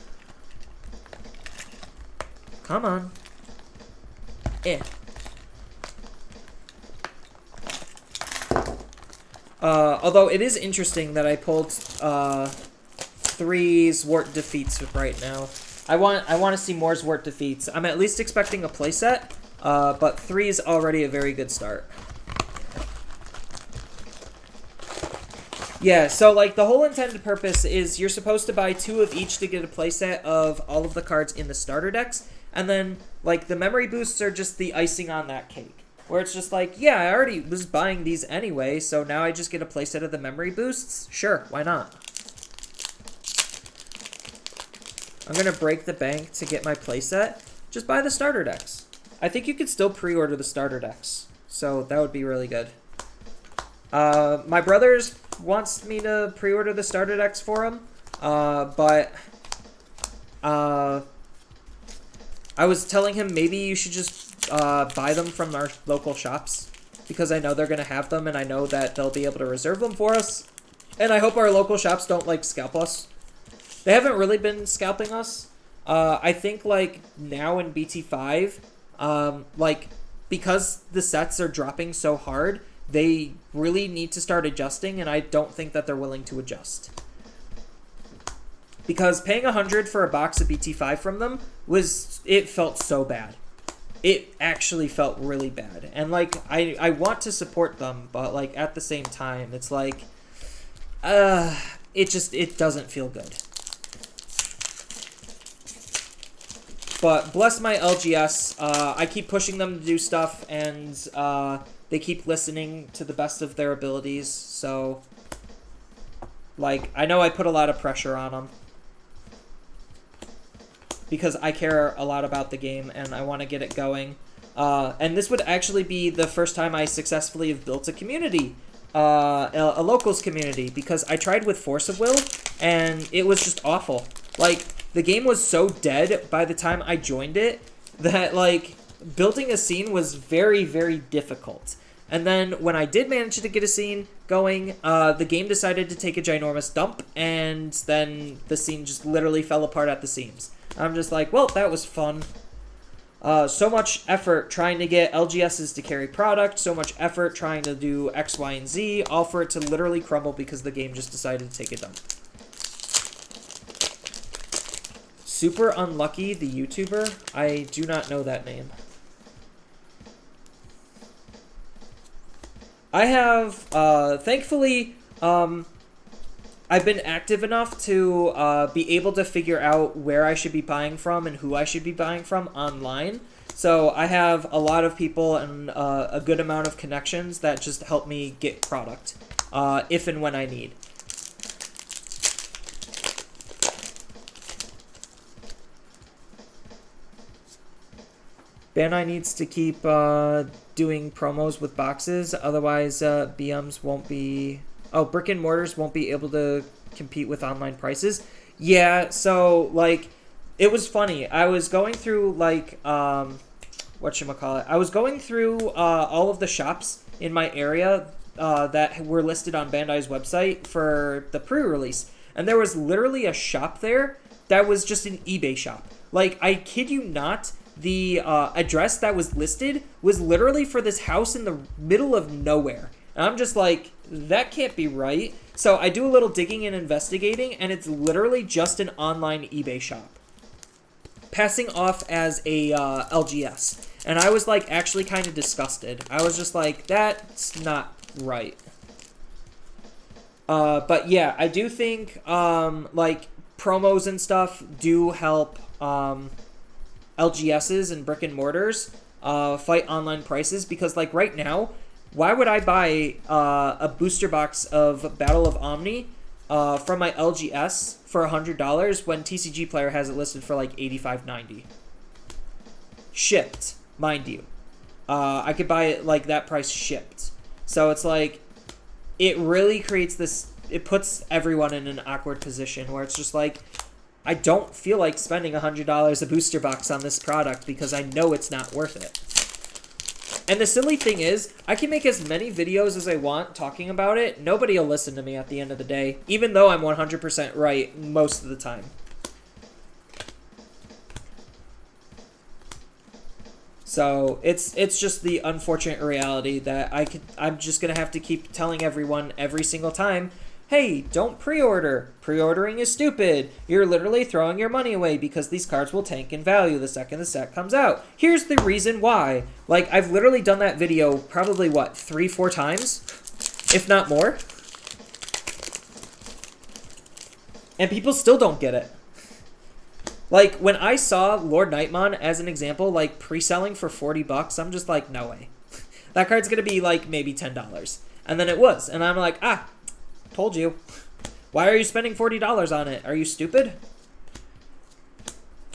Come on. Although it is interesting that I pulled 3 Zwart defeats right now. I want to see more Zwart defeats. I'm at least expecting a playset, but 3 is already a very good start. Yeah, so, like, the whole intended purpose is you're supposed to buy 2 of each to get a playset of all of the cards in the starter decks, and then, like, the memory boosts are just the icing on that cake. Where it's just like, yeah, I already was buying these anyway, so now I just get a playset of the memory boosts? Sure, why not? I'm gonna break the bank to get my playset. Just buy the starter decks. I think you could still pre-order the starter decks, so that would be really good. My brother's wants me to pre-order the starter decks for him, but I was telling him maybe you should just buy them from our local shops because I know they're going to have them and I know that they'll be able to reserve them for us. And I hope our local shops don't, like, scalp us. They haven't really been scalping us. I think, like, now in BT5, like, because the sets are dropping so hard, they really need to start adjusting, and I don't think that they're willing to adjust. Because paying 100 for a box of BT5 from them it felt so bad. It actually felt really bad. And, like, I want to support them, but, like, at the same time, it's like, it doesn't feel good. But bless my LGS, I keep pushing them to do stuff, and they keep listening to the best of their abilities, so, like, I know I put a lot of pressure on them. Because I care a lot about the game, and I want to get it going. And this would actually be the first time I successfully have built a community, a locals community, because I tried with Force of Will, and it was just awful. Like, the game was so dead by the time I joined it that, like, building a scene was very, very difficult. And then when I did manage to get a scene going, the game decided to take a ginormous dump, and then the scene just literally fell apart at the seams. I'm just like, well, that was fun. So much effort trying to get LGSs to carry product, so much effort trying to do X, Y, and Z, all for it to literally crumble because the game just decided to take a dump. Super Unlucky, the YouTuber? I do not know that name. I have, thankfully, I've been active enough to be able to figure out where I should be buying from and who I should be buying from online. So I have a lot of people and a good amount of connections that just help me get product if and when I need. Bandai needs to keep doing promos with boxes, otherwise BMs won't be... Oh, brick and mortars won't be able to compete with online prices. Yeah, so, like, it was funny. I was going through, like, whatchamacallit? I was going through all of the shops in my area that were listed on Bandai's website for the pre-release. And there was literally a shop there that was just an eBay shop. Like, I kid you not, the address that was listed was literally for this house in the middle of nowhere. And I'm just like, that can't be right. So I do a little digging and investigating, and it's literally just an online eBay shop. Passing off as a LGS. And I was, like, actually kind of disgusted. I was just like, that's not right. But yeah, I do think, like, promos and stuff do help LGSs and brick and mortars fight online prices, because, like, right now, why would I buy a booster box of Battle of Omni from my LGS for $100 when TCG Player has it listed for like $85.90? Shipped, mind you. I could buy it like that price shipped. So it's like, it really creates this, it puts everyone in an awkward position where it's just like, I don't feel like spending $100 a booster box on this product because I know it's not worth it. And the silly thing is, I can make as many videos as I want talking about it. Nobody will listen to me at the end of the day, even though I'm 100% right most of the time. So it's just the unfortunate reality that I'm just gonna have to keep telling everyone every single time, hey, don't pre-order. Pre-ordering is stupid. You're literally throwing your money away because these cards will tank in value the second the set comes out. Here's the reason why. Like, I've literally done that video probably, what, 3-4 times? If not more. And people still don't get it. Like, when I saw Lord Nightmon, as an example, like, pre-selling for $40, I'm just like, no way. That card's gonna be, like, maybe $10. And then it was. And I'm like, told you. Why are you spending $40 on it? Are you stupid?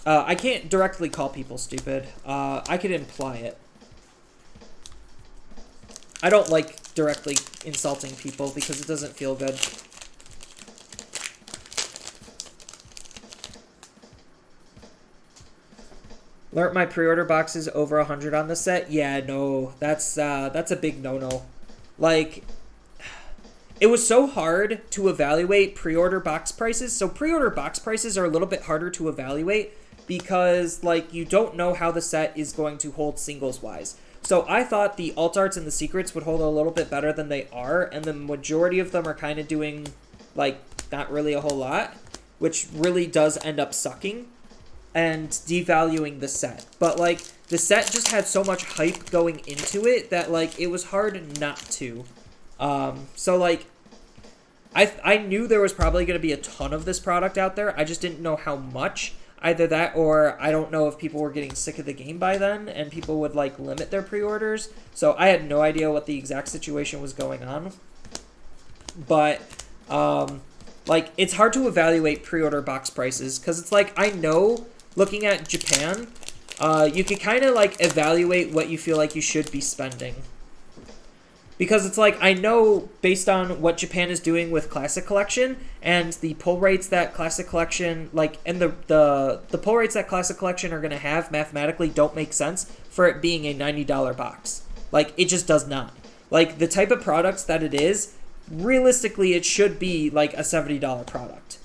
I can't directly call people stupid. I could imply it. I don't like directly insulting people because it doesn't feel good. Learned my pre-order box is over 100 on the set. Yeah, no, that's a big no-no. Like, it was so hard to evaluate pre-order box prices. So pre-order box prices are a little bit harder to evaluate because like you don't know how the set is going to hold singles wise. So I thought the alt arts and the secrets would hold a little bit better than they are, and the majority of them are kind of doing like not really a whole lot, which really does end up sucking and devaluing the set. But like the set just had so much hype going into it that like it was hard not to. So like I knew there was probably going to be a ton of this product out there. I just didn't know how much. Either that or I don't know if people were getting sick of the game by then and people would like limit their pre-orders. So I had no idea what the exact situation was going on. But like it's hard to evaluate pre-order box prices because it's like I know looking at Japan, you can kind of like evaluate what you feel like you should be spending. Because it's like, I know based on what Japan is doing with Classic Collection and the pull rates that Classic Collection, like, and the pull rates that Classic Collection are going to have mathematically don't make sense for it being a $90 box. Like, it just does not. Like, the type of products that it is, realistically, it should be like a $70 product.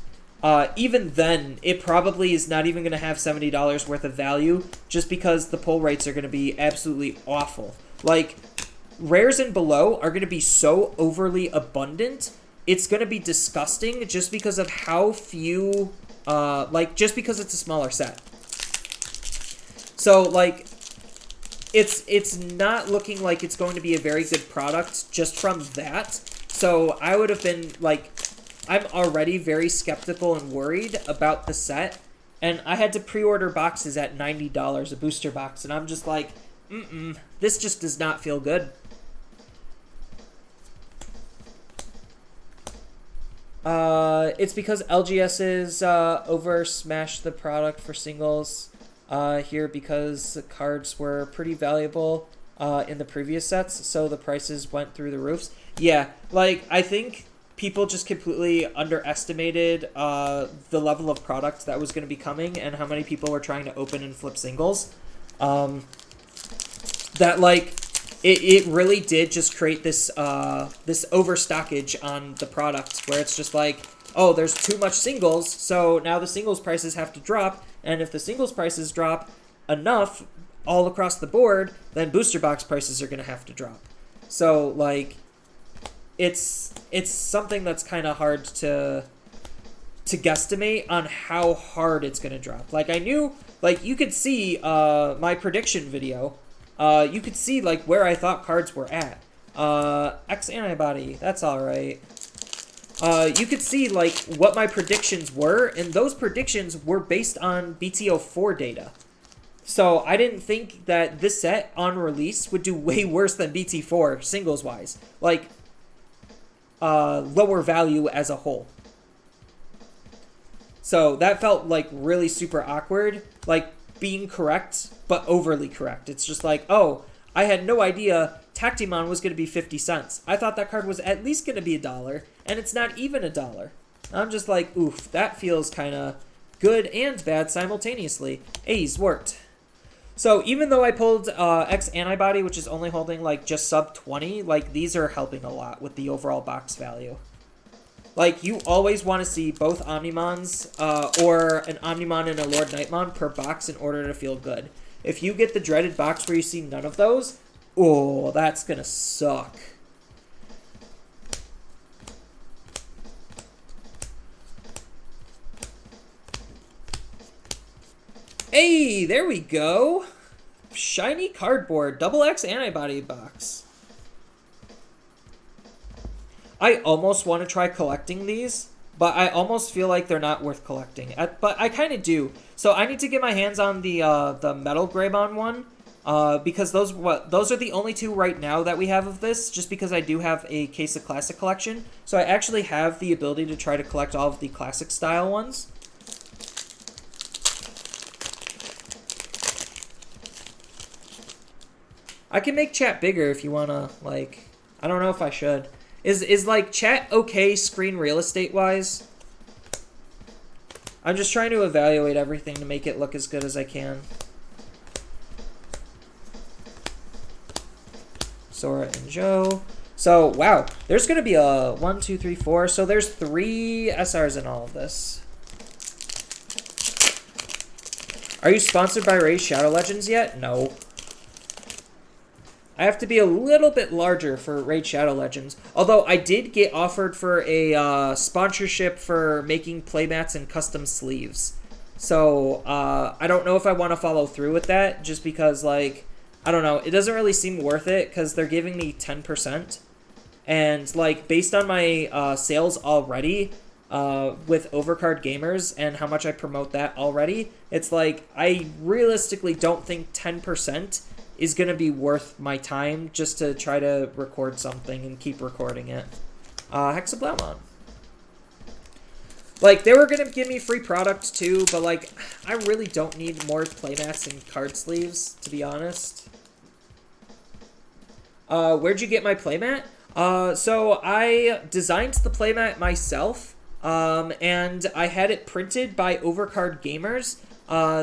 Even then, it probably is not even going to have $70 worth of value just because the pull rates are going to be absolutely awful. Like, rares and below are going to be so overly abundant, it's going to be disgusting just because of how few, like, just because it's a smaller set. So, like, it's not looking like it's going to be a very good product just from that. So, I would have been, like, I'm already very skeptical and worried about the set, and I had to pre-order boxes at $90, a booster box, and I'm just like, this just does not feel good. It's because LGS's over smashed the product for singles here because the cards were pretty valuable in the previous sets, so the prices went through the roofs. Yeah, like, I think people just completely underestimated the level of product that was going to be coming and how many people were trying to open and flip singles. That, like, it really did just create this this overstockage on the product where it's just like, oh, there's too much singles, so now the singles prices have to drop, and if the singles prices drop enough all across the board, then booster box prices are going to have to drop. So, like, it's something that's kind of hard to guesstimate on how hard it's going to drop. Like, I knew, like, you could see my prediction video. You could see, like, where I thought cards were at. X antibody, that's alright. You could see, like, what my predictions were, and those predictions were based on BT04 data. So I didn't think that this set on release would do way worse than BT4 singles-wise. Like, lower value as a whole. So that felt, like, really super awkward. Like, being correct, but overly correct. It's just like, oh, I had no idea Tactimon was going to be 50 cents. I thought that card was at least going to be $1, and it's not even $1. I'm just like, oof, that feels kind of good and bad simultaneously. A's worked. So even though I pulled X Antibody, which is only holding like just sub 20, like these are helping a lot with the overall box value. Like, you always want to see both Omnimons or an Omnimon and a Lord Nightmon per box in order to feel good. If you get the dreaded box where you see none of those, oh, that's going to suck. Hey, there we go. Shiny cardboard, double X antibody box. I almost want to try collecting these, but I almost feel like they're not worth collecting. But I kind of do. So I need to get my hands on the Metal Greymon one, because those are the only two right now that we have of this, just because I do have a case of Classic Collection. So I actually have the ability to try to collect all of the Classic style ones. I can make chat bigger if you want to, like, I don't know if I should. Is like chat okay screen real estate wise? I'm just trying to evaluate everything to make it look as good as I can. Sora and Joe. So, wow, there's going to be a 1, 2, 3, 4. So there's 3 SRs in all of this. Are you sponsored by Raid Shadow Legends yet? No. I have to be a little bit larger for Raid Shadow Legends. Although I did get offered for a sponsorship for making playmats and custom sleeves. So I don't know if I want to follow through with that, just because, like, I don't know. It doesn't really seem worth it because they're giving me 10%. And, like, based on my sales already with Overcard Gamers and how much I promote that already, it's like I realistically don't think 10% is going to be worth my time just to try to record something and keep recording it. Hexablamon. Like, they were going to give me free product too, but, like, I really don't need more playmats and card sleeves, to be honest. Where'd you get my playmat? So I designed the playmat myself, and I had it printed by Overcard Gamers.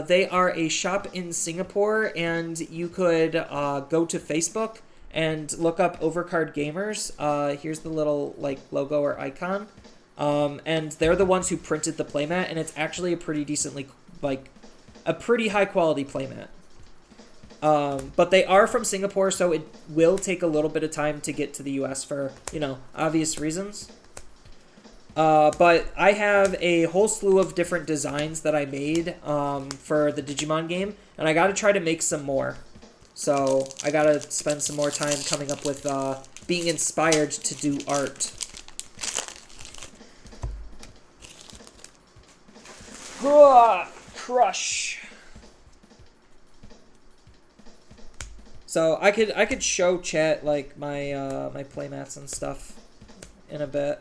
They are a shop in Singapore, and you could go to Facebook and look up Overcard Gamers. Here's the little, like, logo or icon. And they're the ones who printed the playmat, and it's actually a pretty decently, like, a pretty high-quality playmat. But they are from Singapore, so it will take a little bit of time to get to the US for, you know, obvious reasons. But I have a whole slew of different designs that I made for the Digimon game, and I got to try to make some more. So I got to spend some more time coming up with being inspired to do art. Crush. So I could show chat like my my playmats and stuff in a bit.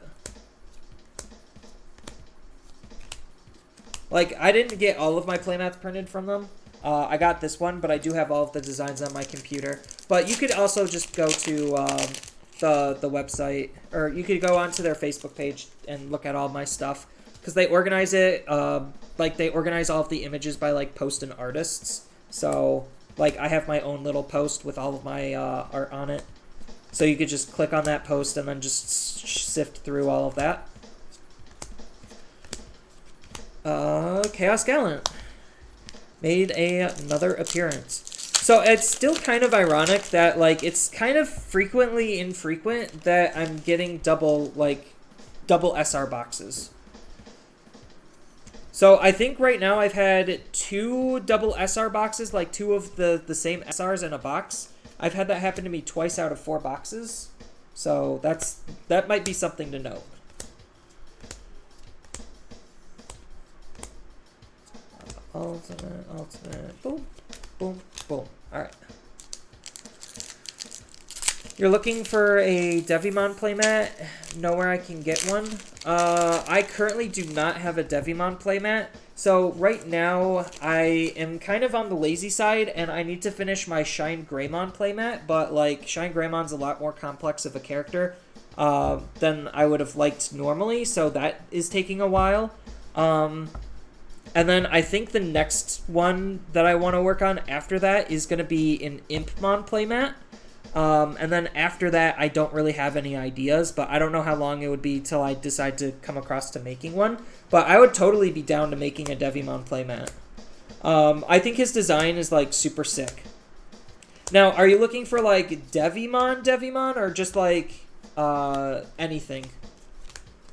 Like, I didn't get all of my playmats printed from them. I got this one, but I do have all of the designs on my computer. But you could also just go to the website, or you could go onto their Facebook page and look at all my stuff, because they organize it. Like, they organize all of the images by, like, post and artists. So, like, I have my own little post with all of my art on it. So you could just click on that post and then just sift through all of that. Chaos Gallant made another appearance. So it's still kind of ironic that, like, it's kind of frequently infrequent that I'm getting double SR boxes. So I think right now I've had 2 double SR boxes, like 2 of the same SRs in a box. I've had that happen to me twice out of 4 boxes. So that might be something to note. Ultimate, boom, boom, boom. Alright. You're looking for a Devimon playmat? Know where I can get one? I currently do not have a Devimon playmat. So right now, I am kind of on the lazy side, and I need to finish my Shine Greymon playmat, but, like, Shine Greymon's a lot more complex of a character than I would have liked normally, so that is taking a while. And then I think the next one that I want to work on after that is going to be an Impmon playmat. And then after that, I don't really have any ideas, but I don't know how long it would be till I decide to come across to making one. But I would totally be down to making a Devimon playmat. I think his design is, like, super sick. Now, are you looking for, like, Devimon, or just, like, anything?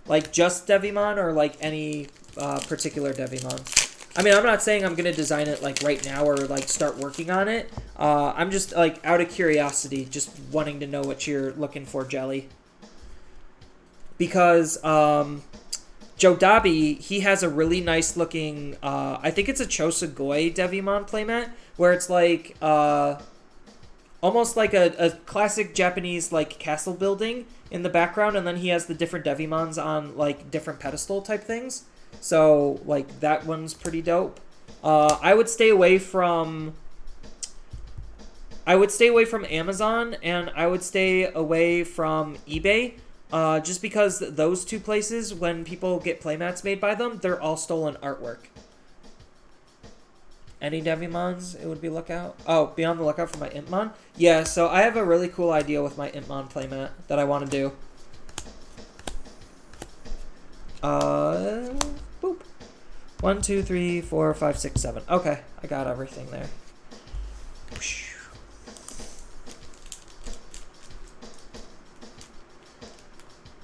Like, just Devimon, or, like, any particular Devimon? I mean, I'm not saying I'm going to design it, like, right now or, like, start working on it. I'm just, like, out of curiosity, just wanting to know what you're looking for, Jelly. Because Jodabi, he has a really nice looking, I think it's a Chosugoi Devimon playmat, where it's, like, almost like a classic Japanese, like, castle building in the background, and then he has the different Devimons on, like, different pedestal type things. So, like, that one's pretty dope. I would stay away from Amazon, and I would stay away from eBay, just because those 2 places, when people get playmats made by them, they're all stolen artwork. Any Devimons, it would be lookout. Oh, be on the lookout for my Impmon? Yeah, so I have a really cool idea with my Impmon playmat that I want to do. Boop. 1, 2, 3, 4, 5, 6, 7. Okay, I got everything there.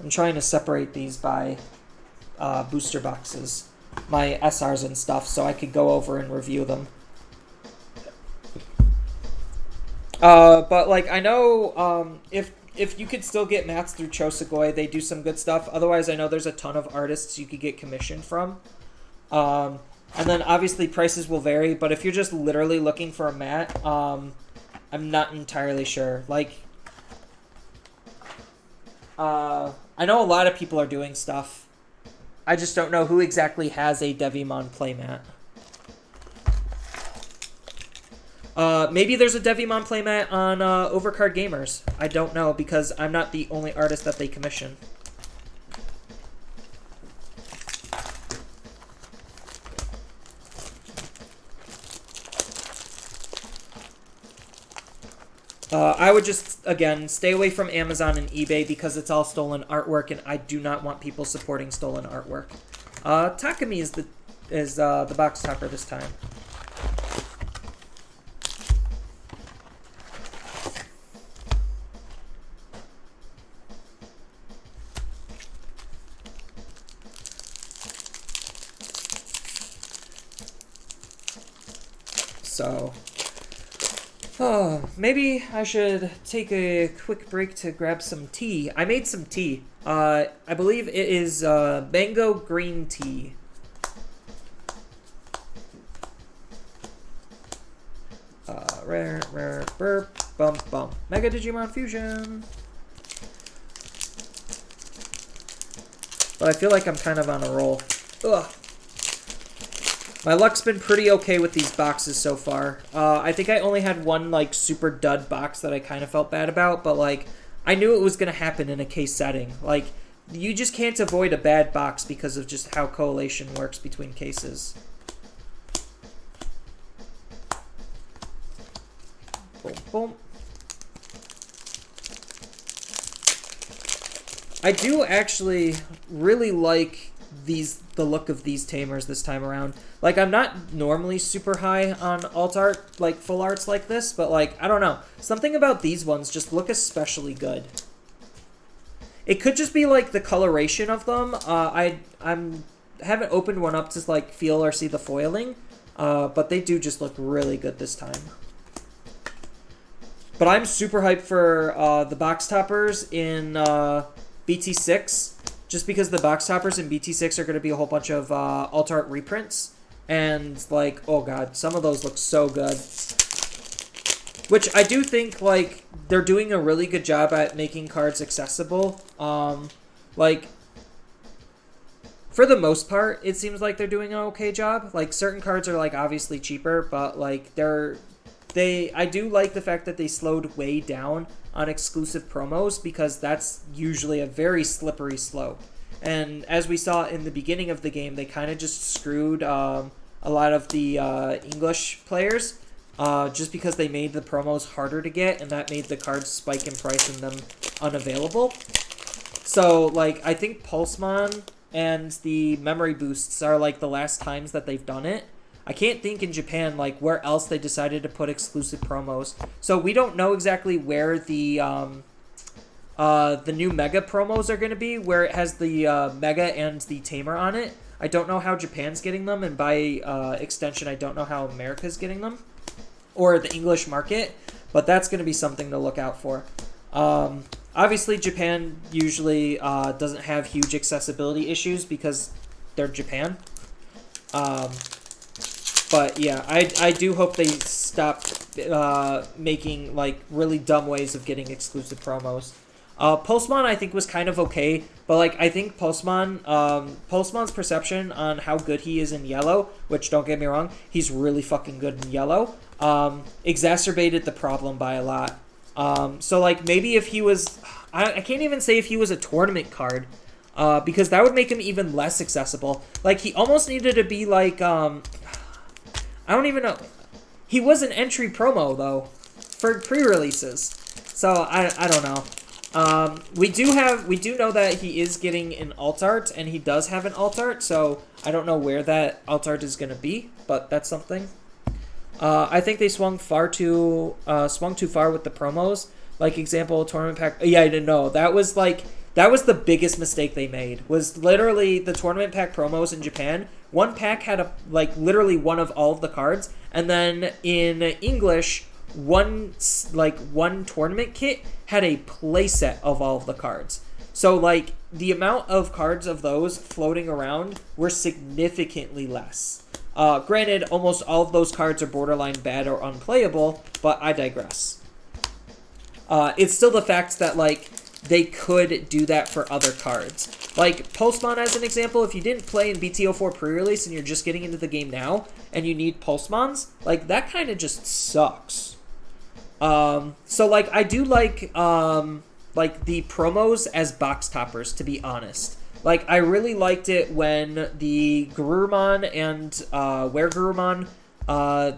I'm trying to separate these by booster boxes, my SRs and stuff, so I could go over and review them. But like I know if you could still get mats through Chosugoi, they do some good stuff. Otherwise, I know there's a ton of artists you could get commissioned from. And then obviously prices will vary, but if you're just literally looking for a mat, I'm not entirely sure. Like, I know a lot of people are doing stuff. I just don't know who exactly has a Devimon playmat. Maybe there's a Devimon playmat on Overcard Gamers. I don't know, because I'm not the only artist that they commission. I would just, again, stay away from Amazon and eBay because it's all stolen artwork, and I do not want people supporting stolen artwork. Takumi is the box topper this time. So, maybe I should take a quick break to grab some tea. I made some tea. I believe it is mango green tea. Rare, burp, bump, bump. Mega Digimon Fusion. But I feel like I'm kind of on a roll. Ugh. My luck's been pretty okay with these boxes so far. I think I only had one, like, super dud box that I kind of felt bad about, but, like, I knew it was going to happen in a case setting. Like, you just can't avoid a bad box because of just how correlation works between cases. Boom, boom. I do actually really like the look of these tamers this time around. Like, I'm not normally super high on alt art, like full arts like this, but like, I don't know. Something about these ones just look especially good. It could just be like the coloration of them. I haven't opened one up to like feel or see the foiling, but they do just look really good this time. But I'm super hyped for the box toppers in BT6. Just because the box toppers in BT6 are going to be a whole bunch of alt art reprints. And, like, oh god, some of those look so good. Which I do think, like, they're doing a really good job at making cards accessible. Like, for the most part, it seems like they're doing an okay job. Like, certain cards are, like, obviously cheaper, but, like, I do like the fact that they slowed way down on exclusive promos, because that's usually a very slippery slope. And as we saw in the beginning of the game, they kind of just screwed a lot of the English players just because they made the promos harder to get, and that made the cards spike in price and them unavailable. So, like, I think Pulsemon and the memory boosts are, like, the last times that they've done it. I can't think in Japan, like, where else they decided to put exclusive promos. So we don't know exactly where the new Mega promos are going to be, where it has the Mega and the Tamer on it. I don't know how Japan's getting them, and by extension, I don't know how America's getting them, or the English market, but that's going to be something to look out for. Obviously, Japan usually doesn't have huge accessibility issues because they're Japan. But yeah, I do hope they stop making like really dumb ways of getting exclusive promos. Pulsemon I think was kind of okay, but like I think Pulsemon's perception on how good he is in yellow, which don't get me wrong, he's really fucking good in yellow, exacerbated the problem by a lot. So like maybe if he was, I can't even say if he was a tournament card, because that would make him even less accessible. Like he almost needed to be like I don't even know. He was an entry promo, though, for pre-releases. So, I don't know. We do know that he is getting an alt art, and he does have an alt art, so I don't know where that alt art is going to be, but that's something. I think they swung too far with the promos. Like, example, tournament pack. Yeah, I didn't know. That was the biggest mistake they made. Was literally the tournament pack promos in Japan. One pack had literally one of all of the cards, and then in English, one tournament kit had a playset of all of the cards. So like the amount of cards of those floating around were significantly less. Granted, almost all of those cards are borderline bad or unplayable, but I digress. It's still the fact that, like, they could do that for other cards. Like, Pulsemon, as an example, if you didn't play in BT04 pre-release and you're just getting into the game now, and you need Pulsemons, like, that kind of just sucks. So, like, I do like the promos as box toppers, to be honest. Like, I really liked it when the Garurumon and Weregurumon,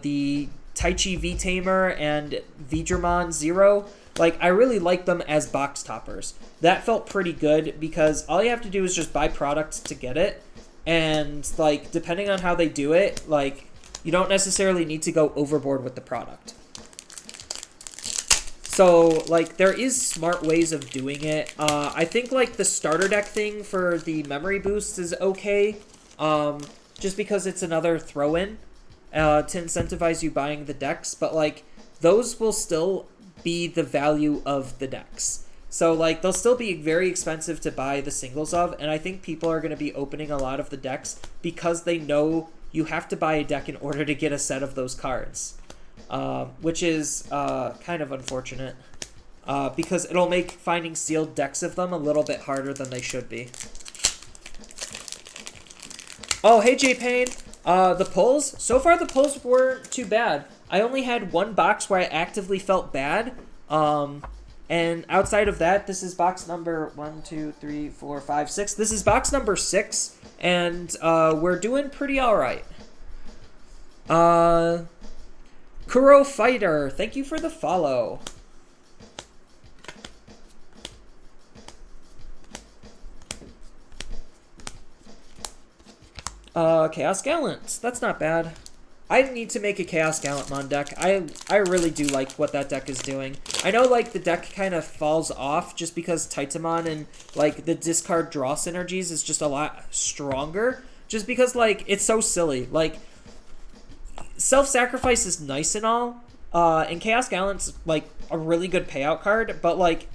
the Taichi V-Tamer and Vidramon Zero, like, I really liked them as box toppers. That felt pretty good because all you have to do is just buy product to get it. And, like, depending on how they do it, like, you don't necessarily need to go overboard with the product. So, like, there is smart ways of doing it. I think, like, the starter deck thing for the memory boosts is okay. Just because it's another throw-in to incentivize you buying the decks. But, like, those will still be the value of the decks. So, like, they'll still be very expensive to buy the singles of. And I think people are going to be opening a lot of the decks because they know you have to buy a deck in order to get a set of those cards. Which is kind of unfortunate because it'll make finding sealed decks of them a little bit harder than they should be. Oh, hey J-Pain. The pulls? So far the pulls weren't too bad. I only had one box where I actively felt bad. And outside of that, this is box number 1, 2, 3, 4, 5, 6. This is box number 6, and we're doing pretty alright. Kuro Fighter, thank you for the follow. Chaos Gallant, that's not bad. I need to make a Chaos Gallantmon deck. I really do like what that deck is doing. I know, like, the deck kind of falls off just because Titamon and, like, the discard draw synergies is just a lot stronger. Just because, like, it's so silly. Like, self-sacrifice is nice and all, and Chaos Gallant's, like, a really good payout card, but, like,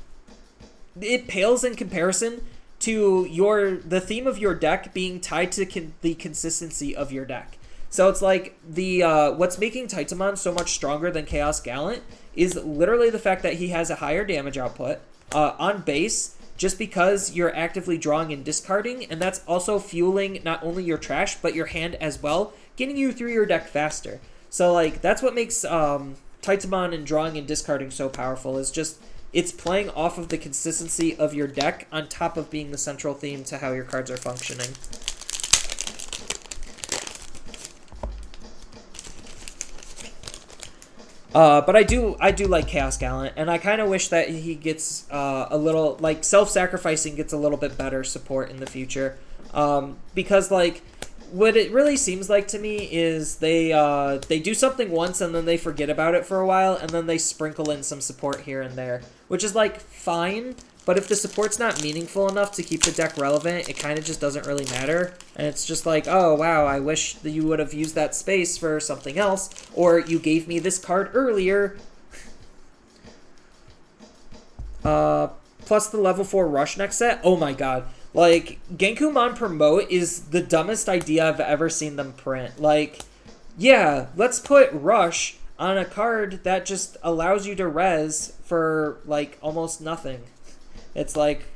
it pales in comparison to the theme of your deck being tied to the consistency of your deck. So it's like what's making Titamon so much stronger than Chaos Gallant is literally the fact that he has a higher damage output on base just because you're actively drawing and discarding, and that's also fueling not only your trash but your hand as well, getting you through your deck faster. So, like, that's what makes Titamon and drawing and discarding so powerful, is just it's playing off of the consistency of your deck on top of being the central theme to how your cards are functioning. But I do like Chaos Gallant, and I kind of wish that he gets a little, like, self-sacrificing gets a little bit better support in the future. Because, like, what it really seems like to me is they do something once and then they forget about it for a while, and then they sprinkle in some support here and there, which is, like, fine. But if the support's not meaningful enough to keep the deck relevant, it kind of just doesn't really matter. And it's just like, oh, wow, I wish that you would have used that space for something else, or you gave me this card earlier. Plus the level 4 Rush next set. Oh my god. Like, Genkumon Promote is the dumbest idea I've ever seen them print. Like, yeah, let's put Rush on a card that just allows you to res for, like, almost nothing. It's like,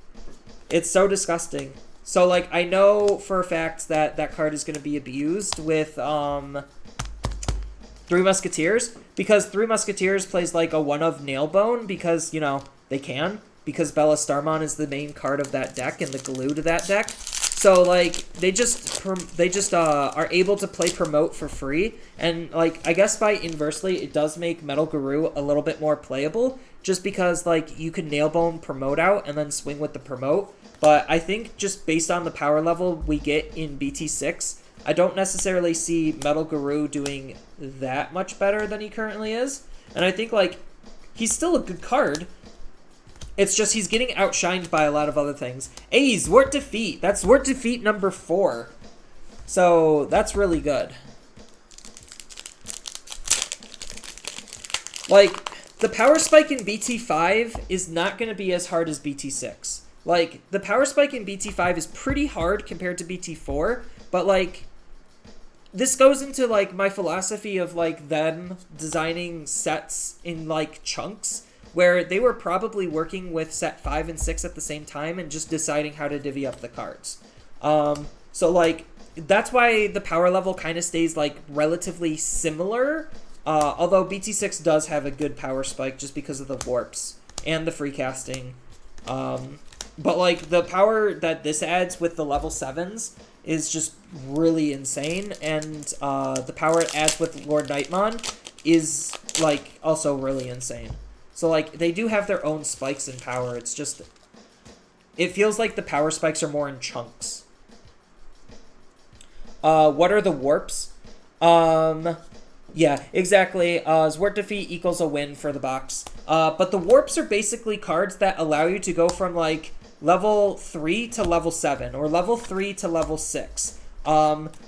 it's so disgusting. So, like, I know for a fact that that card is going to be abused with Three Musketeers, because Three Musketeers plays, like, a one of Nailbone, because, you know, they can, because Bella Starmon is the main card of that deck and the glue to that deck. So like they just are able to play promote for free, and like I guess by inversely it does make Metal Guru a little bit more playable, just because like you can nail bone promote out and then swing with the promote. But I think just based on the power level we get in BT6, I don't necessarily see Metal Guru doing that much better than he currently is. And I think like he's still a good card. It's just he's getting outshined by a lot of other things. Hey, Zwart Defeat. That's Zwart Defeat number 4. So that's really good. Like, the power spike in BT5 is not going to be as hard as BT6. Like, the power spike in BT5 is pretty hard compared to BT4, but, like, this goes into, like, my philosophy of, like, them designing sets in, like, chunks, where they were probably working with set 5 and 6 at the same time and just deciding how to divvy up the cards. So, like, that's why the power level kind of stays, like, relatively similar, although BT6 does have a good power spike just because of the warps and the free casting. But, like, the power that this adds with the level 7s is just really insane, and the power it adds with Lord Nightmon is, like, also really insane. So, like, they do have their own spikes in power. It's just, it feels like the power spikes are more in chunks. What are the warps? Yeah, exactly. Zwart Defeat equals a win for the box. But the warps are basically cards that allow you to go from, like, level 3 to level 7, or level 3 to level 6.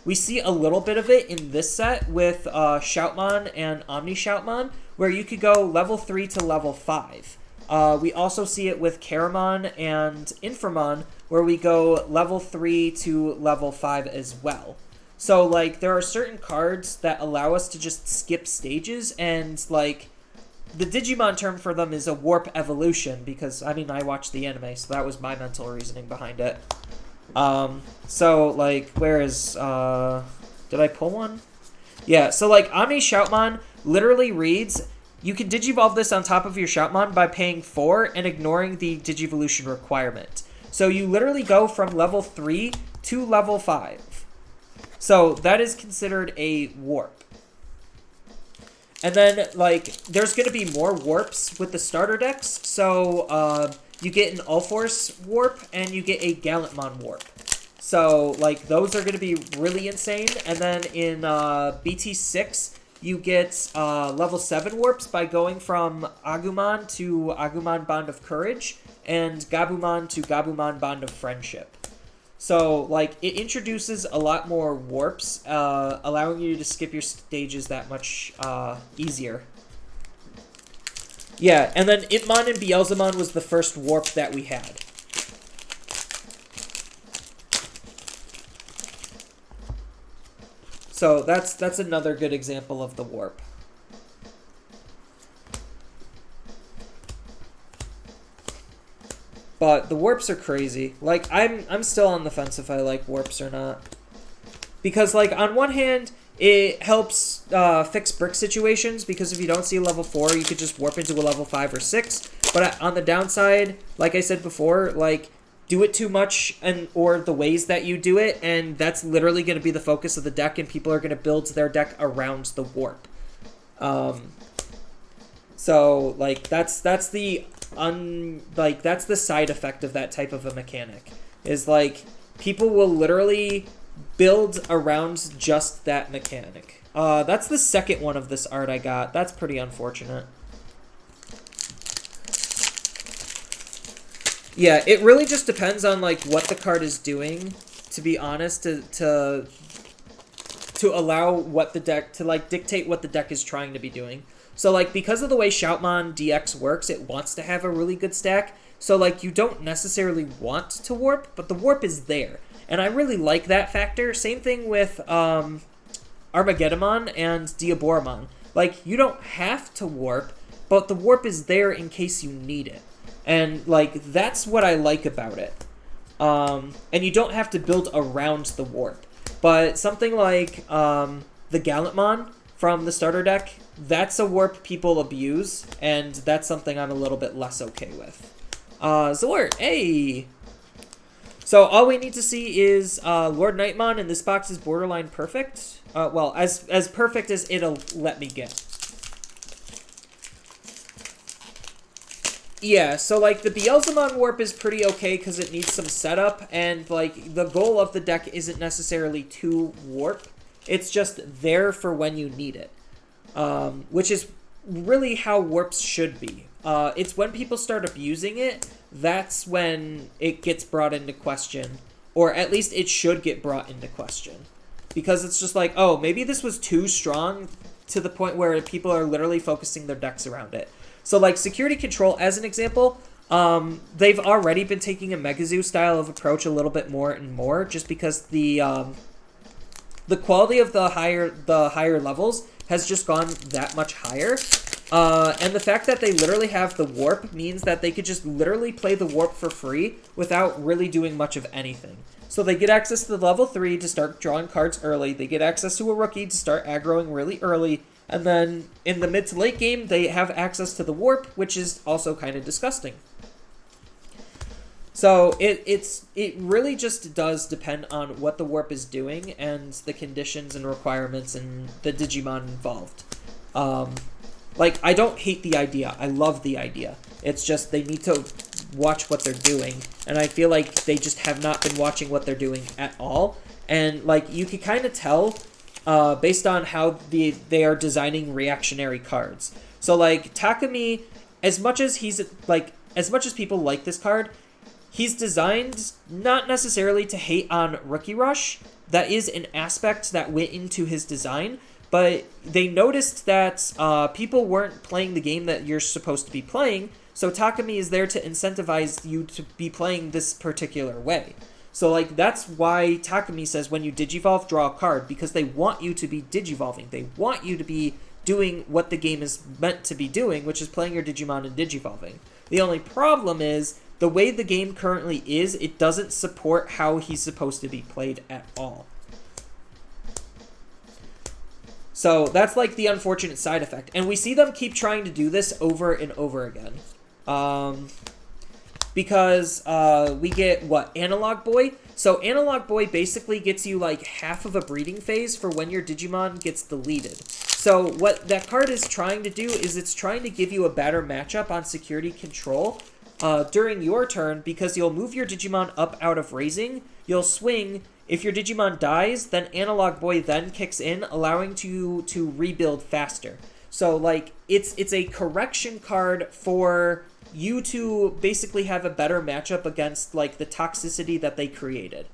We see a little bit of it in this set with Shoutmon and Omni Shoutmon, where you could go level 3 to level 5. We also see it with Karamon and Inframon, where we go level 3 to level 5 as well. So, like, there are certain cards that allow us to just skip stages, and, like, the Digimon term for them is a warp evolution, because, I mean, I watched the anime, so that was my mental reasoning behind it. So, like, where is, did I pull one? Yeah, so, like, Omni Shoutmon literally reads, you can Digivolve this on top of your Shoutmon by paying 4 and ignoring the Digivolution requirement. So you literally go from level 3 to level 5. So that is considered a warp. And then, like, there's going to be more warps with the starter decks. So you get an All-Force warp and you get a Gallantmon warp. So, like, those are going to be really insane. And then in BT6, you get level 7 warps by going from Agumon to Agumon Bond of Courage and Gabumon to Gabumon Bond of Friendship. So, like, it introduces a lot more warps, allowing you to skip your stages that much easier. Yeah, and then Itmon and Beelzemon was the first warp that we had. So that's another good example of the warp. But the warps are crazy. Like, I'm still on the fence if I like warps or not. Because, like, on one hand, it helps fix brick situations, because if you don't see a level 4, you could just warp into a level 5 or 6. But on the downside, like I said before, like, do it too much or the ways that you do it, and that's literally going to be the focus of the deck, and people are going to build their deck around the warp. So, like, that's the side effect of that type of a mechanic, is, like, people will literally build around just that mechanic. That's the second one of this art I got. That's pretty unfortunate. Yeah, it really just depends on, like, what the card is doing, to be honest, to allow what the deck, to, like, dictate what the deck is trying to be doing. So, like, because of the way Shoutmon DX works, it wants to have a really good stack. So, like, you don't necessarily want to warp, but the warp is there. And I really like that factor. Same thing with Armageddonmon and Diaboromon. Like, you don't have to warp, but the warp is there in case you need it. And, like, that's what I like about it. And you don't have to build around the warp. But something like the Gallantmon from the starter deck, that's a warp people abuse, and that's something I'm a little bit less okay with. Zwart, hey! So all we need to see is Lord Nightmon, and this box is borderline perfect. Well, as perfect as it'll let me get. Yeah, so, like, the Beelzemon Warp is pretty okay because it needs some setup, and, like, the goal of the deck isn't necessarily to warp. It's just there for when you need it, which is really how warps should be. It's when people start abusing it, that's when it gets brought into question, or at least it should get brought into question. Because it's just like, oh, maybe this was too strong to the point where people are literally focusing their decks around it. So, like, Security Control, as an example, they've already been taking a Megazoo style of approach a little bit more and more, just because the quality of the higher levels has just gone that much higher. And the fact that they literally have the Warp means that they could just literally play the Warp for free without really doing much of anything. So they get access to the level 3 to start drawing cards early, they get access to a rookie to start aggroing really early, and then in the mid to late game, they have access to the Warp, which is also kind of disgusting. So it really just does depend on what the Warp is doing and the conditions and requirements and the Digimon involved. Like, I don't hate the idea. I love the idea. It's just they need to watch what they're doing, and I feel like they just have not been watching what they're doing at all. And, like, you can kind of tell based on how they are designing reactionary cards. So, like, Takumi, as much as people like this card, he's designed not necessarily to hate on Rookie Rush. That is an aspect that went into his design, but they noticed that people weren't playing the game that you're supposed to be playing, so Takumi is there to incentivize you to be playing this particular way. So, like, that's why Takumi says when you Digivolve, draw a card, because they want you to be Digivolving. They want you to be doing what the game is meant to be doing, which is playing your Digimon and Digivolving. The only problem is, the way the game currently is, it doesn't support how he's supposed to be played at all. So that's, like, the unfortunate side effect. And we see them keep trying to do this over and over again. Because we get, what, Analog Boy? So Analog Boy basically gets you, like, half of a breeding phase for when your Digimon gets deleted. So what that card is trying to do is it's trying to give you a better matchup on Security Control during your turn, because you'll move your Digimon up out of raising, you'll swing. If your Digimon dies, then Analog Boy then kicks in, allowing you to rebuild faster. So, like, it's a correction card for you to basically have a better matchup against, like, the toxicity that they created.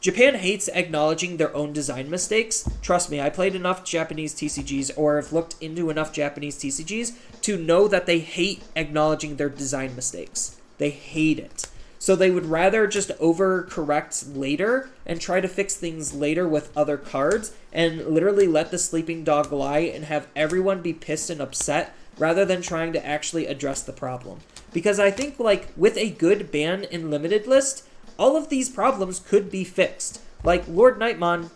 Japan hates acknowledging their own design mistakes. Trust me, I played enough Japanese TCGs, or have looked into enough Japanese TCGs, to know that they hate acknowledging their design mistakes. They hate it. So they would rather just overcorrect later and try to fix things later with other cards and literally let the sleeping dog lie and have everyone be pissed and upset rather than trying to actually address the problem. Because I think, like, with a good ban and limited list, all of these problems could be fixed. Like, Lord Nightmon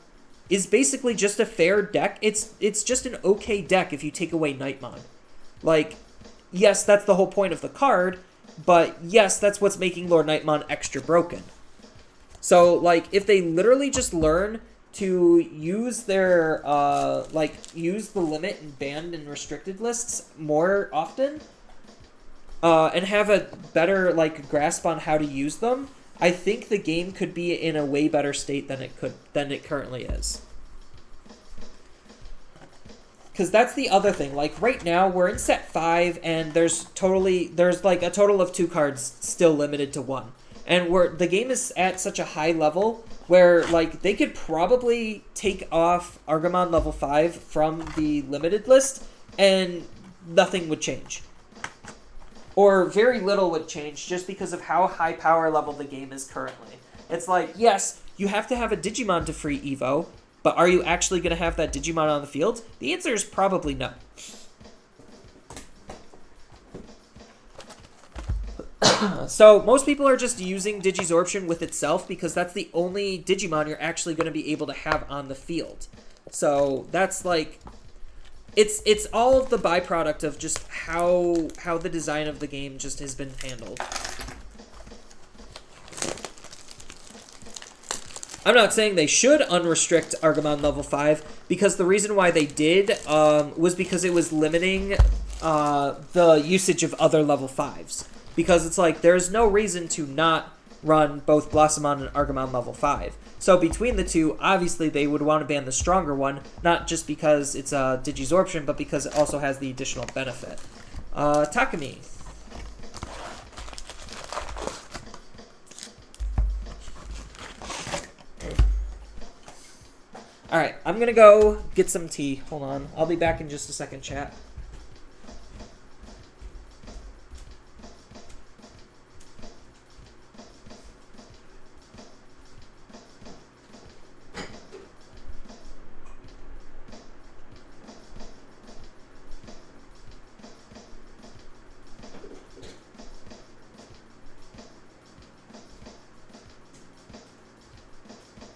is basically just a fair deck. It's just an okay deck if you take away Nightmon. Like, yes, that's the whole point of the card, but yes, that's what's making Lord Nightmon extra broken. So, like, if they literally just learn to use their, use the limit and banned and restricted lists more often, and have a better, like, grasp on how to use them, I think the game could be in a way better state than it currently is. Because that's the other thing. Like, right now, we're in set 5, and there's like a total of 2 cards still limited to 1. And the game is at such a high level where, like, they could probably take off Argamon level 5 from the limited list, and nothing would change. Or very little would change just because of how high power level the game is currently. It's like, yes, you have to have a Digimon to free Evo, but are you actually going to have that Digimon on the field? The answer is probably no. So most people are just using Digisorption with itself because that's the only Digimon you're actually going to be able to have on the field. So that's like... It's all of the byproduct of just how the design of the game just has been handled. I'm not saying they should unrestrict Argamon level 5, because the reason why they did was because it was limiting the usage of other level 5s. Because it's like, there's no reason to not run both Blossomon and Argamon level 5. So between the two, obviously they would want to ban the stronger one, not just because it's a Digisorption, but because it also has the additional benefit. Takumi. Alright, I'm going to go get some tea. Hold on. I'll be back in just a second, chat.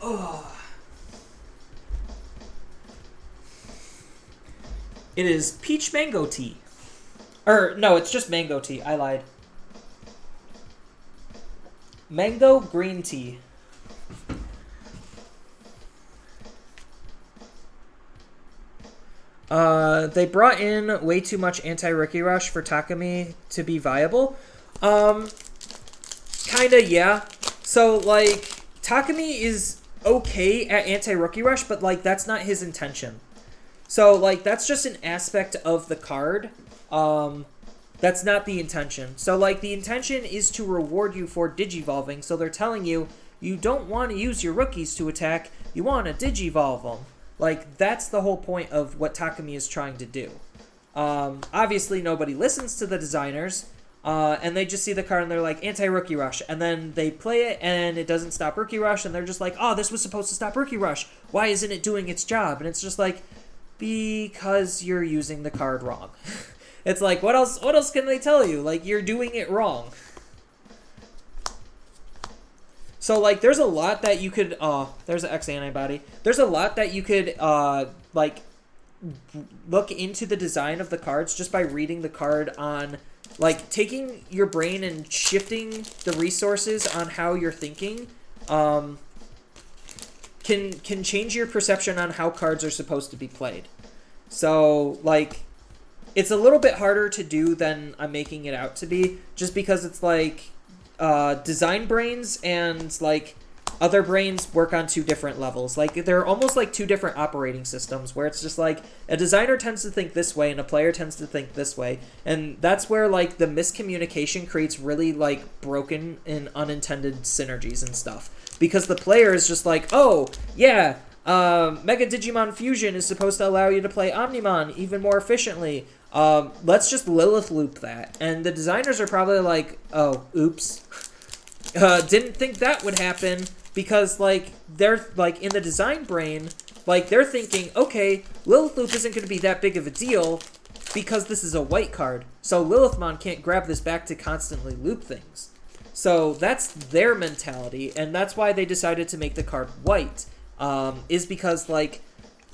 Oh. It is peach mango tea. Or, no, it's just mango tea. I lied. Mango green tea. They brought in way too much anti-Rookie Rush for Takumi to be viable. Kinda, yeah. So, like, Takumi is okay at anti-Rookie Rush, but, like, that's not his intention. So, like, that's just an aspect of the card. That's not the intention. So, like, the intention is to reward you for Digivolving, so they're telling you, you don't want to use your rookies to attack, you want to Digivolve them. Like, that's the whole point of what Takumi is trying to do. Obviously, nobody listens to the designers, and they just see the card and they're like, anti-Rookie Rush, and then they play it and it doesn't stop Rookie Rush, and they're just like, oh, this was supposed to stop Rookie Rush, why isn't it doing its job? And it's just like, because you're using the card wrong. It's like, what else can they tell you? Like, you're doing it wrong. So, like, there's a lot that you could, there's an X antibody. There's a lot that you could, like, look into the design of the cards just by reading the card on, like, taking your brain and shifting the resources on how you're thinking, can change your perception on how cards are supposed to be played. So, like, it's a little bit harder to do than I'm making it out to be, just because it's like design brains and like other brains work on two different levels. Like, they're almost like two different operating systems, where it's just like a designer tends to think this way and a player tends to think this way, and that's where like the miscommunication creates really like broken and unintended synergies and stuff, because the player is just like, oh yeah, Mega Digimon Fusion is supposed to allow you to play Omnimon even more efficiently. Let's just Lilith loop that. And the designers are probably like, oh, oops. Didn't think that would happen, because, like, they're, like, in the design brain, like, they're thinking, okay, Lilith loop isn't going to be that big of a deal because this is a white card. So Lilithmon can't grab this back to constantly loop things. So that's their mentality, and that's why they decided to make the card white. Is because, like,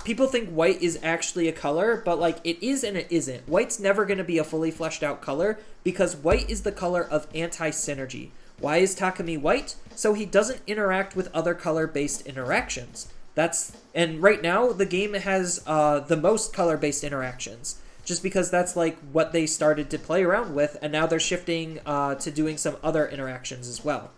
people think white is actually a color, but, like, it is and it isn't. White's never going to be a fully fleshed out color, because white is the color of anti-synergy. Why is Takumi white? So he doesn't interact with other color-based interactions. And right now, the game has the most color-based interactions, just because that's, like, what they started to play around with, and now they're shifting to doing some other interactions as well.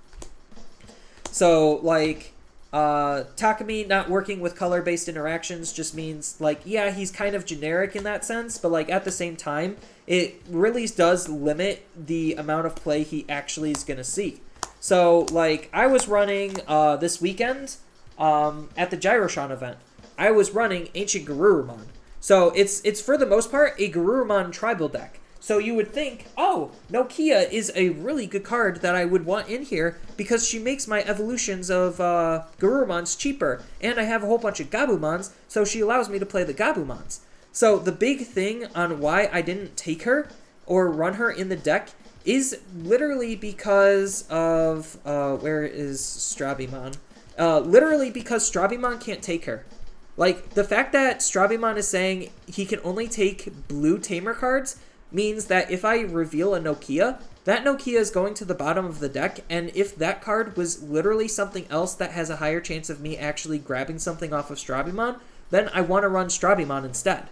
So, like, Takumi not working with color-based interactions just means, like, yeah, he's kind of generic in that sense, but, like, at the same time, it really does limit the amount of play he actually is going to see. So, like, I was running this weekend at the Gyroshan event. I was running Ancient Garurumon. So it's for the most part a Garurumon tribal deck. So you would think, oh, Nokia is a really good card that I would want in here because she makes my evolutions of Garurumons cheaper. And I have a whole bunch of Gabumons, so she allows me to play the Gabumons. So the big thing on why I didn't take her or run her in the deck is literally because of, where is Strabimon? Literally because Strabimon can't take her. Like, the fact that Strabimon is saying he can only take blue Tamer cards means that if I reveal a Nokia, that Nokia is going to the bottom of the deck, and if that card was literally something else that has a higher chance of me actually grabbing something off of Strabimon, then I want to run Strabimon instead.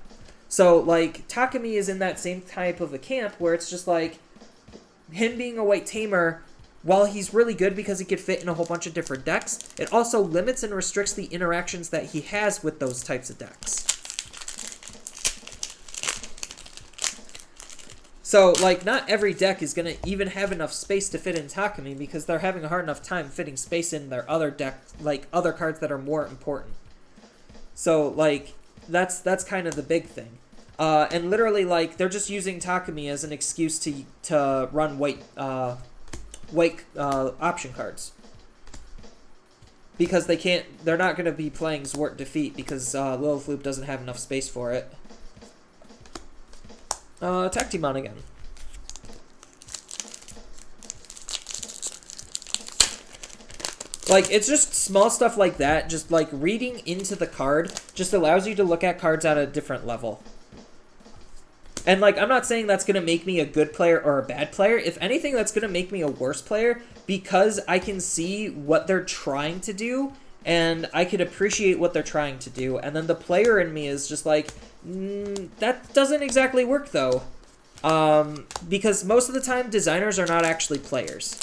So, like, Takumi is in that same type of a camp where it's just like, him being a white tamer, while he's really good because he could fit in a whole bunch of different decks, it also limits and restricts the interactions that he has with those types of decks. So, like, not every deck is going to even have enough space to fit in Takumi because they're having a hard enough time fitting space in their other deck, like, other cards that are more important. So, like, that's kind of the big thing. And literally, like, they're just using Takumi as an excuse to run white option cards. Because they're not going to be playing Zwart Defeat because Lilith Loop doesn't have enough space for it. Tactimon again. Like, it's just small stuff like that. Just, like, reading into the card just allows you to look at cards at a different level. And, like, I'm not saying that's going to make me a good player or a bad player. If anything, that's going to make me a worse player because I can see what they're trying to do and I could appreciate what they're trying to do. And then the player in me is just like, that doesn't exactly work, though. Because most of the time, designers are not actually players.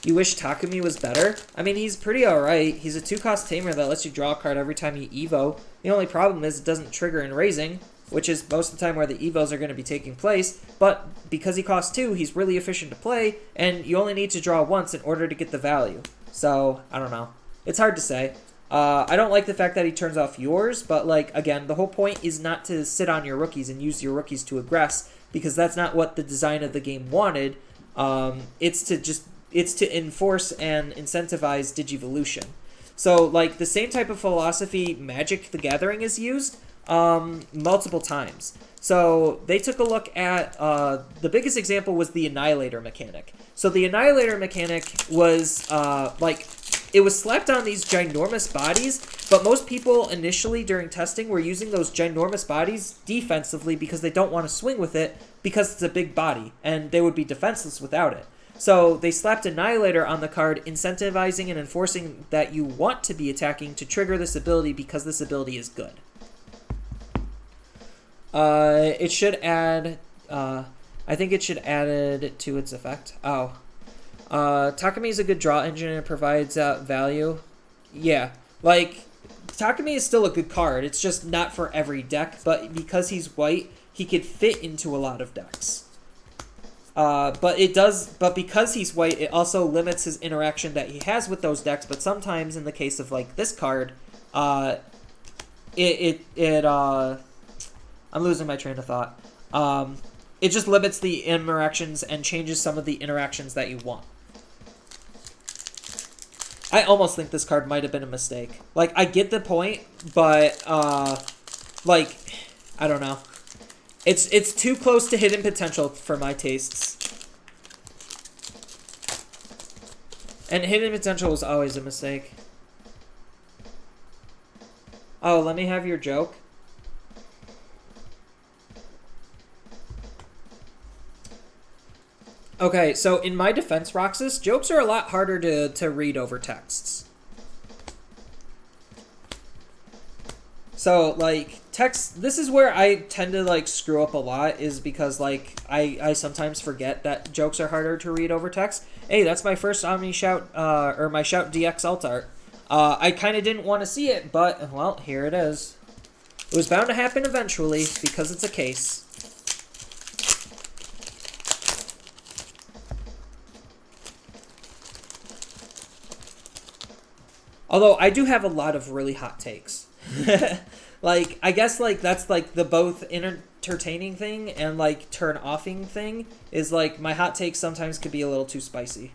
You wish Takumi was better? I mean, he's pretty alright. He's a 2-cost tamer that lets you draw a card every time you evo. The only problem is it doesn't trigger in raising, which is most of the time where the evos are going to be taking place, but because he costs 2, he's really efficient to play, and you only need to draw once in order to get the value. So, I don't know. It's hard to say. I don't like the fact that he turns off yours, but, like, again, the whole point is not to sit on your rookies and use your rookies to aggress, because that's not what the design of the game wanted. It's to enforce and incentivize Digivolution. So, like, the same type of philosophy Magic the Gathering is used, multiple times. So they took a look at, the biggest example was the Annihilator mechanic. So the Annihilator mechanic was, it was slapped on these ginormous bodies, but most people initially during testing were using those ginormous bodies defensively because they don't want to swing with it because it's a big body, and they would be defenseless without it. So they slapped Annihilator on the card, incentivizing and enforcing that you want to be attacking to trigger this ability because this ability is good. It should add, I think it should add it to its effect. Oh. Takumi is a good draw engine and it provides value. Yeah. Like, Takumi is still a good card. It's just not for every deck, but because he's white, he could fit into a lot of decks. But because he's white, it also limits his interaction that he has with those decks, but sometimes in the case of, like, this card, I'm losing my train of thought. It just limits the interactions and changes some of the interactions that you want. I almost think this card might have been a mistake. Like, I get the point, but, like, I don't know. It's too close to hidden potential for my tastes. And hidden potential was always a mistake. Oh, let me have your joke. Okay, so in my defense, Roxas, jokes are a lot harder to read over texts. So, like, text, this is where I tend to, like, screw up a lot, is because, like, I sometimes forget that jokes are harder to read over text. Hey, that's my first Omni Shout, or my Shout DX alt art. I kind of didn't want to see it, but, well, here it is. It was bound to happen eventually, because it's a case. Although, I do have a lot of really hot takes. Like, I guess, like, that's, like, the both entertaining thing and, like, turn-offing thing is, like, my hot takes sometimes could be a little too spicy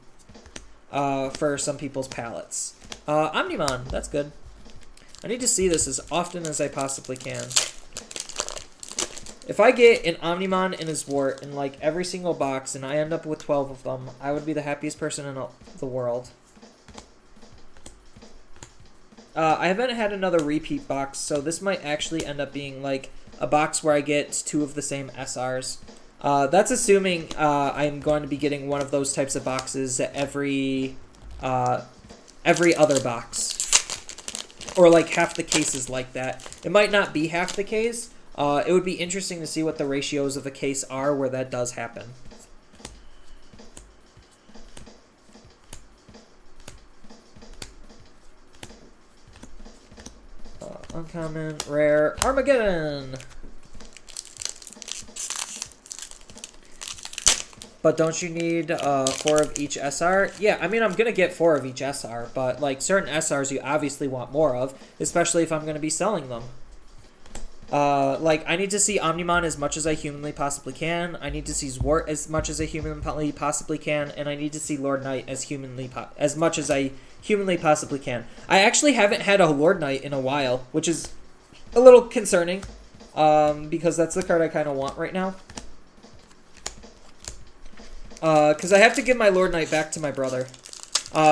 for some people's palates. Omnimon, that's good. I need to see this as often as I possibly can. If I get an Omnimon and a Zwart in, like, every single box and I end up with 12 of them, I would be the happiest person in the world. I haven't had another repeat box, so this might actually end up being, like, a box where I get 2 of the same SRs. That's assuming I'm going to be getting one of those types of boxes every other box. Or like half the cases like that. It might not be half the case. It would be interesting to see what the ratios of a case are where that does happen. Uncommon, rare, Armageddon! But don't you need 4 of each SR? Yeah, I mean, I'm going to get 4 of each SR, but like certain SRs you obviously want more of, especially if I'm going to be selling them. Like, I need to see Omnimon as much as I humanly possibly can. I need to see Zwart as much as I humanly possibly can. And I need to see Lord Knight as much as I humanly possibly can. I actually haven't had a Lord Knight in a while, which is a little concerning. Because that's the card I kind of want right now. Because I have to give my Lord Knight back to my brother.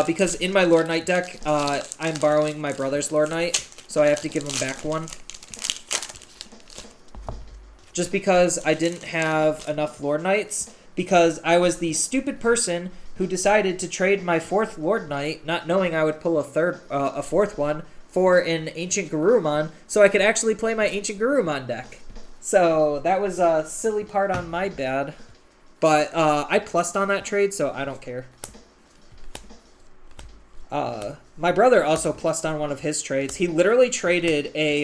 Because in my Lord Knight deck, I'm borrowing my brother's Lord Knight. So I have to give him back one. Just because I didn't have enough Lord Knights, because I was the stupid person who decided to trade my 4th Lord Knight, not knowing I would pull a 4th one, for an Ancient Garurumon, so I could actually play my Ancient Garurumon deck. So that was a silly part on my bad, but I plussed on that trade, so I don't care. My brother also plussed on one of his trades. He literally traded a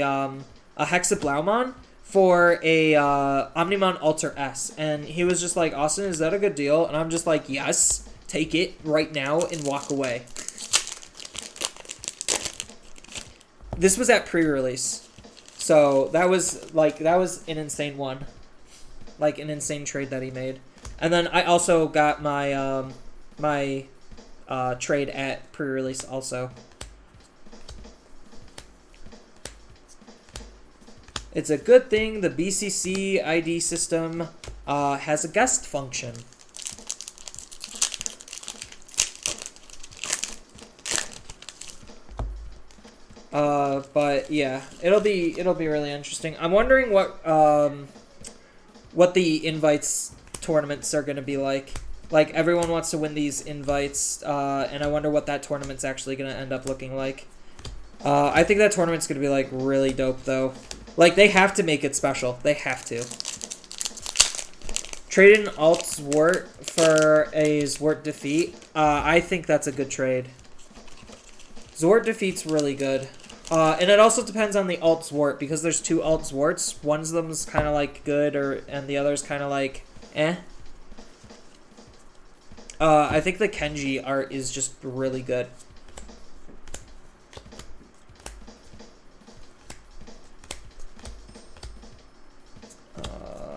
Hexablaumon for a Omnimon Alter S. And he was just like, Austin, is that a good deal? And I'm just like, yes, take it right now and walk away. This was at pre-release. So that was an insane one. Like an insane trade that he made. And then I also got my trade at pre-release also. It's a good thing the BCC ID system has a guest function. But yeah, it'll be really interesting. I'm wondering what the invites tournaments are going to be like. Like, everyone wants to win these invites, and I wonder what that tournament's actually going to end up looking like. I think that tournament's going to be like really dope though. Like, they have to make it special. They have to. Trade an alt Zwart for a Zwart defeat. I think that's a good trade. Zwart defeat's really good. And it also depends on the alt Zwart, because there's 2 alt Zwarts. One of them's kind of like good, and the other's kind of like eh. I think the Kenji art is just really good.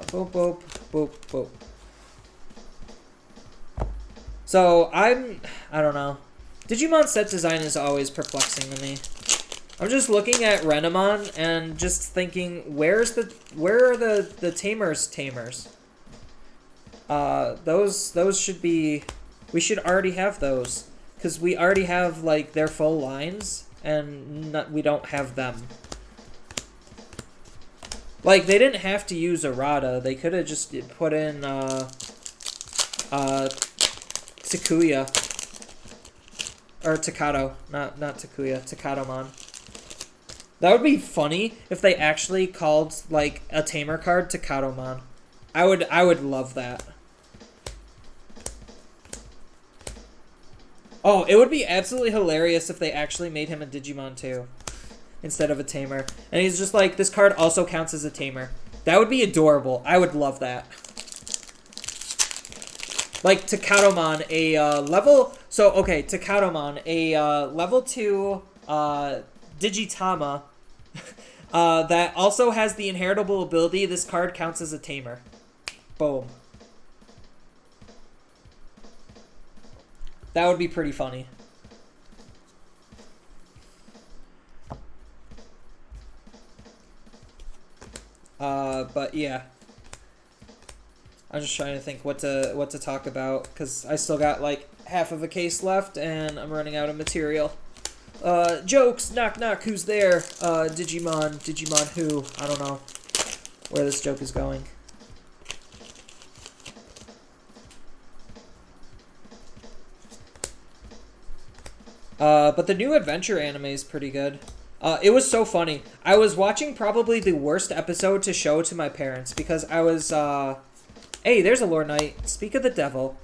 Boop, boop, boop, boop. So, I don't know. Digimon set design is always perplexing to me. I'm just looking at Renamon and just thinking, where are the tamers? Those should be, we should already have those. Because we already have, like, their full lines, and we don't have them. Like, they didn't have to use Arata. They could have just put in, Takuya. Or Takato. Not Takuya. Takatomon. That would be funny if they actually called, like, a tamer card Takatomon. I would love that. Oh, it would be absolutely hilarious if they actually made him a Digimon too, instead of a tamer. And he's just like, this card also counts as a tamer. That would be adorable. I would love that. Like, Takatomon, a level... So, okay, Takatomon, a level 2 Digitama that also has the inheritable ability, this card counts as a tamer. Boom. That would be pretty funny. But yeah. I'm just trying to think what to talk about, because I still got like half of a case left and I'm running out of material. Jokes, knock knock, who's there? Digimon who? I don't know where this joke is going. But the new adventure anime is pretty good. It was so funny. I was watching probably the worst episode to show to my parents because I was, hey, there's a lore knight. Speak of the devil.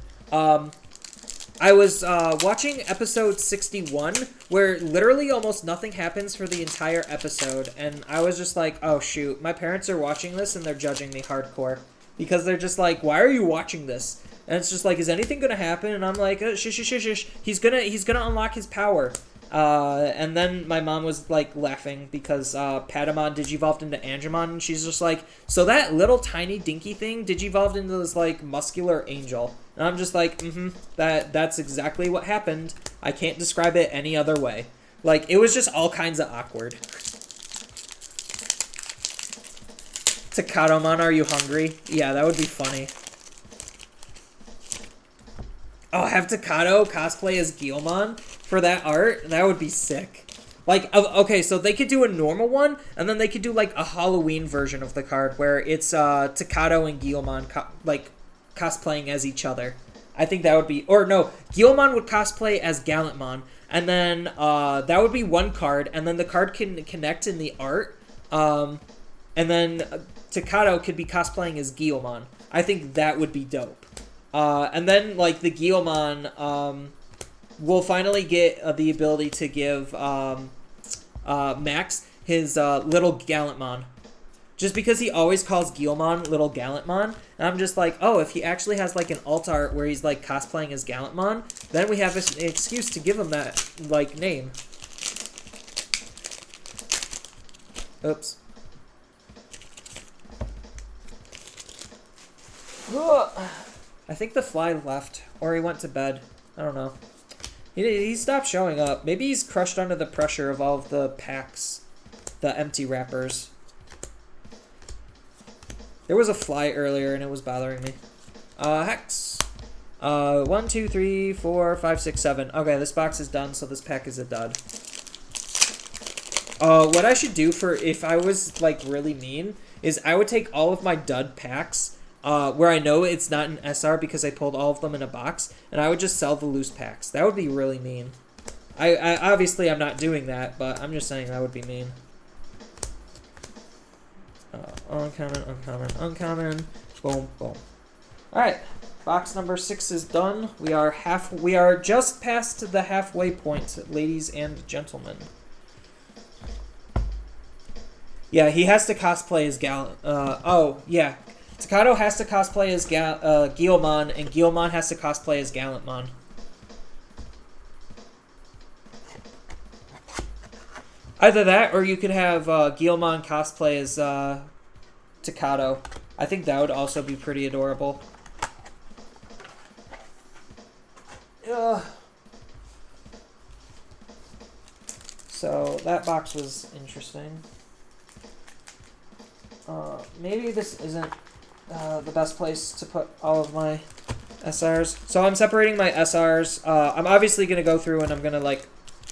I was watching episode 61 where literally almost nothing happens for the entire episode, and I was just like, oh shoot, my parents are watching this and they're judging me hardcore because they're just like, why are you watching this? And it's just like, is anything gonna happen? And I'm like, shush, shush, shush, shush. He's gonna unlock his power. And then my mom was like laughing because Patamon digivolved into Angemon, and she's just like, so that little tiny dinky thing digivolved into this like muscular angel. And I'm just like, that's exactly what happened. I can't describe it any other way. Like, it was just all kinds of awkward. Takatomon, are you hungry? Yeah, that would be funny. Oh, have Takato cosplay as Guilmon for that art? That would be sick. Like, okay, so they could do a normal one, and then they could do, like, a Halloween version of the card where it's Takato and Guilmon, cosplaying as each other. I think that would be... Or, no, Guilmon would cosplay as Gallantmon, and then that would be one card, and then the card can connect in the art, and then Takato could be cosplaying as Guilmon. I think that would be dope. And then, like, the Guilmon will finally get the ability to give Max his little Gallantmon. Just because he always calls Guilmon little Gallantmon. And I'm just like, oh, if he actually has, like, an alt art where he's, like, cosplaying as Gallantmon, then we have an excuse to give him that, like, name. Oops. I think the fly left, or he went to bed. I don't know. He stopped showing up. Maybe he's crushed under the pressure of all of the packs, the empty wrappers. There was a fly earlier, and it was bothering me. Hex. 1, 2, 3, 4, 5, 6, 7. Okay, this box is done, so this pack is a dud. What I should do for if I was, like, really mean is I would take all of my dud packs where I know it's not an SR because I pulled all of them in a box, and I would just sell the loose packs. That would be really mean. I obviously I'm not doing that, but I'm just saying that would be mean. Uncommon, uncommon, uncommon. Boom, boom. Alright, box number 6 is done. We are just past the halfway point, ladies and gentlemen. Yeah, he has to cosplay as oh, yeah. Takato has to cosplay as Guilmon, and Guilmon has to cosplay as Gallantmon. Either that, or you could have Guilmon cosplay as Takato. I think that would also be pretty adorable. So, that box was interesting. Maybe this isn't the best place to put all of my SRs. So I'm separating my SRs. I'm obviously going to go through and I'm going to, like,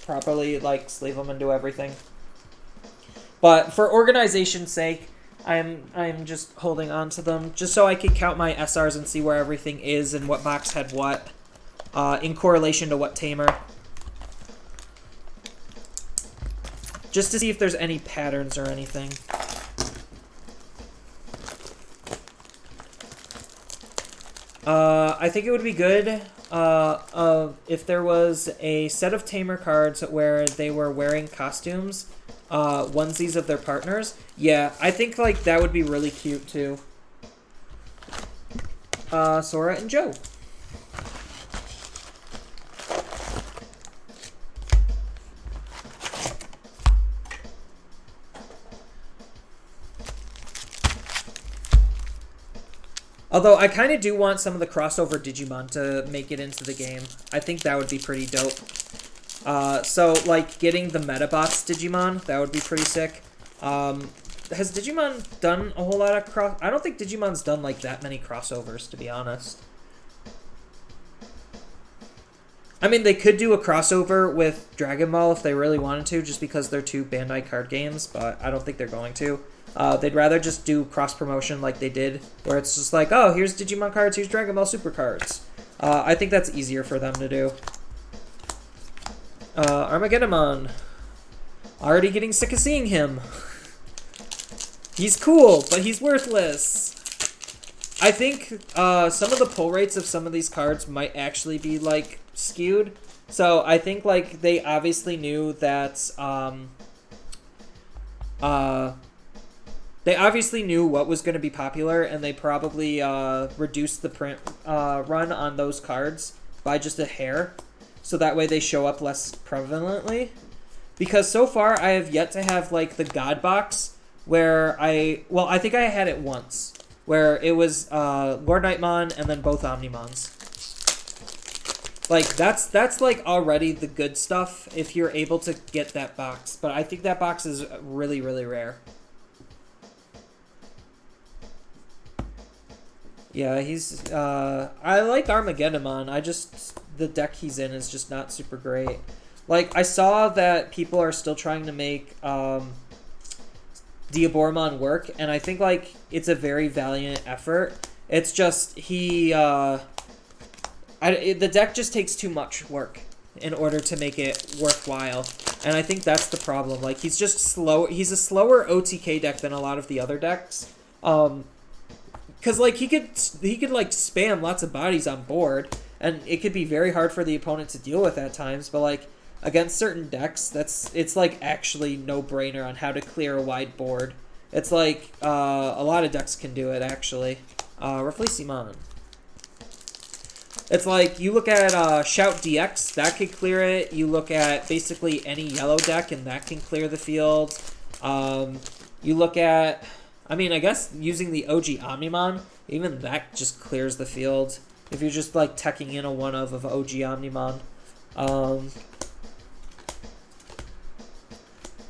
properly, like, sleeve them and do everything. But for organization's sake, I'm just holding on to them just so I can count my SRs and see where everything is and what box had what in correlation to what tamer. Just to see if there's any patterns or anything. I think it would be good if there was a set of tamer cards where they were wearing costumes, onesies of their partners. Yeah, I think like that would be really cute too. Sora and Joe. Although, I kind of do want some of the crossover Digimon to make it into the game. I think that would be pretty dope. So, like, getting the Metabots Digimon, that would be pretty sick. Has Digimon done a whole lot of I don't think Digimon's done, like, that many crossovers, to be honest. I mean, they could do a crossover with Dragon Ball if they really wanted to, just because they're two Bandai card games, but I don't think they're going to. They'd rather just do cross-promotion like they did, where it's just like, oh, here's Digimon cards, here's Dragon Ball Super cards. I think that's easier for them to do. Armageddon. Already getting sick of seeing him. He's cool, but he's worthless. I think some of the pull rates of some of these cards might actually be like skewed. So I think like they obviously knew that they obviously knew what was going to be popular, and they probably reduced the print run on those cards by just a hair, so that way they show up less prevalently. Because so far I have yet to have like the God box where I think I had it once, where it was Lord Nightmon and then both Omnimons. Like that's like already the good stuff if you're able to get that box, but I think that box is really, really rare. Yeah, he's I like Armageddon. The deck he's in is just not super great. Like, I saw that people are still trying to make Diaboromon work, and I think like it's a very valiant effort. It's just the deck just takes too much work in order to make it worthwhile, and I think that's the problem. Like, he's just slow. He's a slower OTK deck than a lot of the other decks. Because like he could like spam lots of bodies on board, and it could be very hard for the opponent to deal with at times. But like against certain decks, it's like actually no brainer on how to clear a wide board. It's like a lot of decks can do it actually. Reflecimon. It's like you look at Shout DX, that could clear it. You look at basically any yellow deck, and that can clear the field. You look at, I mean, I guess using the OG Omnimon, even that just clears the field. If you're just like teching in a one of OG Omnimon.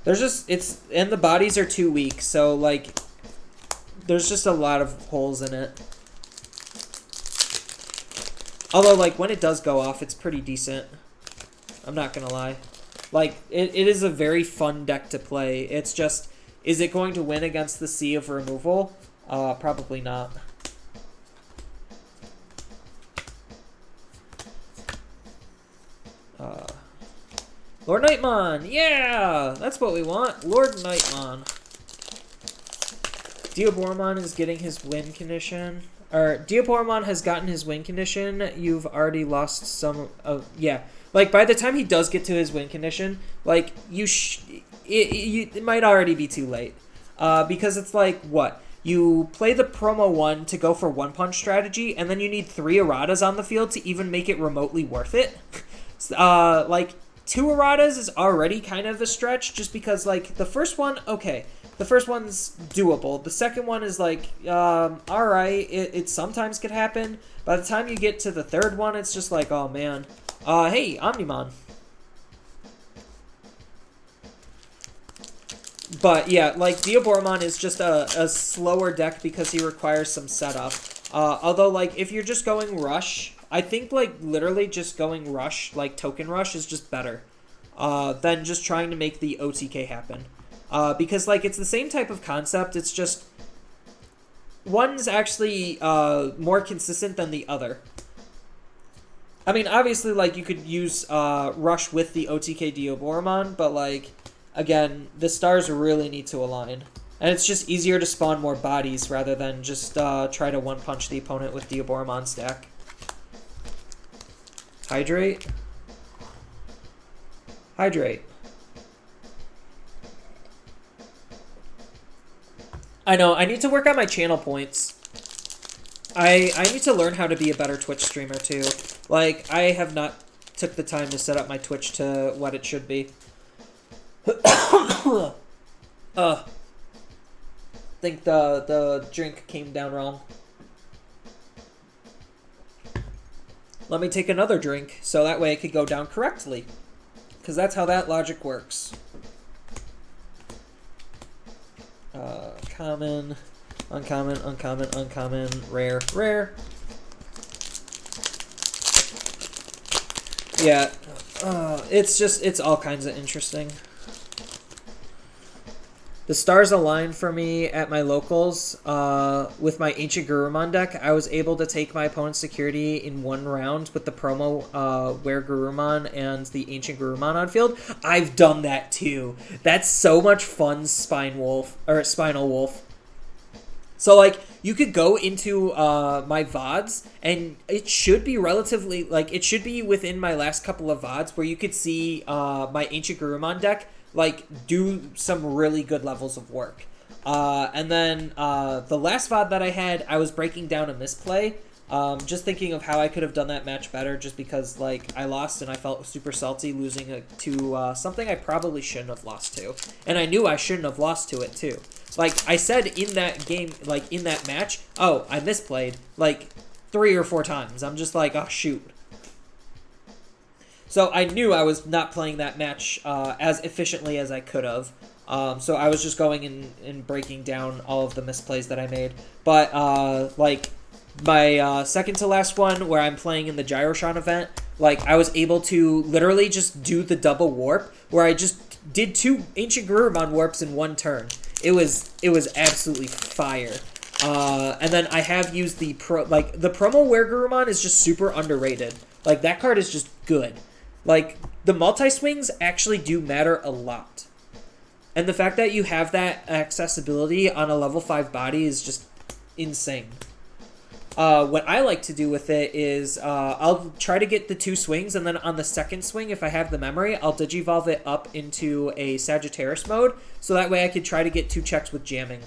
There's just, and the bodies are too weak, so like, there's just a lot of holes in it. Although, like, when it does go off, it's pretty decent. I'm not gonna lie. Like, it is a very fun deck to play. It's just, is it going to win against the sea of removal? Probably not. Lord Nightmon! Yeah! That's what we want. Lord Nightmon. Diaboromon is getting his win condition. Or, Diaboromon has gotten his win condition. You've already lost some of... Yeah. Like, by the time he does get to his win condition, like, it might already be too late. Because it's like, what? You play the promo 1 to go for one-punch strategy, and then you need 3 erratas on the field to even make it remotely worth it. Like, 2 erratas is already kind of a stretch, just because, like, the first one, okay, the first one's doable. The second one is like, alright, it sometimes could happen. By the time you get to the third one, it's just like, oh man. Hey, Omnimon. But yeah, like, Diaboromon is just a slower deck because he requires some setup. Although, like, if you're just going Rush, I think, like, literally just going Rush, like, Token Rush, is just better than just trying to make the OTK happen. Because, like, it's the same type of concept, it's just one's actually more consistent than the other. I mean, obviously, like, you could use Rush with the OTK Diaboromon, but, like, again, the stars really need to align. And it's just easier to spawn more bodies rather than just try to one-punch the opponent with Diaboromon stack. Hydrate. Hydrate. I know, I need to work on my channel points. I need to learn how to be a better Twitch streamer too. Like, I have not took the time to set up my Twitch to what it should be. Think the drink came down wrong. Let me take another drink so that way it could go down correctly. Because that's how that logic works. Common, uncommon, uncommon, uncommon, rare, rare. Yeah, it's all kinds of interesting. The stars aligned for me at my locals. With my Ancient Gurumon deck, I was able to take my opponent's security in one round with the promo Were Gurumon and the Ancient Gurumon on field. I've done that too. That's so much fun, Spinal Wolf. So, like, you could go into my VODs, and it should be relatively, like, it should be within my last couple of VODs where you could see my Ancient Gurumon deck, like, do some really good levels of work. And then the last VOD that I had, I was breaking down a misplay, just thinking of how I could have done that match better, just because, like, I lost and I felt super salty losing to something I probably shouldn't have lost to. And I knew I shouldn't have lost to it, too. Like, I said in that game, like, in that match, oh, I misplayed, like, 3 or 4 times. I'm just like, oh, shoot. So I knew I was not playing that match as efficiently as I could have. So I was just going and breaking down all of the misplays that I made. But, like, my second to last one, where I'm playing in the Gyroshan event, like, I was able to literally just do the double warp, where I just did 2 Ancient Gurumon warps in one turn. It was absolutely fire. And then I have used the promo Were Gurumon is just super underrated. Like, that card is just good. Like, the multi-swings actually do matter a lot. And the fact that you have that accessibility on a level 5 body is just insane. What I like to do with it is I'll try to get the 2 swings, and then on the second swing, if I have the memory, I'll Digivolve it up into a Sagittarius mode, so that way I could try to get 2 checks with jamming.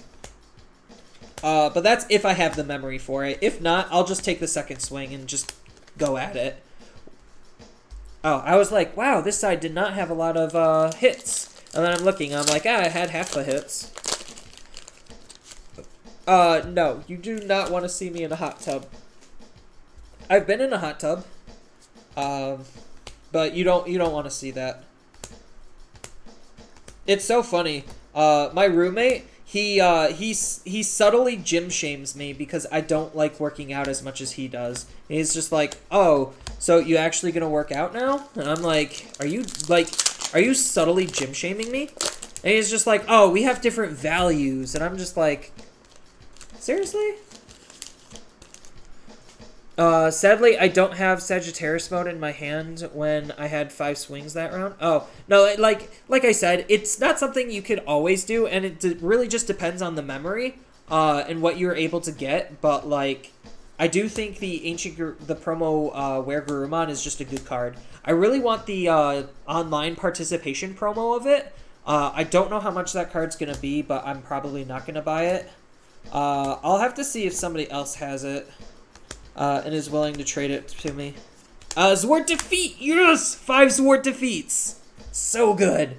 But that's if I have the memory for it. If not, I'll just take the second swing and just go at it. Oh, I was like, wow, this side did not have a lot of hits. And then I'm looking, I'm like, I had half the hits. No, you do not want to see me in a hot tub. I've been in a hot tub. But you don't want to see that. It's so funny. My roommate, he subtly gym shames me because I don't like working out as much as he does. And he's just like, oh, so you actually gonna work out now? And I'm like, are you subtly gym shaming me? And he's just like, oh, we have different values. And I'm just like, seriously? Sadly, I don't have Sagittarius mode in my hand when I had 5 swings that round. Oh, no, like I said, it's not something you could always do, and it really just depends on the memory and what you're able to get, but, like, I do think the promo Were Gurumon is just a good card. I really want the online participation promo of it. I don't know how much that card's going to be, but I'm probably not going to buy it. I'll have to see if somebody else has it. And is willing to trade it to me. Zwart defeat! Yes! 5 Zwart defeats! So good.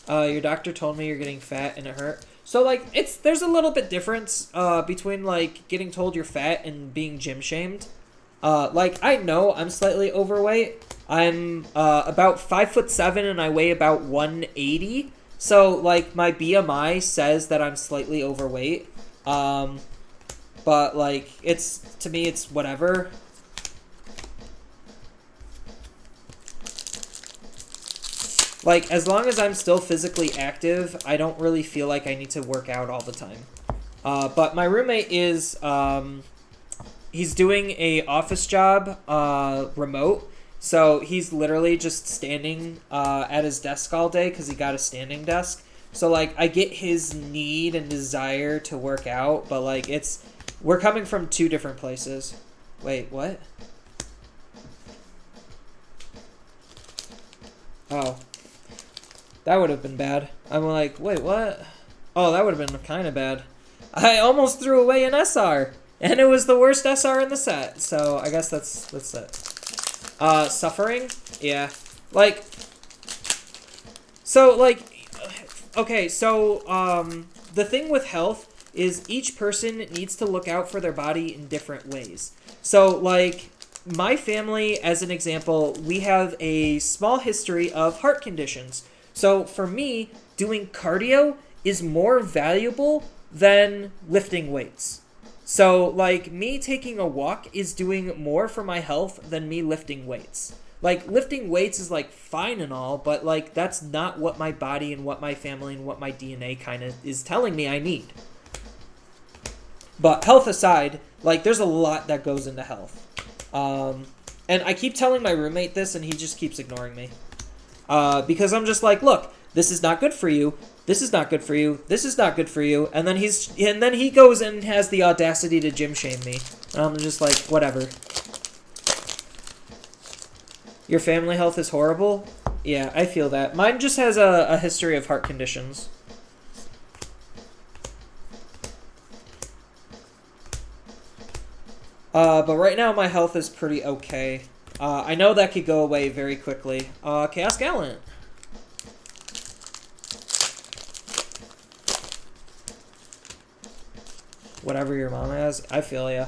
Your doctor told me you're getting fat and it hurt. So, like, there's a little bit difference between, like, getting told you're fat and being gym shamed. Like, I know I'm slightly overweight. I'm about 5'7" and I weigh about 180. So, like, my BMI says that I'm slightly overweight. But, like, to me, it's whatever. Like, as long as I'm still physically active, I don't really feel like I need to work out all the time. But my roommate is, he's doing a office job, remote. So he's literally just standing at his desk all day because he got a standing desk. So, like, I get his need and desire to work out, but, like, we're coming from 2 different places. Wait, what? Oh. That would have been bad. I'm like, wait, what? Oh, that would have been kind of bad. I almost threw away an SR, and it was the worst SR in the set. So I guess that's it. Suffering? Yeah. Like, so, like, okay, so, the thing with health is each person needs to look out for their body in different ways. So, like, my family, as an example, we have a small history of heart conditions. So, for me, doing cardio is more valuable than lifting weights. So, like, me taking a walk is doing more for my health than me lifting weights. Like, lifting weights is, like, fine and all, but, like, that's not what my body and what my family and what my DNA kind of is telling me I need. But health aside, like, there's a lot that goes into health. And I keep telling my roommate this, and he just keeps ignoring me. Because I'm just like, look, this is not good for you. This is not good for you. This is not good for you. And then he goes and has the audacity to gym shame me. And I'm just like, whatever. Your family health is horrible? Yeah, I feel that. Mine just has a history of heart conditions. But right now my health is pretty okay. I know that could go away very quickly. Chaos Gallant. Whatever your mom has, I feel ya.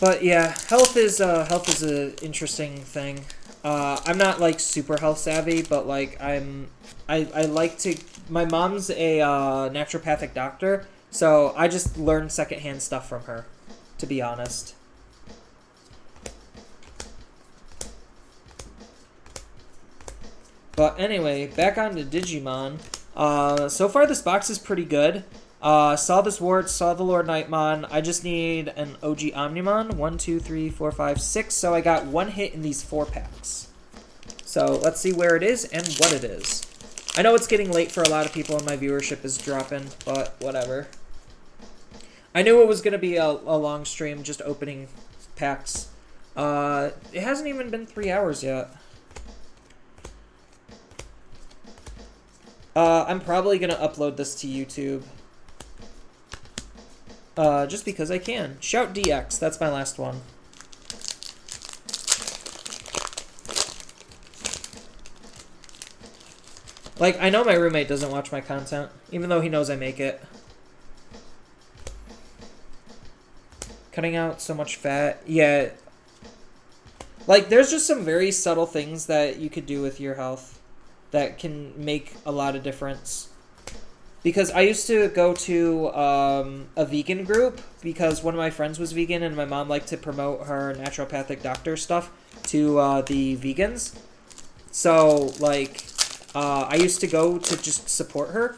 But yeah, health is an interesting thing. I'm not like super health savvy, but like I like to. My mom's a naturopathic doctor, so I just learned secondhand stuff from her. To be honest. But anyway, back on to Digimon. So far this box is pretty good. Saw this wart, saw the Lord Nightmon. I just need an OG Omnimon. 1, 2, 3, 4, 5, 6. So I got one hit in these 4 packs. So let's see where it is and what it is. I know it's getting late for a lot of people and my viewership is dropping, but whatever. I knew it was going to be a long stream just opening packs. It hasn't even been 3 hours yet. I'm probably going to upload this to YouTube. Just because I can. Shout DX, that's my last one. Like, I know my roommate doesn't watch my content, even though he knows I make it. Cutting out so much fat. Yeah. Like, there's just some very subtle things that you could do with your health that can make a lot of difference. Because I used to go to a vegan group because one of my friends was vegan and my mom liked to promote her naturopathic doctor stuff to the vegans. So, like, I used to go to just support her.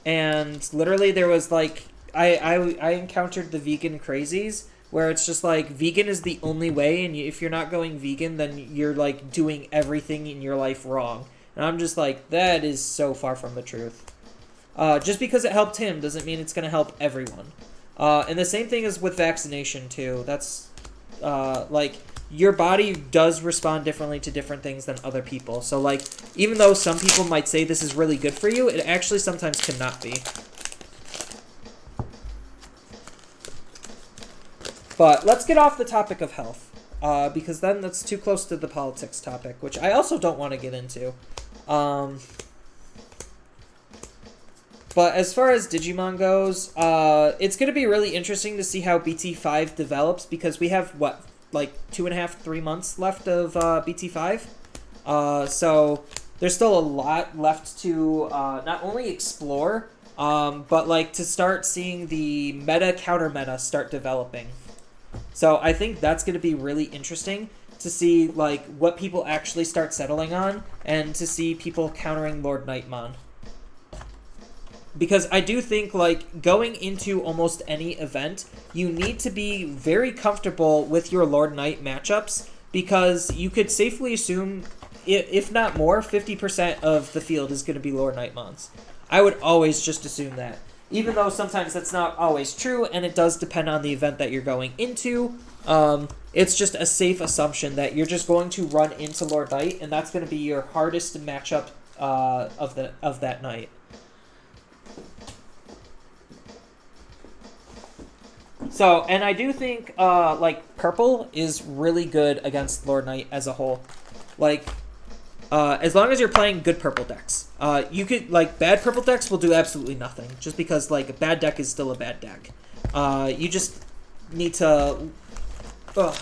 And literally there was, like, I encountered the vegan crazies where it's just, like, vegan is the only way. And if you're not going vegan, then you're, like, doing everything in your life wrong. And I'm just like, that is so far from the truth. Just because it helped him doesn't mean it's going to help everyone. And the same thing is with vaccination, too. That's, like, your body does respond differently to different things than other people. So, like, even though some people might say this is really good for you, it actually sometimes cannot be. But let's get off the topic of health, because then that's too close to the politics topic, which I also don't want to get into. But as far as Digimon goes, it's going to be really interesting to see how BT05 develops because we have, what, like 2.5, 3 months left of BT5? So there's still a lot left to not only explore, but like to start seeing the meta-counter-meta start developing. So I think that's going to be really interesting to see like what people actually start settling on and to see people countering Lord Nightmon. Because I do think, like, going into almost any event, you need to be very comfortable with your Lord Knight matchups, because you could safely assume, if not more, 50% of the field is going to be Lord Nightmons. I would always just assume that. Even though sometimes that's not always true, and it does depend on the event that you're going into, it's just a safe assumption that you're just going to run into Lord Knight, and that's going to be your hardest matchup of that night. So, and I do think, like, purple is really good against Lord Knight as a whole. Like, as long as you're playing good purple decks. You could, like, bad purple decks will do absolutely nothing. Just because, like, a bad deck is still a bad deck. You just need to Ugh.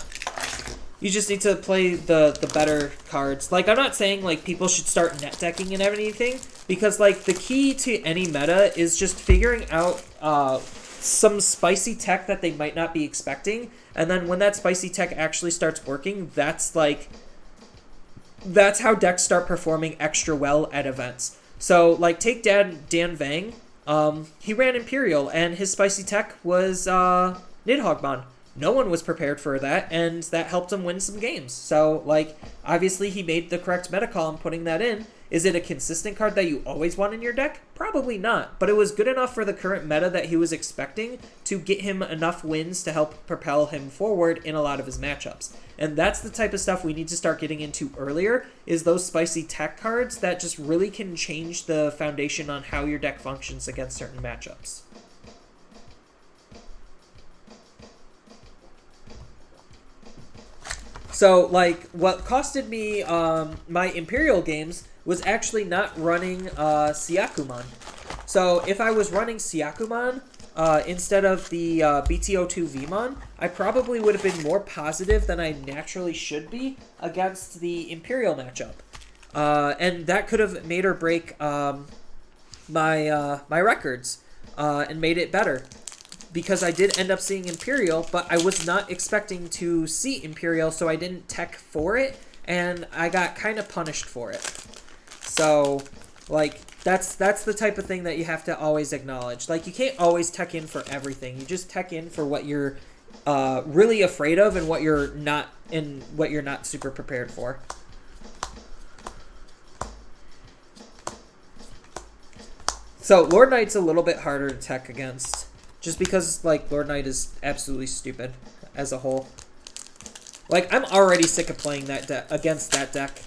You just need to play the better cards. Like, I'm not saying, like, people should start net decking and everything, because, like, the key to any meta is just figuring out some spicy tech that they might not be expecting, and then when that spicy tech actually starts working, that's how decks start performing extra well at events. So, like, take Dan Vang. He ran Imperial, and his spicy tech was Nidhoggmon. No one was prepared for that, and that helped him win some games. So, like, obviously he made the correct meta call in putting that in. Is it a consistent card that you always want in your deck? Probably not, but it was good enough for the current meta that he was expecting to get him enough wins to help propel him forward in a lot of his matchups. And that's the type of stuff we need to start getting into earlier, is those spicy tech cards that just really can change the foundation on how your deck functions against certain matchups. So, like, what costed me my Imperial games was actually not running Syakuman. So, if I was running Syakuman instead of the BT02 Vmon, I probably would have been more positive than I naturally should be against the Imperial matchup. And that could have made or break my records and made it better. Because I did end up seeing Imperial, but I was not expecting to see Imperial, so I didn't tech for it, and I got kind of punished for it. So, like, that's the type of thing that you have to always acknowledge. Like, you can't always tech in for everything. You just tech in for what you're really afraid of and what you're not super prepared for. So, Lord Knight's a little bit harder to tech against. Just because, like, Lord Knight is absolutely stupid as a whole. Like, I'm already sick of playing that against that deck.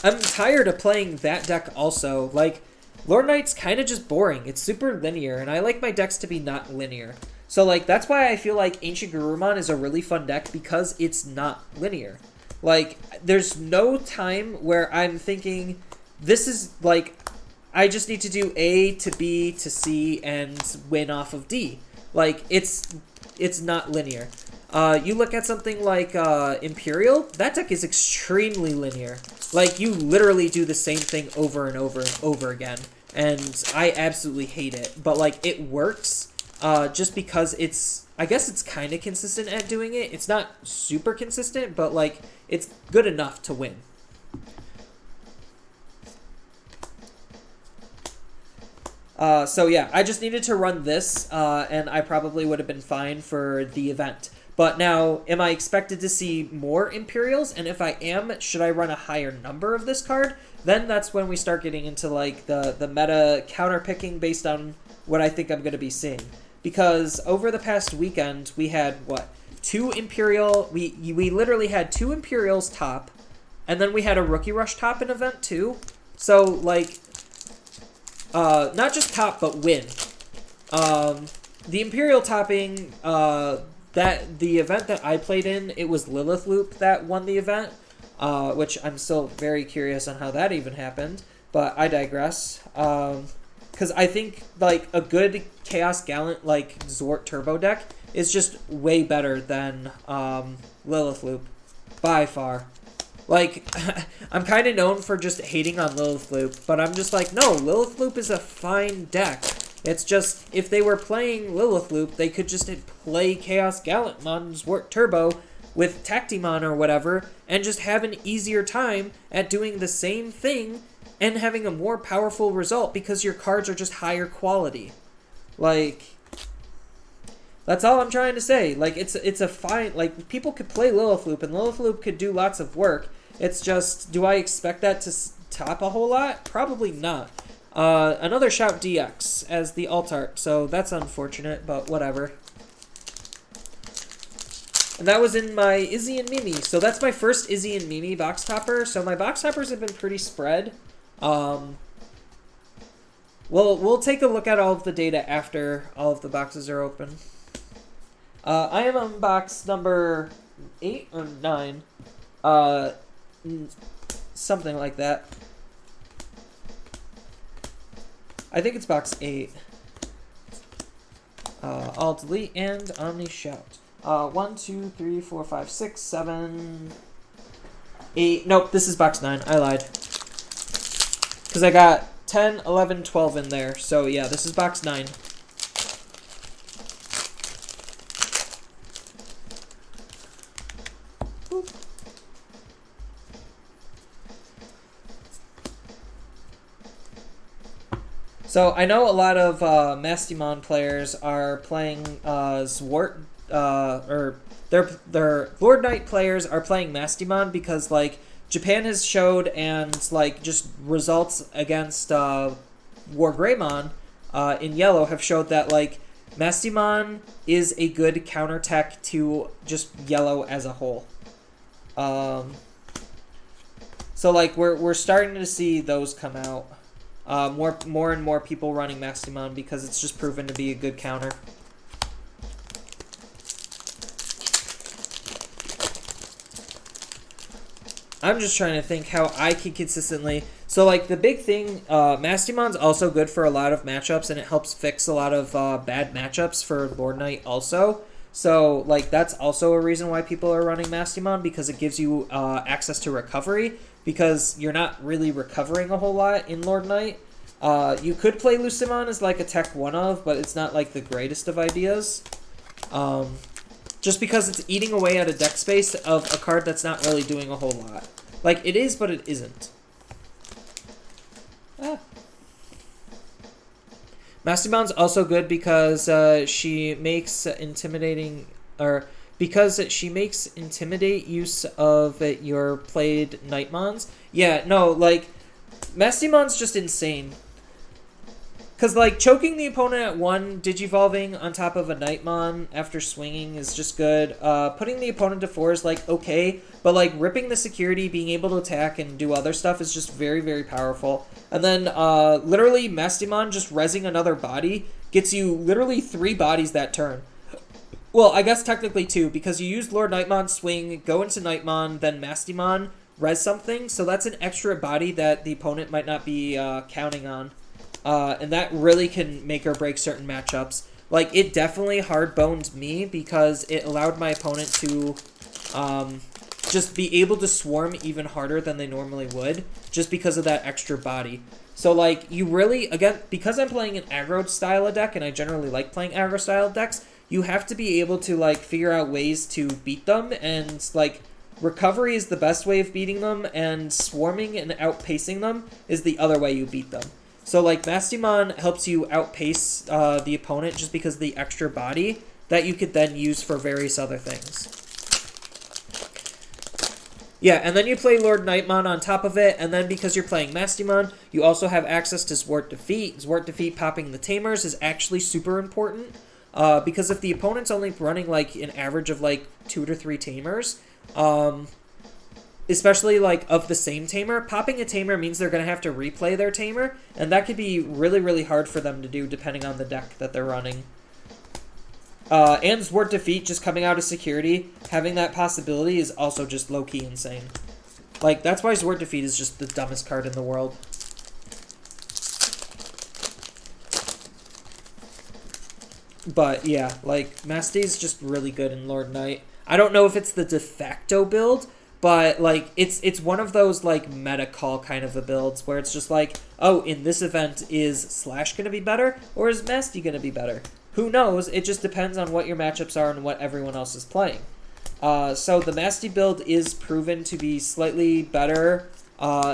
I'm tired of playing that deck also. Like, Lord Knight's kind of just boring. It's super linear, and I like my decks to be not linear. So, like, that's why I feel like Ancient Garurumon is a really fun deck, because it's not linear. Like, there's no time where I'm thinking, this is, like, I just need to do A to B to C and win off of D. Like, it's not linear. You look at something like Imperial, that deck is extremely linear. Like, you literally do the same thing over and over and over again. And I absolutely hate it. But, like, it works just because I guess it's kind of consistent at doing it. It's not super consistent, but, like, it's good enough to win. So yeah, I just needed to run this, and I probably would have been fine for the event. But now, am I expected to see more Imperials? And if I am, should I run a higher number of this card? Then that's when we start getting into, like, the meta counter-picking based on what I think I'm going to be seeing. Because over the past weekend, we had, what, 2 Imperial... We literally had 2 Imperials top, and then we had a Rookie Rush top in event too. So, like... not just top, but win. The Imperial topping, that the event that I played in, it was Lilith Loop that won the event, which I'm still very curious on how that even happened, but I digress. Because I think, like, a good Chaos Gallant, like, Zort Turbo deck is just way better than Lilith Loop, by far. Like, I'm kind of known for just hating on Lilith Loop, but I'm just like, no, Lilith Loop is a fine deck. It's just, if they were playing Lilith Loop, they could just play Chaos Gallantmon's Work Turbo with Tactimon or whatever, and just have an easier time at doing the same thing and having a more powerful result because your cards are just higher quality. Like... That's all I'm trying to say. Like, it's a fine... Like, people could play Lilith Loop, and Lilith Loop could do lots of work. It's just, do I expect that to top a whole lot? Probably not. Another Shout DX as the alt art, so that's unfortunate, but whatever. And that was in my Izzy and Mimi. So that's my first Izzy and Mimi box topper. So my box toppers have been pretty spread. We'll take a look at all of the data after all of the boxes are open. I am on box number 8 or 9. Something like that. I think it's box 8. I'll delete and Omni Shout. 1, 2, 3, 4, 5, 6, 7, 8. Nope, this is box 9. I lied. Because I got 10, 11, 12 in there. So yeah, this is box 9. So I know a lot of Mastimon players are playing Zwart, or their Lord Knight players are playing Mastimon because like Japan has showed and like just results against War Greymon in yellow have showed that like Mastimon is a good counterattack to just yellow as a whole. So like we're starting to see those come out. More and more people running Mastimon because it's just proven to be a good counter. I'm just trying to think how I can consistently... So, like, the big thing, Mastimon's also good for a lot of matchups, and it helps fix a lot of bad matchups for Lord Knight also. So, like, that's also a reason why people are running Mastimon, because it gives you access to recovery, because you're not really recovering a whole lot in Lord Knight. You could play Lucimon as, like, a tech one-of, but it's not, like, the greatest of ideas. Just because it's eating away at a deck space of a card that's not really doing a whole lot. Like, it is, but it isn't. Mastimon's also good because she makes intimidating... Or because she makes intimidate use of your played Nightmons. Yeah, no, like, Mastimon's just insane. Because, like, choking the opponent at 1, Digivolving on top of a Nightmon after swinging is just good. Putting the opponent to 4 is, like, okay. But, like, ripping the security, being able to attack and do other stuff is just very, very powerful. And then, literally, Mastimon just rezzing another body gets you literally 3 bodies that turn. Well, I guess technically 2, because you use Lord Nightmon, swing, go into Nightmon, then Mastimon, res something. So that's an extra body that the opponent might not be counting on. And that really can make or break certain matchups. Like, it definitely hard-boned me because it allowed my opponent to just be able to swarm even harder than they normally would, just because of that extra body. So, like, you really, again, because I'm playing an aggro style of deck, and I generally like playing aggro style decks, you have to be able to, like, figure out ways to beat them, and, like, recovery is the best way of beating them, and swarming and outpacing them is the other way you beat them. So, like, Mastimon helps you outpace the opponent just because of the extra body that you could then use for various other things. Yeah, and then you play Lord Nightmon on top of it, and then because you're playing Mastimon, you also have access to Zwart Defeat. Zwart Defeat popping the Tamers is actually super important, because if the opponent's only running, like, an average of, like, 2 to 3 Tamers, especially, like, of the same Tamer, popping a Tamer means they're going to have to replay their Tamer, and that could be really, really hard for them to do depending on the deck that they're running. And Zwart Defeat just coming out of security, having that possibility is also just low-key insane. Like, that's why Zwart Defeat is just the dumbest card in the world. But, yeah, like, Masti's just really good in Lord Knight. I don't know if it's the de facto build, but, like, it's one of those, like, meta call kind of a builds where it's just like, oh, in this event, is Slash going to be better, or is Masti going to be better? Who knows? It just depends on what your matchups are and what everyone else is playing. So the Masti build is proven to be slightly better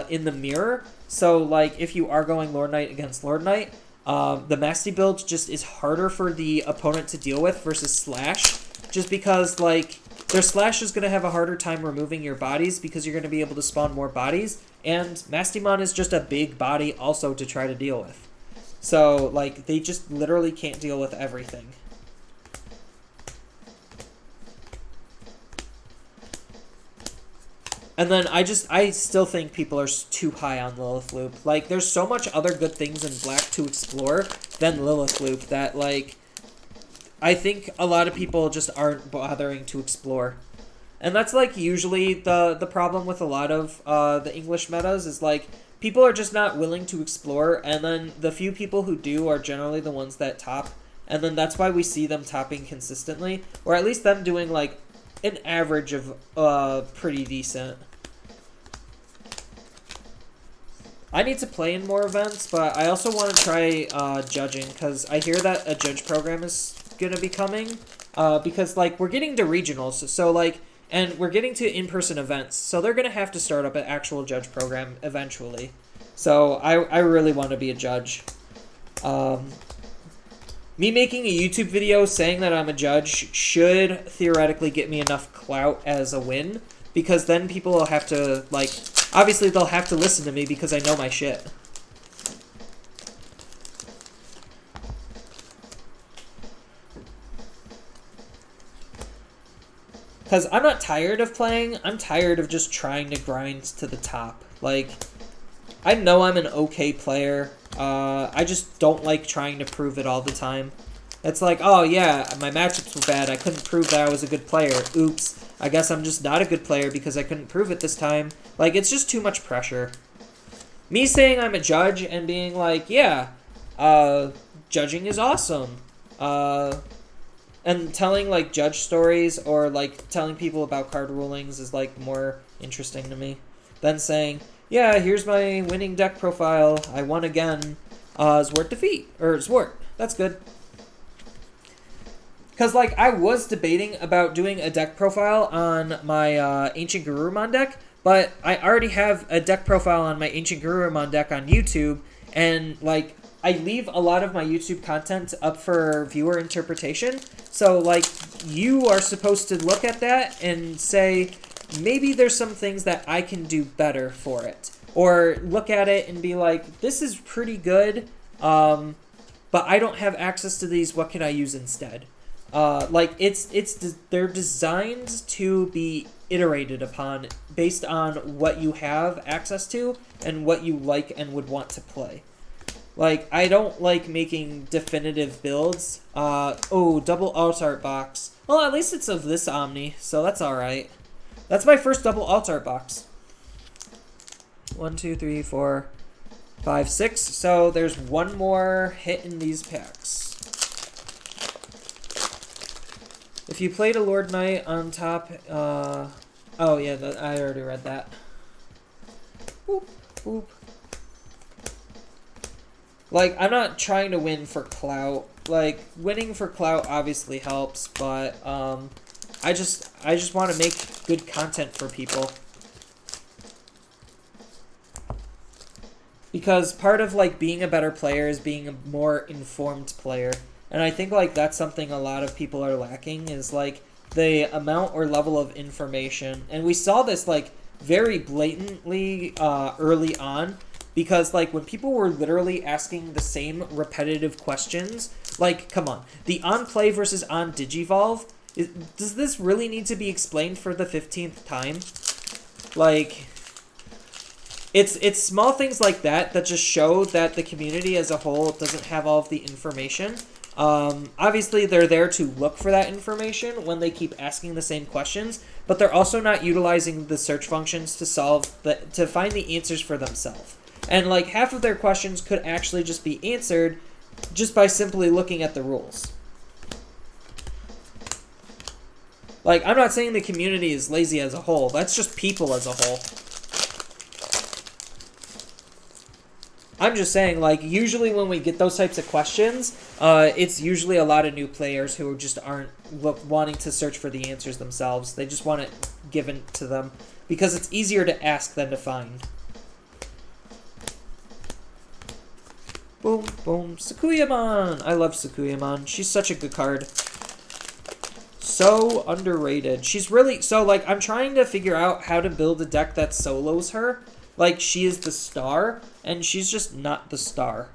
in the mirror. So, like, if you are going Lord Knight against Lord Knight, the Masti build just is harder for the opponent to deal with versus Slash, just because, like, their Slash is going to have a harder time removing your bodies because you're going to be able to spawn more bodies, and Mastimon is just a big body also to try to deal with. So, like, they just literally can't deal with everything. And then I still think people are too high on Lilith Loop. Like, there's so much other good things in Black to explore than Lilith Loop that, like, I think a lot of people just aren't bothering to explore. And that's, like, usually the problem with a lot of the English metas is, like, people are just not willing to explore, and then the few people who do are generally the ones that top and then that's why we see them topping consistently, or at least them doing like an average of pretty decent. I need to play in more events, but I also want to try judging, because I hear that a judge program is going to be coming, because like we're getting to regionals, so like, and we're getting to in-person events, so they're going to have to start up an actual judge program eventually. So I really want to be a judge. Me making a YouTube video saying that I'm a judge should theoretically get me enough clout as a win, because then people will have to, like, obviously they'll have to listen to me because I know my shit. Because I'm not tired of playing, I'm tired of just trying to grind to the top. Like, I know I'm an okay player. I just don't like trying to prove it all the time. It's like, oh yeah, my matchups were bad. I couldn't prove that I was a good player. Oops. I guess I'm just not a good player because I couldn't prove it this time. Like, it's just too much pressure. Me saying I'm a judge and being like, yeah, judging is awesome. And telling, like, judge stories or, like, telling people about card rulings is, like, more interesting to me than saying, yeah, here's my winning deck profile. I won again. Zwart defeat. Or Zwart. That's good. Because, like, I was debating about doing a deck profile on my Ancient Garurumon deck, but I already have a deck profile on my Ancient Garurumon deck on YouTube, and, like, I leave a lot of my YouTube content up for viewer interpretation. So, like, you are supposed to look at that and say, maybe there's some things that I can do better for it. Or look at it and be like, this is pretty good, but I don't have access to these. What can I use instead? Like, they're designed to be iterated upon based on what you have access to and what you like and would want to play. Like, I don't like making definitive builds. Oh, double alt art box. Well, at least it's of this Omni, so that's alright. That's my first double alt art box. 1, 2, 3, 4, 5, 6. So there's one more hit in these packs. If you played a Lord Knight on top, oh yeah, I already read that. Boop, boop. Like, I'm not trying to win for clout. Like, winning for clout obviously helps, but I just want to make good content for people. Because part of, like, being a better player is being a more informed player. And I think, like, that's something a lot of people are lacking, is, like, the amount or level of information. And we saw this, like, very blatantly early on, because, like, when people were literally asking the same repetitive questions, like, come on, the on-play versus on-digivolve, does this really need to be explained for the 15th time? Like, it's small things like that that just show that the community as a whole doesn't have all of the information. Obviously, they're there to look for that information when they keep asking the same questions, but they're also not utilizing the search functions to find the answers for themselves. And, like, half of their questions could actually just be answered just by simply looking at the rules. Like, I'm not saying the community is lazy as a whole. That's just people as a whole. I'm just saying, like, usually when we get those types of questions, it's usually a lot of new players who just aren't wanting to search for the answers themselves. They just want it given to them because it's easier to ask than to find. Boom, boom. Sakuyamon! I love Sakuyamon. She's such a good card. So underrated. She's really... So, like, I'm trying to figure out how to build a deck that solos her. Like, she is the star, and she's just not the star.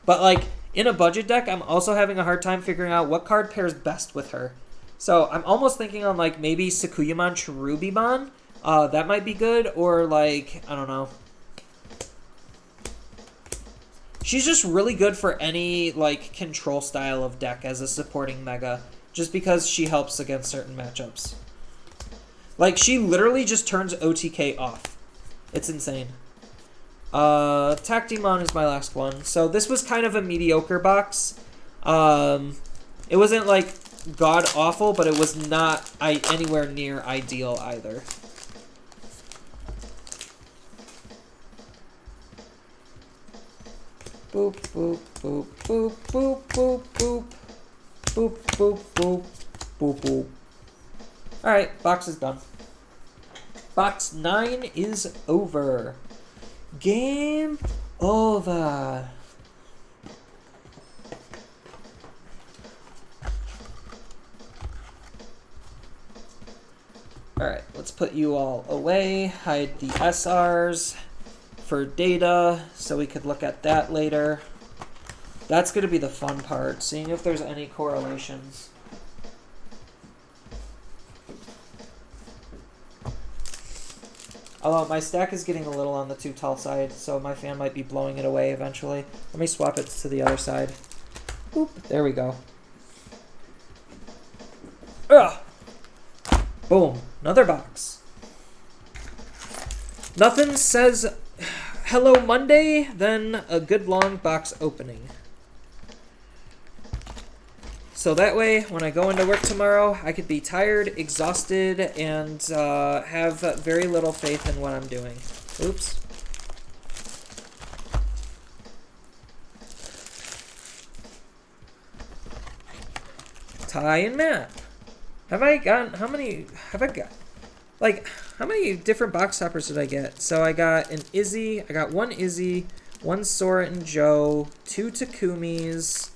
But, like, in a budget deck, I'm also having a hard time figuring out what card pairs best with her. So, I'm almost thinking on, like, maybe Sakuyamon Cherubimon. That might be good, or, like, I don't know. She's just really good for any, like, control style of deck as a supporting mega, just because she helps against certain matchups. Like, she literally just turns OTK off. It's insane. Tactimon is my last one. So this was kind of a mediocre box. It wasn't like god awful, but it was not anywhere near ideal either. Boop, boop, boop, boop, boop, boop, boop. Boop, boop, boop, boop, boop. Alright, box is done. Box 9 is over. Game over. Alright, let's put you all away. Hide the SRs for data so we could look at that later. That's going to be the fun part, seeing if there's any correlations. Although my stack is getting a little on the too tall side, so my fan might be blowing it away eventually. Let me swap it to the other side. Boop, there we go. Ugh! Boom, another box. Nothing says hello Monday than a good long box opening. So that way, when I go into work tomorrow, I could be tired, exhausted, and have very little faith in what I'm doing. Oops. Ty and Matt. How many different box toppers did I get? So I got an Izzy, I got one Izzy, one Sora and Joe, two Takumis.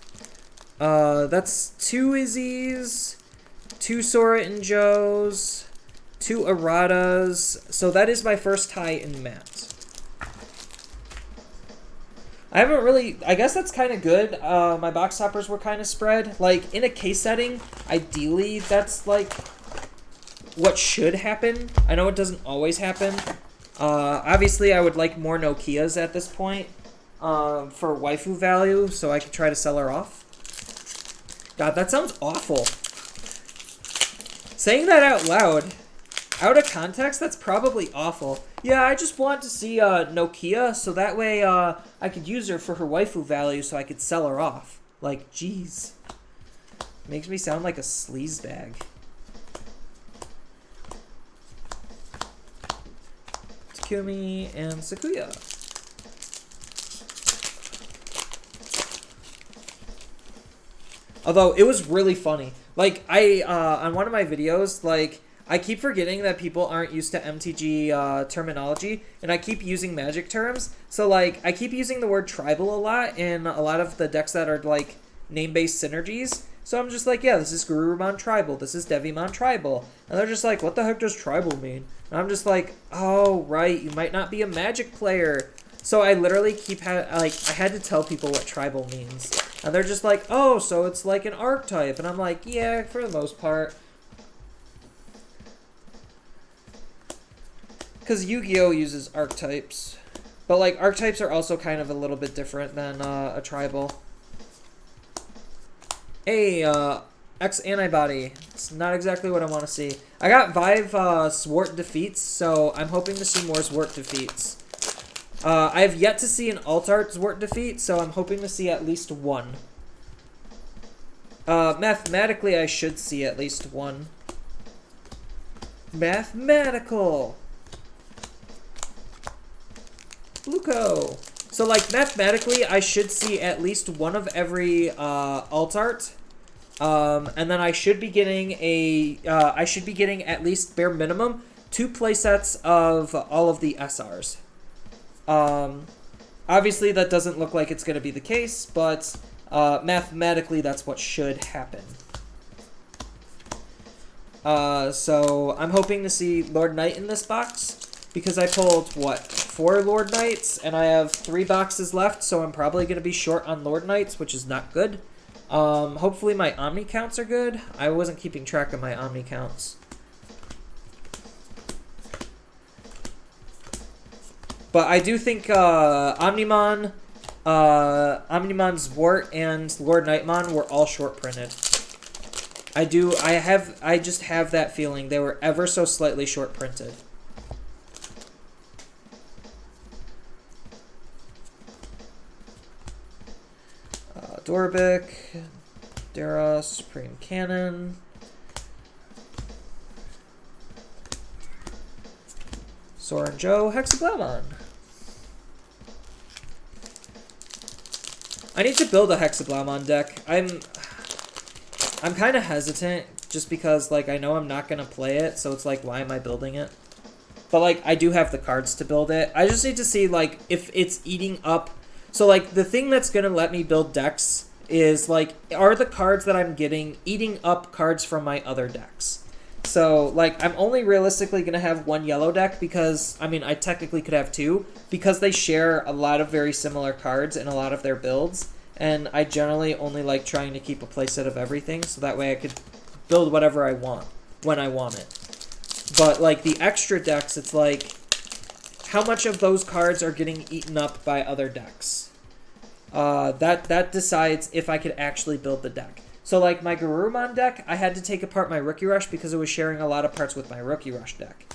That's two Izzies, two Sora and Joes, two Aradas. So that is my first Ty and Matt. I haven't really, I guess that's kind of good. My box toppers were kind of spread. Like, in a case setting, ideally, that's, like, what should happen. I know it doesn't always happen. Obviously, I would like more Nokias at this point for waifu value, so I could try to sell her off. God, that sounds awful. Saying that out loud, out of context, that's probably awful. Yeah, I just want to see Nokia, so that way I could use her for her waifu value so I could sell her off. Like, jeez. Makes me sound like a sleazebag. Takumi and Sakuya. Although, it was really funny. Like, on one of my videos, like, I keep forgetting that people aren't used to MTG terminology, and I keep using magic terms. So, like, I keep using the word tribal a lot in a lot of the decks that are, like, name-based synergies. So I'm just like, yeah, this is Gurumon tribal, this is Devimon tribal. And they're just like, what the heck does tribal mean? And I'm just like, oh, right, you might not be a magic player. So I literally I had to tell people what tribal means. And they're just like, oh, so it's like an archetype. And I'm like, yeah, for the most part. Because Yu-Gi-Oh! Uses archetypes. But, like, archetypes are also kind of a little bit different than a tribal. Hey, X-Antibody. It's not exactly what I want to see. I got 5 Swart defeats, so I'm hoping to see more Swart defeats. I have yet to see an alt-art Zwart defeat, so I'm hoping to see at least one. Mathematically, I should see at least one. Mathematical! Bluco! So, like, mathematically, I should see at least one of every alt-art. And then I should be getting at least bare minimum 2 playsets of all of the SRs. Obviously, that doesn't look like it's going to be the case, but mathematically, that's what should happen. So I'm hoping to see Lord Knight in this box, because I pulled, what, 4 Lord Knights, and I have 3 boxes left, so I'm probably going to be short on Lord Knights, which is not good. Hopefully my Omni counts are good. I wasn't keeping track of my Omni counts. But I do think Omnimon, Zwart, and Lord Nightmon were all short printed. I just have that feeling they were ever so slightly short printed. Dorbic, Dara, Supreme Cannon. Soren Joe, Hexablamon. I need to build a Hexablamon deck. I'm kind of hesitant just because, like, I know I'm not going to play it, so it's like, why am I building it? But, like, I do have the cards to build it. I just need to see, like, if it's eating up. So, like, the thing that's going to let me build decks is, like, are the cards that I'm getting eating up cards from my other decks? So, like, I'm only realistically going to have one yellow deck because, I mean, I technically could have two because they share a lot of very similar cards in a lot of their builds. And I generally only like trying to keep a playset of everything so that way I could build whatever I want when I want it. But, like, the extra decks, it's like, how much of those cards are getting eaten up by other decks? That decides if I could actually build the deck. So, like, my Garurumon deck, I had to take apart my Rookie Rush because it was sharing a lot of parts with my Rookie Rush deck.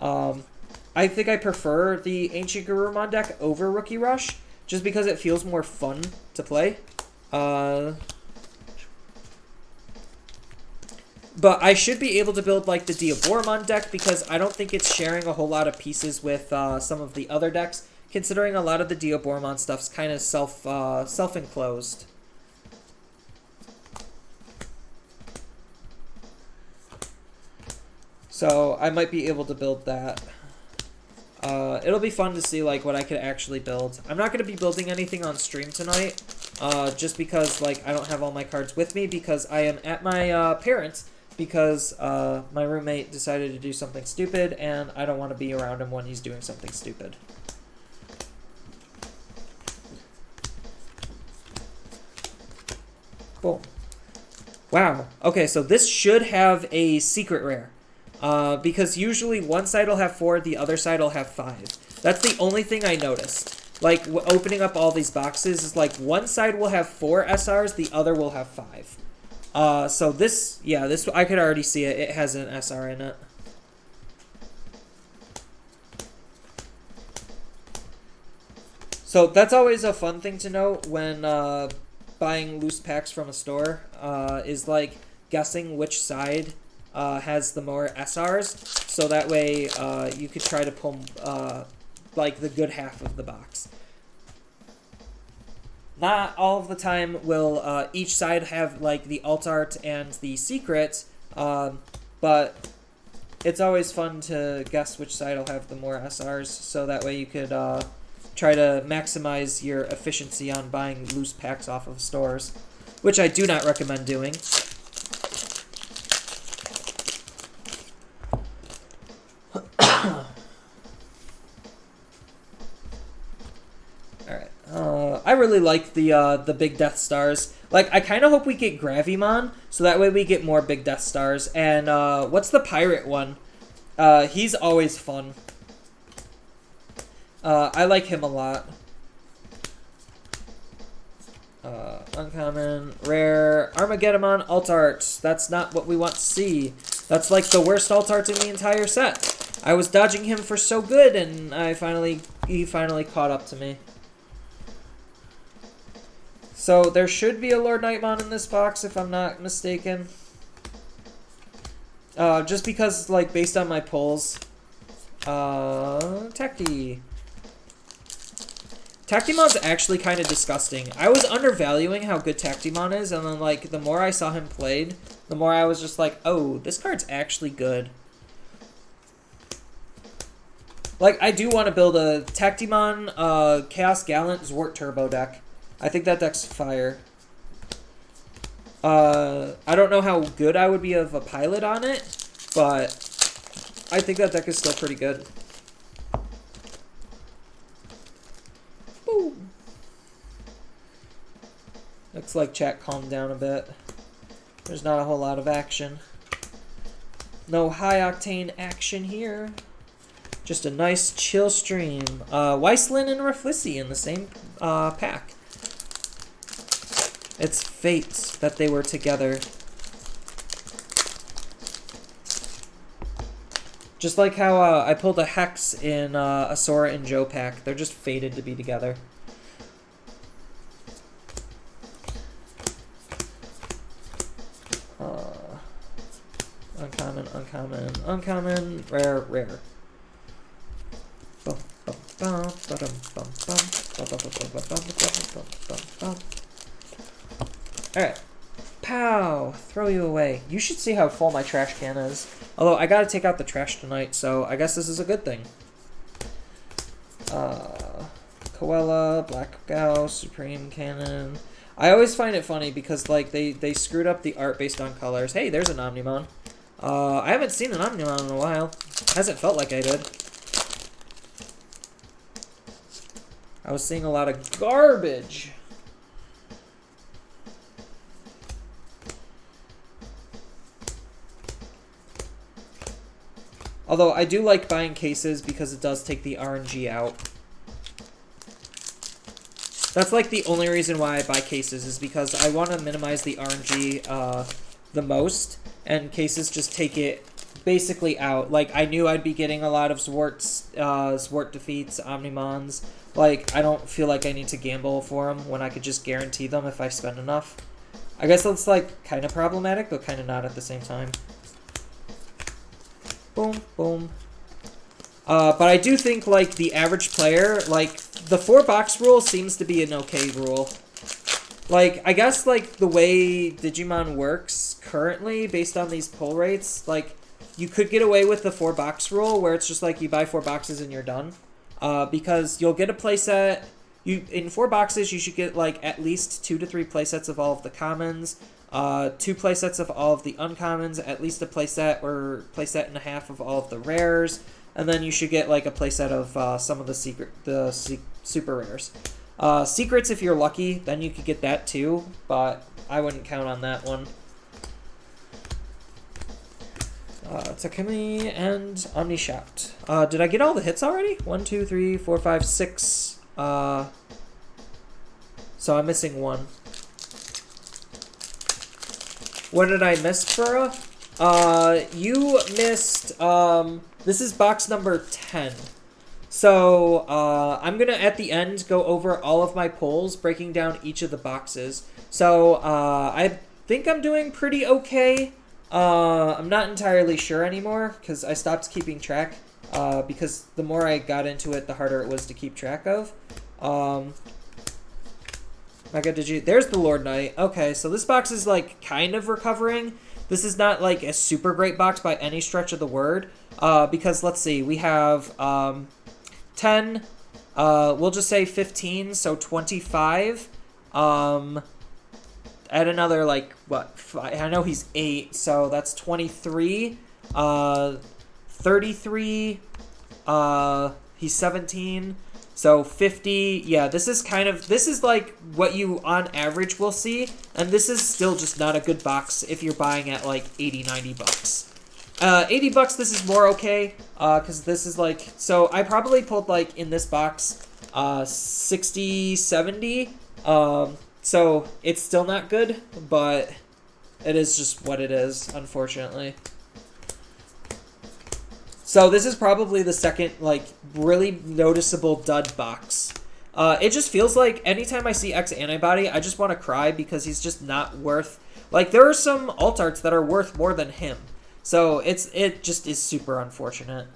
I think I prefer the Ancient Garurumon deck over Rookie Rush just because it feels more fun to play. But I should be able to build, like, the Diaboromon deck because I don't think it's sharing a whole lot of pieces with some of the other decks, considering a lot of the Diaboromon stuff's kind of self-enclosed. So I might be able to build that. It'll be fun to see, like, what I could actually build. I'm not going to be building anything on stream tonight, just because, like, I don't have all my cards with me because I am at my parents' because my roommate decided to do something stupid, and I don't want to be around him when he's doing something stupid. Boom. Wow. Okay, so this should have a secret rare. Because usually one side will have 4, the other side will have 5. That's the only thing I noticed. Like, opening up all these boxes is like one side will have 4 SRs, the other will have 5. So this, yeah, this, I could already see it. It has an SR in it. So that's always a fun thing to know when buying loose packs from a store, is like guessing which side has the more SRs, so that way you could try to pull like the good half of the box. Not all of the time will each side have like the alt art and the secret, but it's always fun to guess which side will have the more SRs, so that way you could try to maximize your efficiency on buying loose packs off of stores, which I do not recommend doing. I really like the big Death Stars. Like, I kind of hope we get Gravimon, so that way we get more big Death Stars. And what's the pirate one? He's always fun. I like him a lot. Uncommon, rare, Armageddon alt art. That's not what we want to see. That's like the worst alt art in the entire set. I was dodging him for so good, and he finally caught up to me. So there should be a Lord Nightmon in this box, if I'm not mistaken. Just because, like, based on my pulls. Tacti. Tactimon's actually kind of disgusting. I was undervaluing how good Tactimon is, and then, like, the more I saw him played, the more I was just like, oh, this card's actually good. Like, I do want to build a Tactimon, Chaos Gallant, Zwart Turbo deck. I think that deck's fire. I don't know how good I would be of a pilot on it, but I think that deck is still pretty good. Boom. Looks like chat calmed down a bit. There's not a whole lot of action. No high-octane action here. Just a nice chill stream. Weisslin and Raflissi in the same pack. It's fate that they were together. Just like how I pulled a Hex in a Sora and Joe pack. They're just fated to be together. uncommon, uncommon, uncommon, rare, rare. Alright. Pow! Throw you away. You should see how full my trash can is. Although, I gotta take out the trash tonight, so I guess this is a good thing. Koala, Black Gauss, Supreme Cannon. I always find it funny because, like, they screwed up the art based on colors. Hey, there's an Omnimon. I haven't seen an Omnimon in a while. Hasn't felt like I did. I was seeing a lot of garbage. Although, I do like buying cases because it does take the RNG out. That's like the only reason why I buy cases is because I want to minimize the RNG the most, and cases just take it basically out. Like, I knew I'd be getting a lot of Zwart defeats, Omnimons. Like, I don't feel like I need to gamble for them when I could just guarantee them if I spend enough. I guess that's, like, kind of problematic, but kind of not at the same time. Boom, boom. But I do think, like, the average player, like, the 4-box rule seems to be an okay rule. Like, I guess, like, the way Digimon works currently, based on these pull rates, like, you could get away with the 4-box rule, where it's just, like, you buy 4 boxes and you're done. Because you'll get a playset. In 4 boxes, you should get, like, at least 2 to 3 playsets of all of the commons, 2 playsets of all of the uncommons, at least a playset or playset and a half of all of the rares, and then you should get like a playset of some of the super rares. Secrets, if you're lucky, then you could get that too, but I wouldn't count on that one. Takumi and Omni Shout. Did I get all the hits already? 1, 2, 3, 4, 5, 6. So I'm missing 1. What did I miss, Fura? You missed, this is box number 10. So, I'm gonna, at the end, go over all of my pulls, breaking down each of the boxes. So, I think I'm doing pretty okay. I'm not entirely sure anymore, because I stopped keeping track, because the more I got into it, the harder it was to keep track of. Mega Digi. There's the Lord Knight. Okay, so this box is, like, kind of recovering. This is not, like, a super great box by any stretch of the word. Because, let's see, we have 10. We'll just say 15, so 25. Add another, like, what? 5, I know he's 8, so that's 23. 33. He's 17. So 50, yeah, this is like what you on average will see, and this is still just not a good box if you're buying at like 80, 90 bucks. 80 bucks, this is more okay, because this is like, so I probably pulled like in this box 60, 70, so it's still not good, but it is just what it is, unfortunately. So this is probably the second, like, really noticeable dud box. It just feels like anytime I see X Antibody, I just want to cry because he's just not worth... Like, there are some alt arts that are worth more than him. So it just is super unfortunate.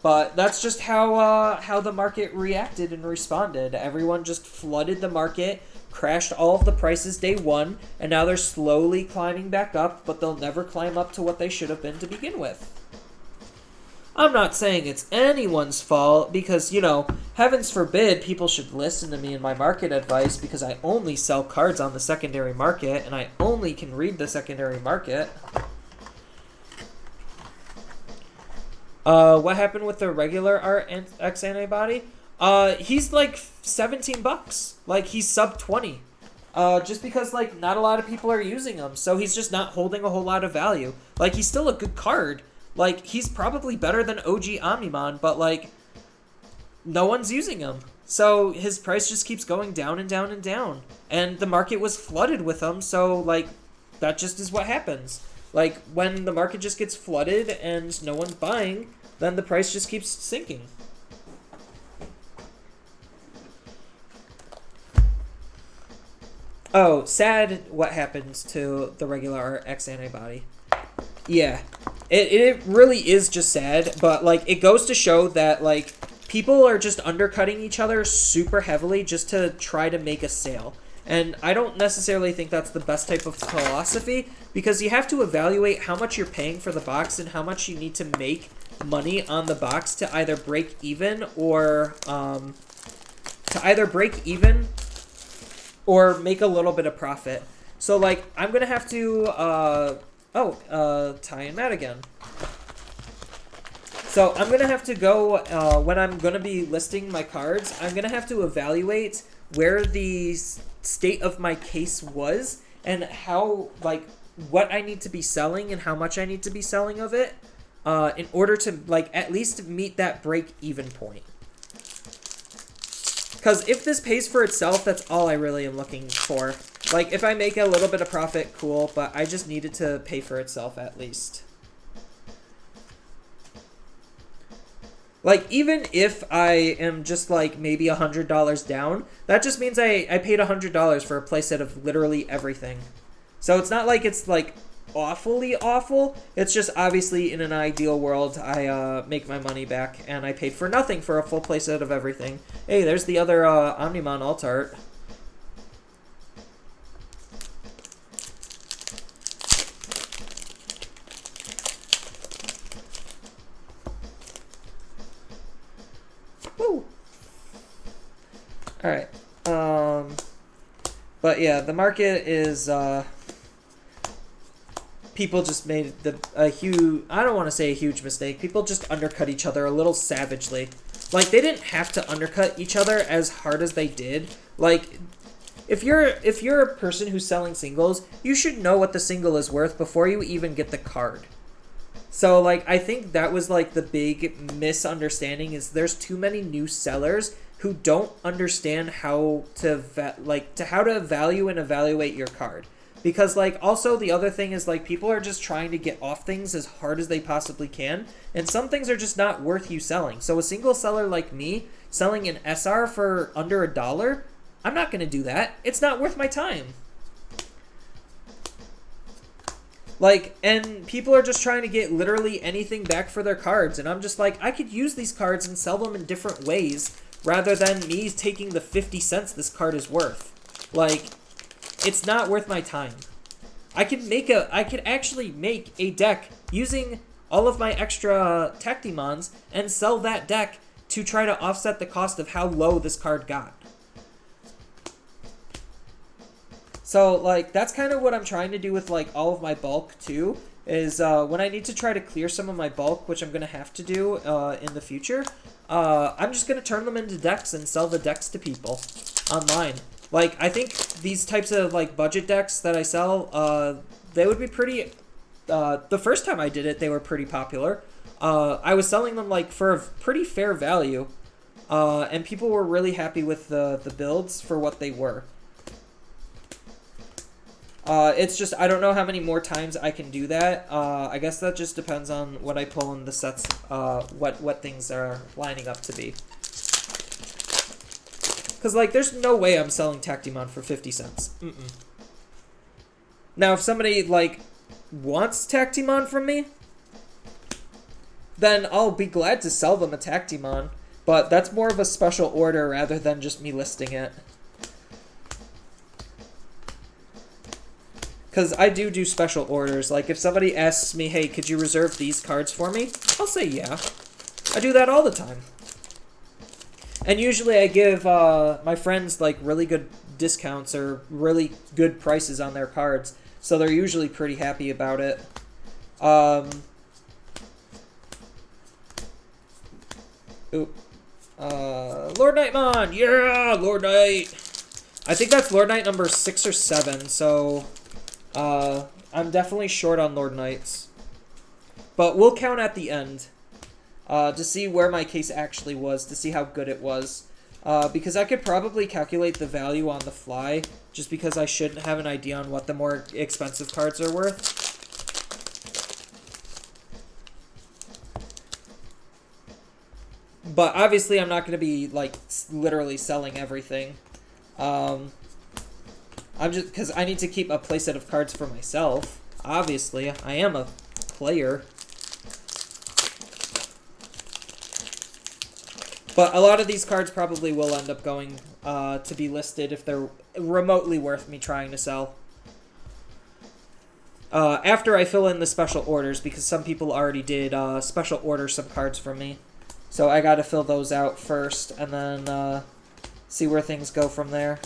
But that's just how the market reacted and responded. Everyone just flooded the market, crashed all of the prices day one, and now they're slowly climbing back up, but they'll never climb up to what they should have been to begin with. I'm not saying it's anyone's fault because, you know, heavens forbid people should listen to me in my market advice because I only sell cards on the secondary market and I only can read the secondary market. What happened with the regular art X Antibody? He's like 17 bucks. Like, he's sub 20. Just because, like, not a lot of people are using him, so he's just not holding a whole lot of value. Like, he's still a good card. Like, he's probably better than OG Omnimon, but, like, no one's using him. So his price just keeps going down and down and down. And the market was flooded with them, so, like, that just is what happens. Like, when the market just gets flooded and no one's buying, then the price just keeps sinking. Oh, sad what happened to the regular X Antibody. Yeah, it really is just sad, but like it goes to show that like people are just undercutting each other super heavily just to try to make a sale. And I don't necessarily think that's the best type of philosophy, because you have to evaluate how much you're paying for the box and how much you need to make money on the box to either break even or make a little bit of profit. So like I'm gonna have to Ty and Matt again. So I'm gonna have to go when I'm gonna be listing my cards. I'm gonna have to evaluate where the state of my case was and how like what I need to be selling and how much I need to be selling of it in order to like at least meet that break even point. Because if this pays for itself, that's all I really am looking for. Like if I make a little bit of profit, cool, but I just need it to pay for itself at least. Like, even if I am just, like, maybe $100 down, that just means I paid $100 for a playset of literally everything. So it's not like it's, like, awfully awful. It's just, obviously, in an ideal world, I make my money back, and I paid for nothing for a full playset of everything. Hey, there's the other Omnimon alt art. Woo! Alright. But yeah, the market is, people just made a huge, I don't want to say a huge mistake. People just undercut each other a little savagely. Like, they didn't have to undercut each other as hard as they did. Like, if you're a person who's selling singles, you should know what the single is worth before you even get the card. So, like, I think that was, like, the big misunderstanding is there's too many new sellers who don't understand how to, how to value and evaluate your card. Because, like, also the other thing is, like, people are just trying to get off things as hard as they possibly can, and some things are just not worth you selling. So a single seller like me, selling an SR for under $1, I'm not going to do that. It's not worth my time. Like, and people are just trying to get literally anything back for their cards, and I'm just like, I could use these cards and sell them in different ways rather than me taking the 50 cents this card is worth. Like, it's not worth my time. I could actually make a deck using all of my extra Tactimons and sell that deck to try to offset the cost of how low this card got. So, like, that's kind of what I'm trying to do with, like, all of my bulk, too, is when I need to try to clear some of my bulk, which I'm going to have to do in the future, I'm just going to turn them into decks and sell the decks to people online. Like, I think these types of, like, budget decks that I sell, they would be pretty... the first time I did it, they were pretty popular. I was selling them, like, for a pretty fair value, and people were really happy with the builds for what they were. It's just, I don't know how many more times I can do that. I guess that just depends on what I pull in the sets, what things are lining up to be. Because, like, there's no way I'm selling Tactimon for 50 cents. Now, if somebody, like, wants Tactimon from me, then I'll be glad to sell them a Tactimon. But that's more of a special order rather than just me listing it. Because I do special orders. Like, if somebody asks me, hey, could you reserve these cards for me? I'll say yeah. I do that all the time. And usually I give my friends, like, really good discounts or really good prices on their cards. So they're usually pretty happy about it. Lord Knightmon! Yeah! Lord Knight! I think that's Lord Knight number 6 or 7, so... I'm definitely short on Lord Knights. But we'll count at the end. To see where my case actually was, to see how good it was. Because I could probably calculate the value on the fly, just because I should have an idea on what the more expensive cards are worth. But obviously I'm not going to be, like, literally selling everything. I'm just, because I need to keep a playset of cards for myself. Obviously, I am a player. But a lot of these cards probably will end up going to be listed if they're remotely worth me trying to sell. After I fill in the special orders, because some people already did special order some cards from me. So I got to fill those out first, and then see where things go from there.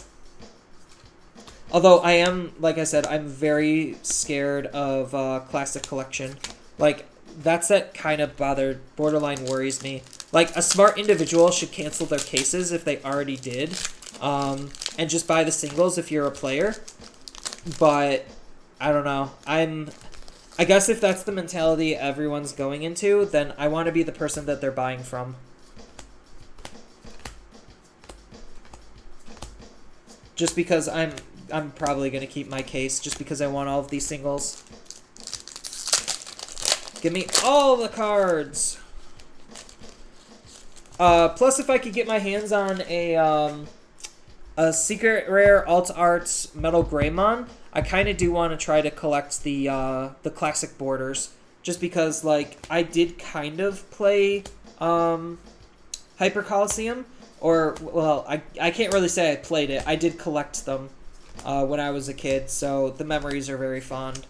Although I am, like I said, I'm very scared of Classic Collection. Like, that set kind of borderline worries me. Like, a smart individual should cancel their cases if they already did, and just buy the singles if you're a player. But I don't know. I guess if that's the mentality everyone's going into, then I want to be the person that they're buying from. Just because I'm probably going to keep my case, just because I want all of these singles. Give me all the cards! Plus, if I could get my hands on a secret rare alt arts Metal Greymon, I kind of do want to try to collect the classic borders, just because like I did kind of play Hyper Coliseum, or well, I can't really say I played it. I did collect them when I was a kid, so the memories are very fond,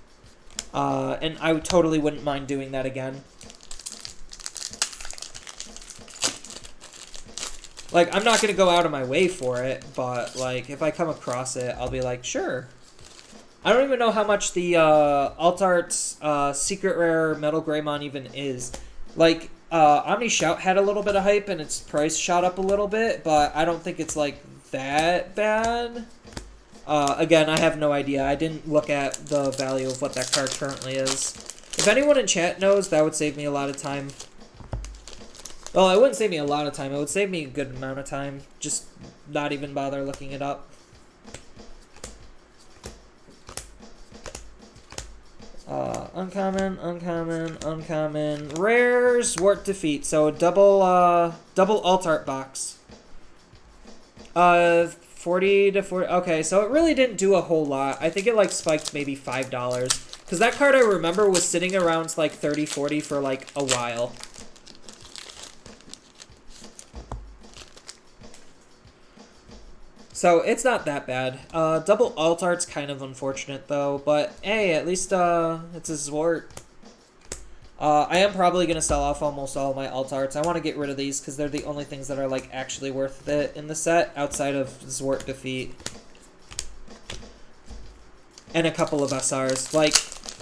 and I totally wouldn't mind doing that again. Like, I'm not going to go out of my way for it, but, like, if I come across it, I'll be like, sure. I don't even know how much the Alt Arts Secret Rare Metal Greymon even is. Like, Omni Shout had a little bit of hype, and its price shot up a little bit, but I don't think it's, like, that bad. Again, I have no idea. I didn't look at the value of what that card currently is. If anyone in chat knows, that would save me a lot of time. Well, it wouldn't save me a lot of time. It would save me a good amount of time. Just not even bother looking it up. Uncommon, uncommon, uncommon. Rare Zwart Defeat. So double alt art box. 40 to 40. Okay, so it really didn't do a whole lot. I think it like spiked maybe $5. Because that card I remember was sitting around like 30, 40 for like a while. So, it's not that bad. Double alt art's kind of unfortunate, though. But, hey, at least, it's a Zwart. I am probably going to sell off almost all of my alt arts. I want to get rid of these, because they're the only things that are, like, actually worth it in the set, outside of Zwart Defeat. And a couple of SRs. Like,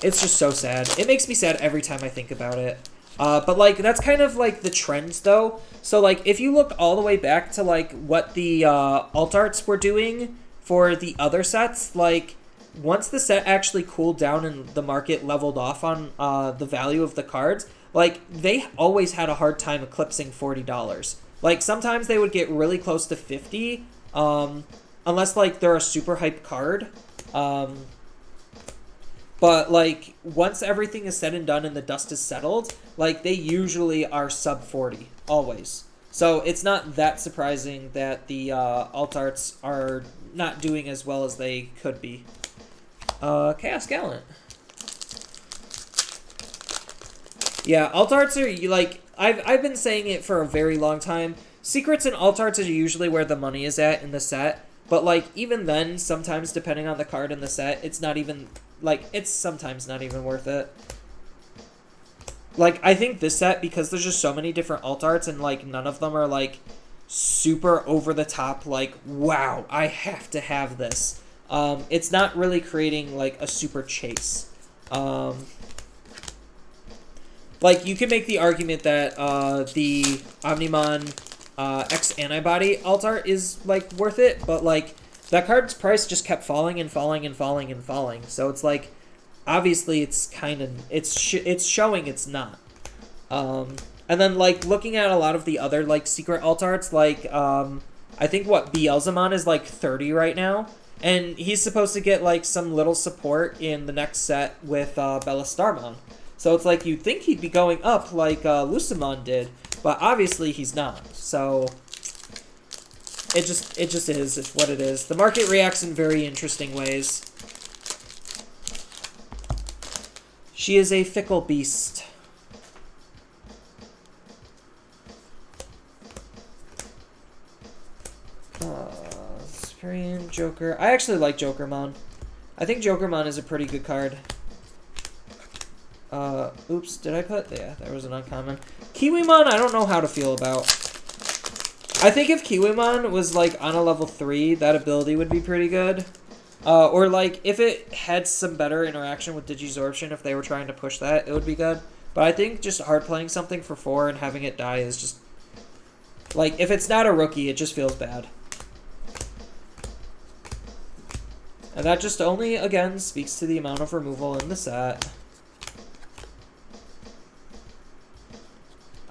it's just so sad. It makes me sad every time I think about it. But, like, that's kind of, like, the trends, though. So, like, if you look all the way back to, like, what the alt arts were doing for the other sets, like, once the set actually cooled down and the market leveled off on the value of the cards, like, they always had a hard time eclipsing $40. Like, sometimes they would get really close to $50, unless, like, they're a super hype card. But, like, once everything is said and done and the dust is settled, like, they usually are sub 40, always. So it's not that surprising that the alt arts are not doing as well as they could be. Chaos Gallant. Yeah, alt arts are, like, I've been saying it for a very long time. Secrets and alt arts are usually where the money is at in the set. But, like, even then, sometimes, depending on the card in the set, it's not even... Like, it's sometimes not even worth it. Like, I think this set, because there's just so many different alt arts, and, like, none of them are, like, super over-the-top, like, wow, I have to have this. It's not really creating, like, a super chase. Like, you can make the argument that the Omnimon X Antibody alt art is, like, worth it, but, like... That card's price just kept falling and falling and falling and falling. So it's like, obviously it's kind of, it's showing it's not. And then, like, looking at a lot of the other, like, secret alt arts, like, I think, Beelzemon is, like, 30 right now. And he's supposed to get, like, some little support in the next set with Bellastarmon. So it's like, you'd think he'd be going up like Lucemon did. But obviously he's not. So... It just is what it is. The market reacts in very interesting ways. She is a fickle beast. Screen Joker. I actually like Jokermon. I think Jokermon is a pretty good card. Oops, did I put... Yeah, there was an uncommon. Kiwimon, I don't know how to feel about. I think if Kiwimon was, like, on a level 3, that ability would be pretty good. Or, like, if it had some better interaction with Digisorption, if they were trying to push that, it would be good. But I think just hard playing something for 4 and having it die is just... Like, if it's not a rookie, it just feels bad. And that just only, again, speaks to the amount of removal in the set.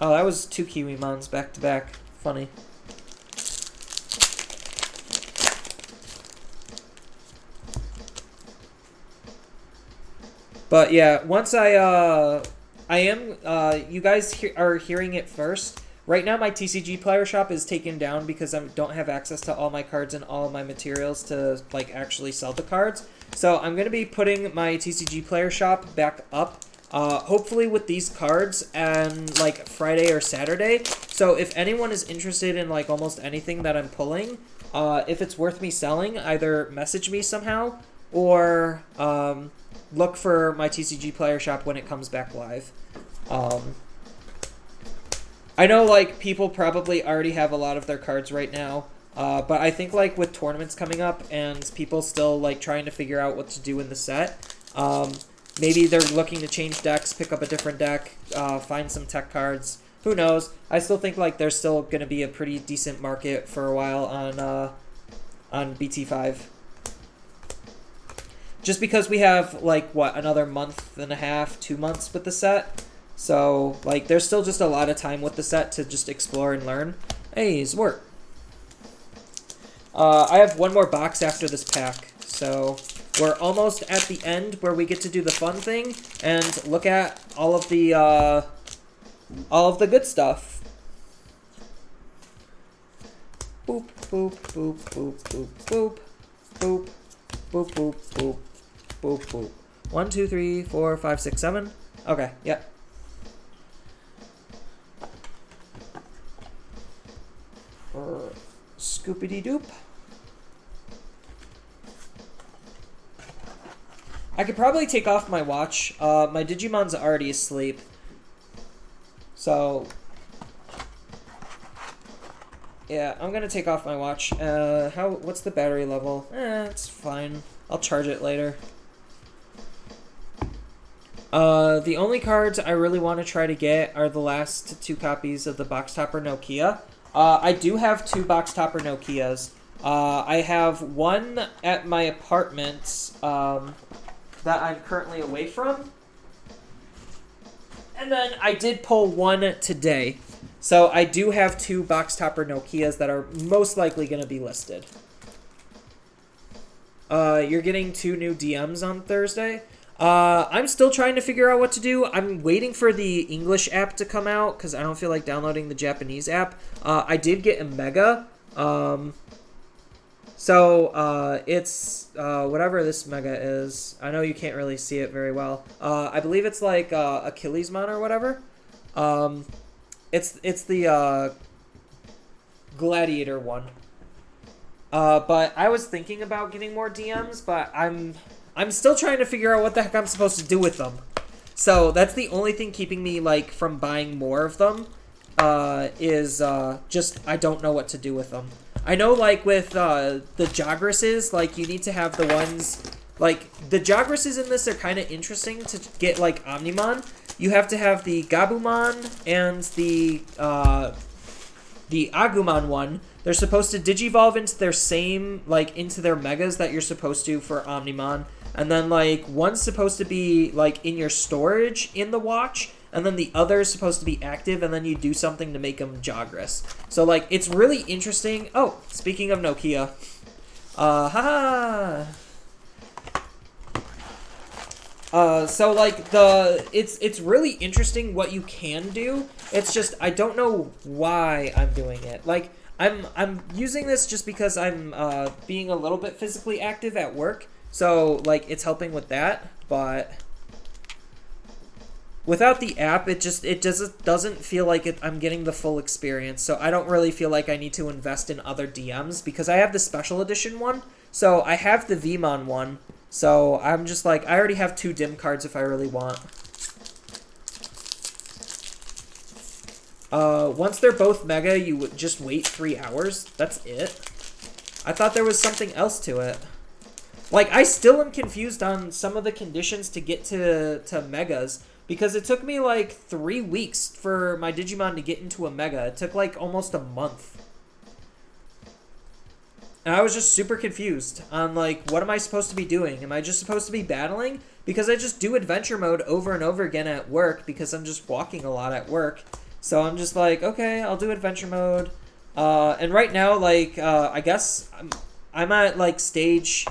Oh, that was 2 Kiwimons back to back. Funny. But yeah, once you guys are hearing it first. Right now my TCG player shop is taken down because I don't have access to all my cards and all of my materials to like actually sell the cards. So I'm going to be putting my TCG player shop back up. Hopefully with these cards and like Friday or Saturday. So if anyone is interested in like almost anything that I'm pulling, if it's worth me selling, either message me somehow or look for my TCG player shop when it comes back live. I know like people probably already have a lot of their cards right now. But I think like with tournaments coming up and people still like trying to figure out what to do in the set, maybe they're looking to change decks, pick up a different deck, find some tech cards. Who knows? I still think like there's still going to be a pretty decent market for a while on BT05. Just because we have like what, another month and a half, 2 months with the set. So like there's still just a lot of time with the set to just explore and learn. Hey, Zwart. I have one more box after this pack, so we're almost at the end where we get to do the fun thing and look at all of the good stuff. Boop, boop, boop, boop, boop, boop, boop, boop, boop, boop, boop, boop. 1, 2, 3, 4, 5, 6, 7. Okay, yep. Scoopity-doop. I could probably take off my watch. My Digimon's already asleep. So, yeah, I'm gonna take off my watch. What's the battery level? It's fine. I'll charge it later. The only cards I really want to try to get are the last 2 copies of the Box Topper Nokia. I do have 2 Box Topper Nokias. I have one at my apartment that I'm currently away from. And then I did pull one today. So I do have 2 Box Topper Nokias that are most likely going to be listed. You're getting 2 new DMs on Thursday. I'm still trying to figure out what to do. I'm waiting for the English app to come out because I don't feel like downloading the Japanese app. I did get a Mega. It's whatever this Mega is. I know you can't really see it very well. I believe it's like Achillesmon or whatever. It's the Gladiator one. But I was thinking about getting more DMs, but I'm still trying to figure out what the heck I'm supposed to do with them. So that's the only thing keeping me like from buying more of them. Is just I don't know what to do with them. I know like with the Jagresses, like you need to have the ones like the Jagresses in this are kind of interesting to get like Omnimon. You have to have the Gabumon and the Agumon one. They're supposed to digivolve into their same like into their megas that you're supposed to for Omnimon. And then like one's supposed to be like in your storage in the watch. And then the other is supposed to be active, and then you do something to make them Jagras. So, like, it's really interesting. Oh, speaking of Nokia. So, like, it's really interesting what you can do. It's just, I don't know why I'm doing it. Like, I'm using this just because I'm being a little bit physically active at work. So, like, it's helping with that, but... Without the app, it doesn't feel like I'm getting the full experience. So I don't really feel like I need to invest in other DMs because I have the special edition one. So I have the Vmon one. So I'm just like, I already have 2 dim cards if I really want. Once they're both mega, you would just wait 3 hours. That's it. I thought there was something else to it. Like, I still am confused on some of the conditions to get to megas. Because it took me like 3 weeks for my Digimon to get into a mega. It took like almost a month. And I was just super confused on like, what am I supposed to be doing? Am I just supposed to be battling? Because I just do adventure mode over and over again at work because I'm just walking a lot at work. So I'm just like, okay, I'll do adventure mode. And right now, like, I guess I'm at like stage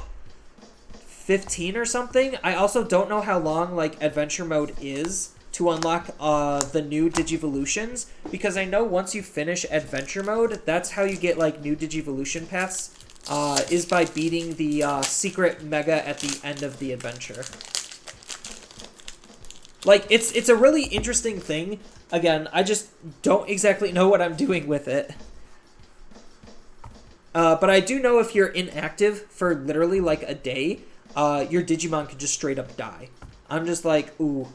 15 or something. I also don't know how long like adventure mode is to unlock the new Digivolutions, because I know once you finish adventure mode, that's how you get like new Digivolution paths, is by beating the secret mega at the end of the adventure. Like, it's a really interesting thing. Again, I just don't exactly know what I'm doing with it. But I do know if you're inactive for literally like a day, your Digimon could just straight up die. I'm just like, ooh.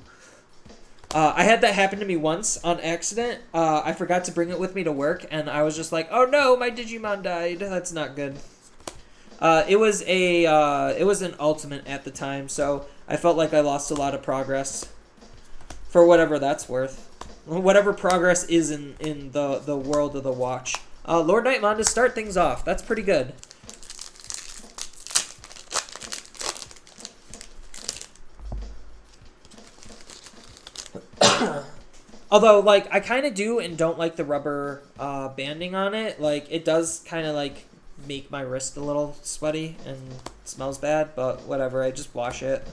I had that happen to me once on accident. I forgot to bring it with me to work, and I was just like, oh no, my Digimon died. That's not good. It was an ultimate at the time, so I felt like I lost a lot of progress. For whatever that's worth. Whatever progress is in the world of the watch. Lord Nightmon to start things off. That's pretty good. Although, like, I kind of do and don't like the rubber banding on it. Like, it does kind of, like, make my wrist a little sweaty and smells bad, but whatever, I just wash it.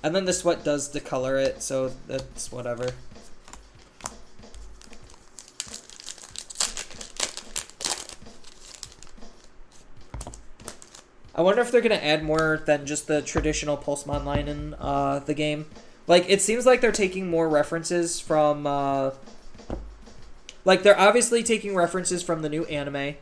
And then the sweat does discolor it, so that's whatever. I wonder if they're going to add more than just the traditional Pulsemon line in the game. Like, it seems like they're taking more references from... like, they're obviously taking references from the new anime.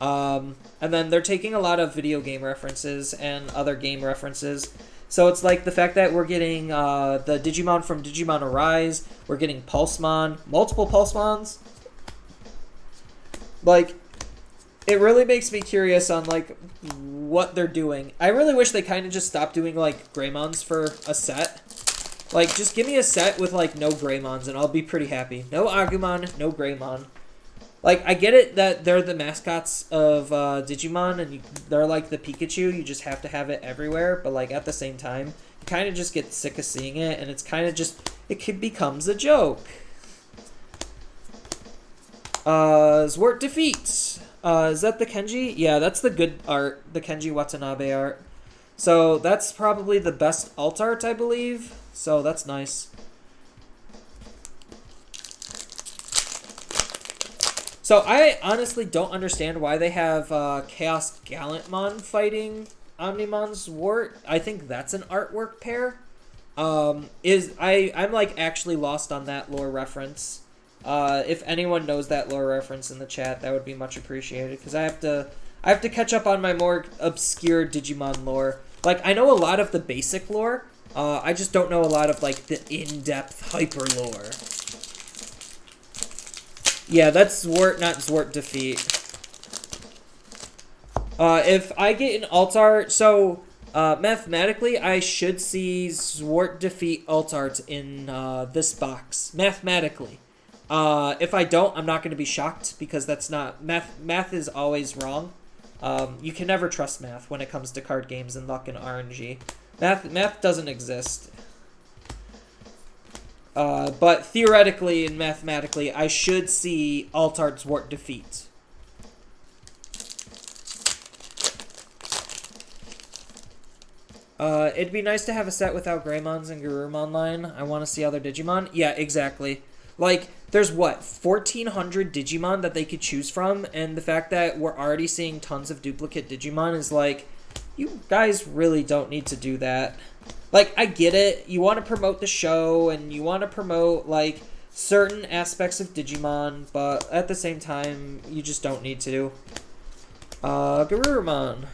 And then they're taking a lot of video game references and other game references. So it's like the fact that we're getting the Digimon from Digimon Arise. We're getting Pulsemon. Multiple Pulsemons. Like, it really makes me curious on, like, what they're doing. I really wish they kind of just stopped doing, like, Greymons for a set. Like, just give me a set with, like, no Greymons, and I'll be pretty happy. No Agumon, no Greymon. Like, I get it that they're the mascots of Digimon, and they're like the Pikachu. You just have to have it everywhere. But, like, at the same time, you kind of just get sick of seeing it, and it's kind of just... it becomes a joke. Zwart defeats. Is that the Kenji? Yeah, that's the good art. The Kenji Watanabe art. So, that's probably the best alt art, I believe. So, that's nice. So, I honestly don't understand why they have Chaos Gallantmon fighting Omnimon Zwart. I think that's an artwork pair. I'm like actually lost on that lore reference. If anyone knows that lore reference in the chat, that would be much appreciated, because I have to catch up on my more obscure Digimon lore. Like, I know a lot of the basic lore. I just don't know a lot of like the in-depth hyper lore. Yeah, that's Zwart, not Zwart defeat. If I get an alt art, so mathematically, I should see Zwart defeat alt art in this box. Mathematically. If I don't, I'm not going to be shocked, because that's not... Math is always wrong. You can never trust math when it comes to card games and luck and RNG. Math doesn't exist. But theoretically and mathematically, I should see alt art Zwart defeat. It'd be nice to have a set without Greymons and Garurumon line. I want to see other Digimon. Yeah, exactly. Like, there's what, 1,400 Digimon that they could choose from, and the fact that we're already seeing tons of duplicate Digimon is like, you guys really don't need to do that. like, I get it. You want to promote the show, and you want to promote, like, certain aspects of Digimon, but at the same time, you just don't need to. Garurumon.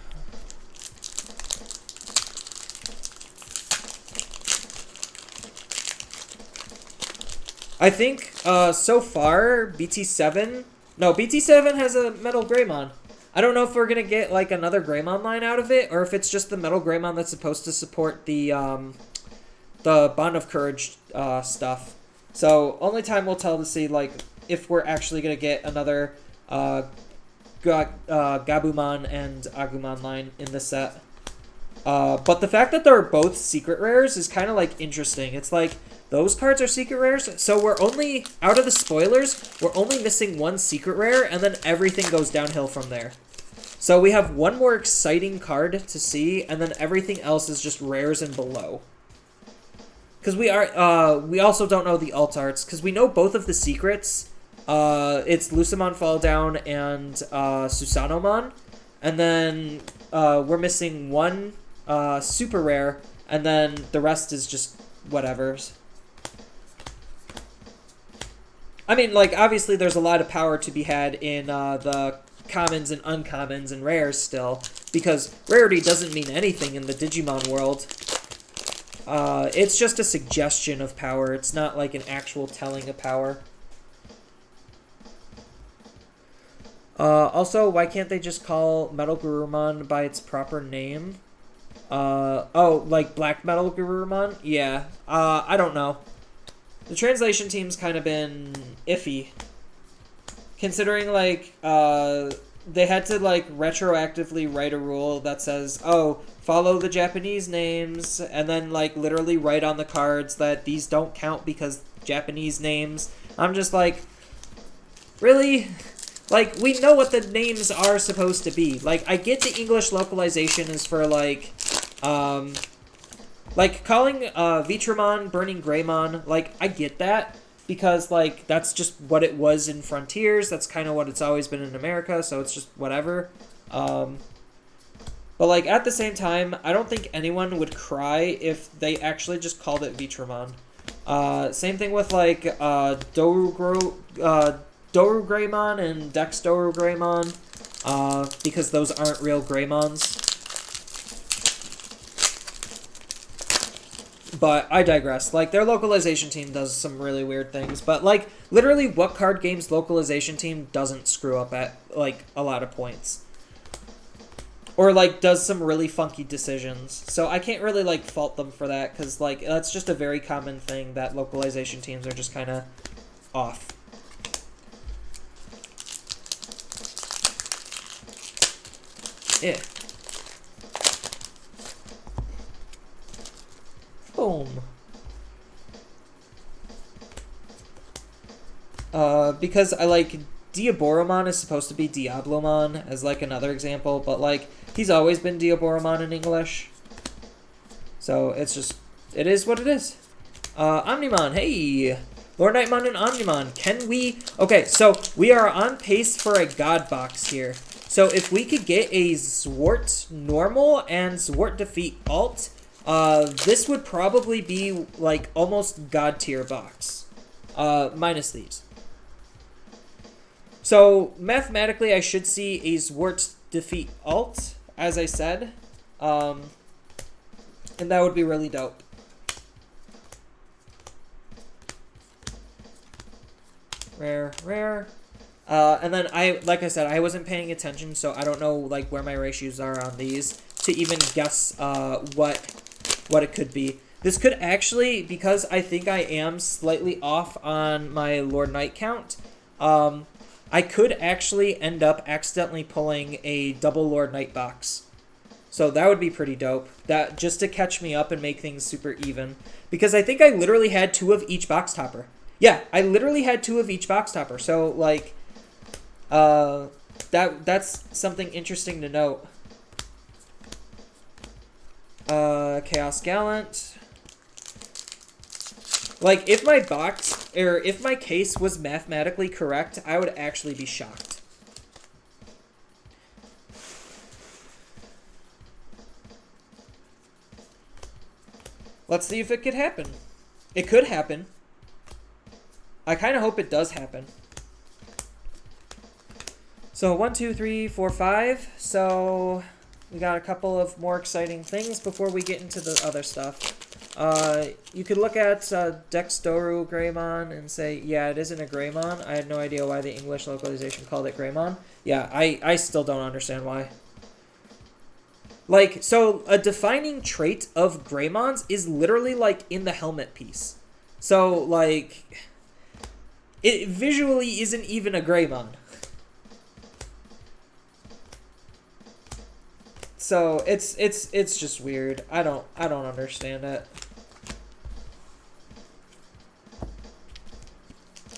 I think, so far, BT7... No, BT7 has a Metal Greymon. I don't know if we're gonna get, like, another Greymon line out of it, or if it's just the Metal Greymon that's supposed to support the Bond of Courage, stuff. So, only time will tell to see, like, if we're actually gonna get another, Gabumon and Agumon line in this set. But the fact that they're both secret rares is kind of, like, interesting. It's like, those cards are secret rares, so we're only, out of the spoilers, we're only missing one secret rare, and then everything goes downhill from there. So we have one more exciting card to see, and then everything else is just rares and below. Because we also don't know the alt arts, because we know both of the secrets. It's Lucamon Fall Down and Susanomon, and then we're missing one super rare, and then the rest is just whatevers. I mean, like, obviously there's a lot of power to be had in the commons and uncommons and rares still, because rarity doesn't mean anything in the Digimon world. It's just a suggestion of power. It's not like an actual telling of power. Also, why can't they just call Metal Garurumon by its proper name? Oh, like Black Metal Garurumon? Yeah, I don't know. The translation team's kind of been iffy. Considering, like, they had to, like, retroactively write a rule that says, oh, follow the Japanese names, and then, like, literally write on the cards that these don't count because Japanese names. I'm just like, really? Like, we know what the names are supposed to be. Like, I get the English localization is for, like calling Vitramon Burning Greymon, like, I get that, because, like, that's just what it was in Frontiers, that's kind of what it's always been in America, so it's just whatever. But, like, at the same time, I don't think anyone would cry if they actually just called it Vitramon. Same thing with, like, Doru Greymon and Dex Doru Greymon, because those aren't real Greymons. But I digress. Like, their localization team does some really weird things. But, like, literally what card game's localization team doesn't screw up at, like, a lot of points? Or, like, does some really funky decisions. So I can't really, like, fault them for that. Because, like, that's just a very common thing that localization teams are just kind of off. Yeah. Boom. Because I like Diaboromon is supposed to be Diablomon as like another example, but like he's always been Diaboromon in English. So it's just, it is what it is. Omnimon, hey! Lord Nightmon and Omnimon, can we... Okay, so we are on pace for a God box here. So if we could get a Zwart normal and Zwart defeat alt, this would probably be like almost God tier box, minus these. So mathematically, I should see a Zwart defeat alt, as I said, and that would be really dope. Rare, rare. And then like I said, I wasn't paying attention, so I don't know like where my ratios are on these to even guess what it could be. This could actually, because I think I am slightly off on my Lord Knight count, I could actually end up accidentally pulling a double Lord Knight box. So that would be pretty dope. That just to catch me up and make things super even. Because I think I literally had 2 of each box topper. Yeah, I literally had 2 of each box topper. So like that's something interesting to note. Chaos Gallant. Like, if my box, or if my case was mathematically correct, I would actually be shocked. Let's see if it could happen. It could happen. I kind of hope it does happen. So 1, 2, 3, 4, 5. So we got a couple of more exciting things before we get into the other stuff. You could look at Dexdoru Greymon and say, yeah, it isn't a Greymon. I had no idea why the English localization called it Greymon. Yeah, I still don't understand why. Like, so a defining trait of Greymons is literally, like, in the helmet piece. So, like, it visually isn't even a Greymon. So it's just weird. I don't understand it.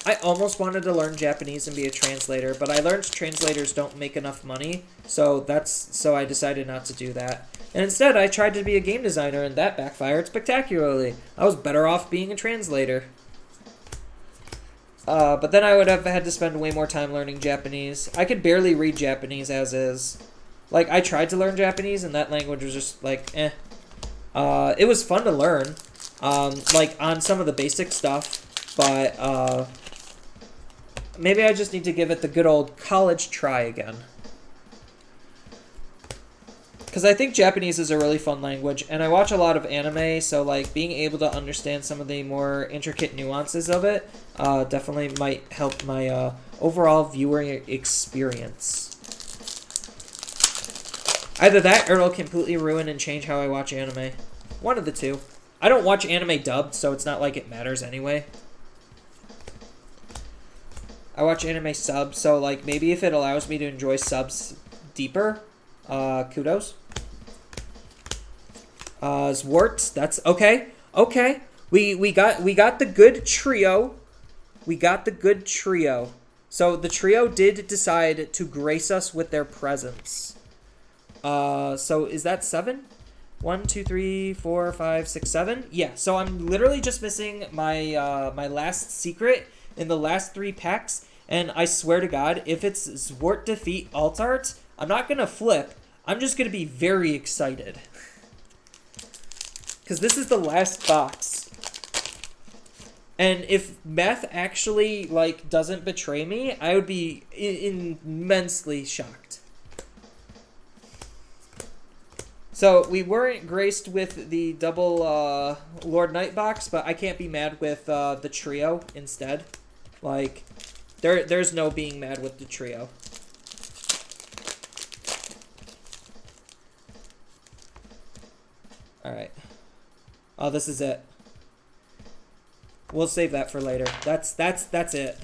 I almost wanted to learn Japanese and be a translator, but I learned translators don't make enough money, so I decided not to do that. And instead, I tried to be a game designer, and that backfired spectacularly. I was better off being a translator. But then I would have had to spend way more time learning Japanese. I could barely read Japanese as is. Like, I tried to learn Japanese, and that language was just, like, eh. It was fun to learn, like, on some of the basic stuff, but, maybe I just need to give it the good old college try again. Because I think Japanese is a really fun language, and I watch a lot of anime, so, like, being able to understand some of the more intricate nuances of it definitely might help my overall viewing experience. Either that, or it'll completely ruin and change how I watch anime. One of the two. I don't watch anime dubbed, so it's not like it matters anyway. I watch anime subs, so, like, maybe if it allows me to enjoy subs deeper, kudos. Zwart, that's okay. Okay. We got the good trio. We got the good trio. So the trio did decide to grace us with their presence. So is that 7? 1, 2, 3, 4, 5, 6, 7? Yeah, so I'm literally just missing my my last secret in the last 3 packs, and I swear to God, if it's Zwart defeat alt art, I'm not gonna flip. I'm just gonna be very excited. Because this is the last box. And if Meth actually, like, doesn't betray me, I would be immensely shocked. So, we weren't graced with the double Lord Knight box, but I can't be mad with the trio instead. Like, there's no being mad with the trio. Alright. Oh, this is it. We'll save that for later. That's it.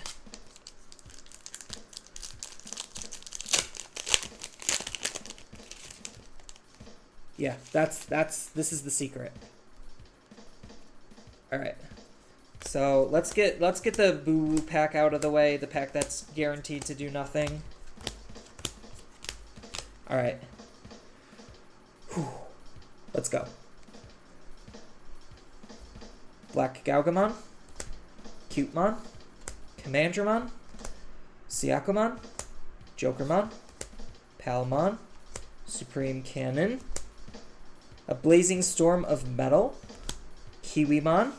Yeah, this is the secret. All right. So, let's get the boo pack out of the way, the pack that's guaranteed to do nothing. All right. Whew. Let's go. Black Gaugamon, Cutemon, Commandramon, Siakumon, Jokermon, Palmon, Supreme Cannon, a Blazing Storm of Metal, Kiwimon,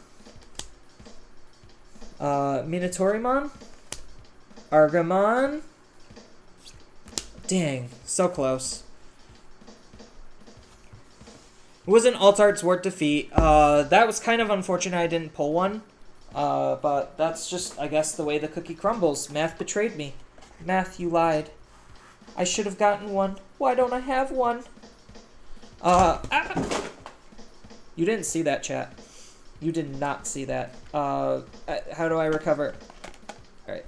Minatorimon, Argamon. Dang, so close. It was an alt-art Zwart defeat. That was kind of unfortunate I didn't pull one. But that's just, I guess, the way the cookie crumbles. Math betrayed me. Math, you lied. I should have gotten one. Why don't I have one? You didn't see that, chat. You did not see that. How do I recover? Alright.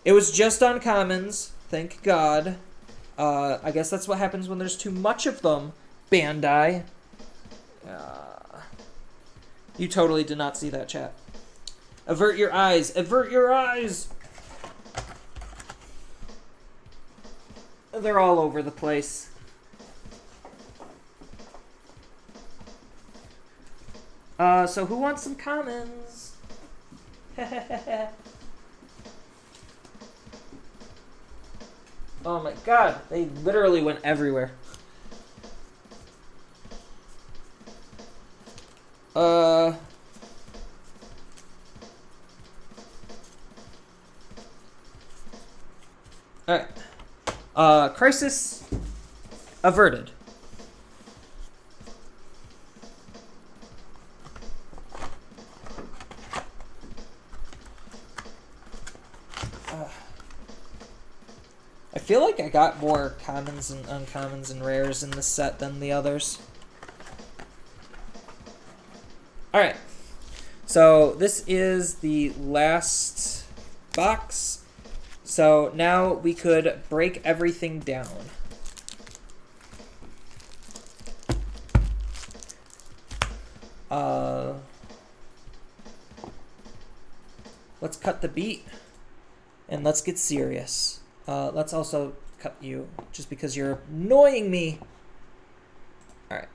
It was just on commons. Thank God. I guess that's what happens when there's too much of them. Bandai. You totally did not see that, chat. Avert your eyes. Avert your eyes! They're all over the place. So who wants some commons? Oh my God, they literally went everywhere. Alright. Crisis averted. I feel like I got more commons and uncommons and rares in this set than the others. Alright. So this is the last box. So now we could break everything down. Let's cut the beat and let's get serious. Let's also cut you just because you're annoying me. Alright.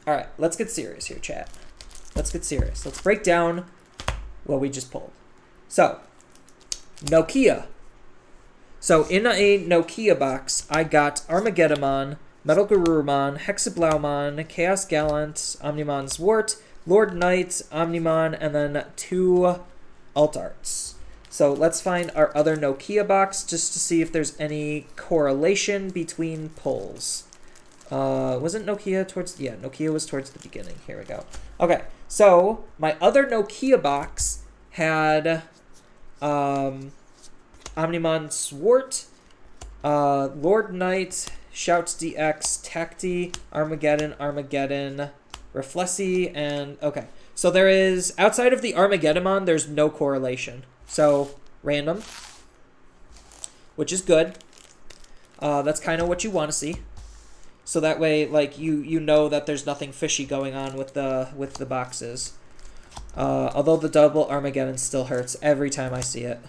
Alright, let's get serious here, chat. Let's get serious. Let's break down what we just pulled. So, Nokia. So, in a Nokia box, I got Armageddonmon, Metal Garurumon, Hexablaumon, Chaos Gallant, Omnimon Zwart, Lord Knight, Omnimon, and then 2 alt arts. So let's find our other Nokia box just to see if there's any correlation between pulls. Wasn't Nokia towards... Yeah, Nokia was towards the beginning. Here we go. Okay, so my other Nokia box had Omnimon Swart, Lord Knight, Shouts DX, Tacti, Armageddon, Reflexy, and... Okay, so there is... Outside of the Armageddonmon, there's no correlation. So, random. Which is good. That's kind of what you want to see. So that way, like, you know that there's nothing fishy going on with the boxes. Although the double Armageddon still hurts every time I see it.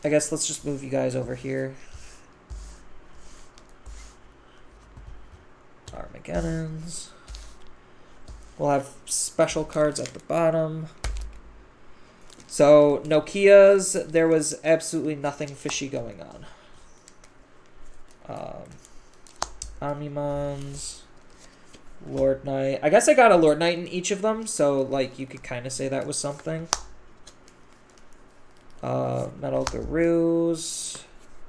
I guess let's just move you guys over here. Armageddons. We'll have special cards at the bottom. So, Nokia's, there was absolutely nothing fishy going on. Omnimons, Lord Knight. I guess I got a Lord Knight in each of them, so, like, you could kind of say that was something. Metal Garus,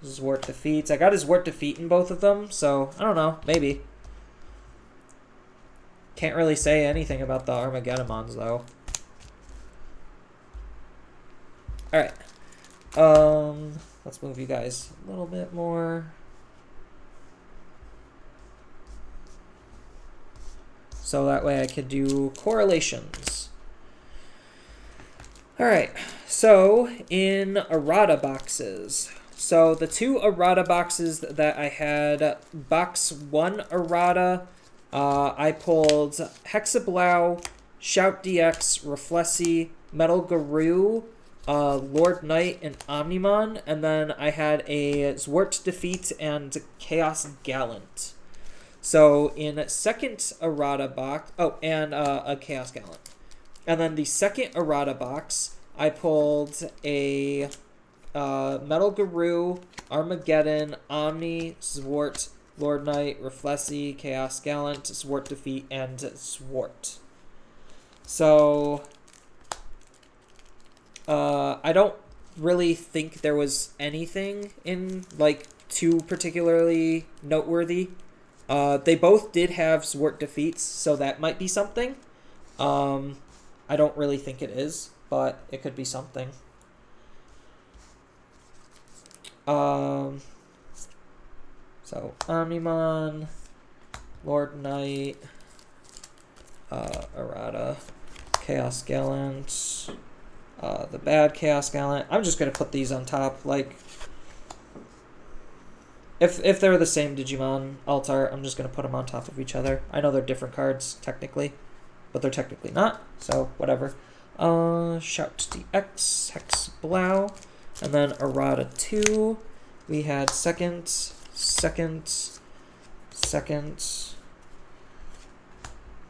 Zwart Defeats. I got his Zwart Defeat in both of them, so, I don't know, maybe. Can't really say anything about the Armageddonmons, though. Alright. Let's move you guys a little bit more. So that way I could do correlations. Alright. So, in errata boxes. So, the 2 errata boxes that I had, box 1 errata, I pulled Hexablau, Shout DX, Reflexy, Metal Garu, Lord Knight, and Omnimon, and then I had a Zwart Defeat and Chaos Gallant. So in second errata box, and a Chaos Gallant. And then the second errata box, I pulled a Metal Garu, Armageddon, Omni, Zwart, Lord Knight, Reflexy, Chaos Gallant, Zwart Defeat, and Zwart. So, I don't really think there was anything in, like, too particularly noteworthy. They both did have Zwart Defeats, so that might be something. I don't really think it is, but it could be something. So, Omnimon, Lord Knight, errata, Chaos Gallant, the bad Chaos Gallant. I'm just going to put these on top, like, if they're the same Digimon alt art, I'm just going to put them on top of each other. I know they're different cards, technically, but they're technically not, so whatever. Shout DX, Hex Blau, and then errata 2, we had second,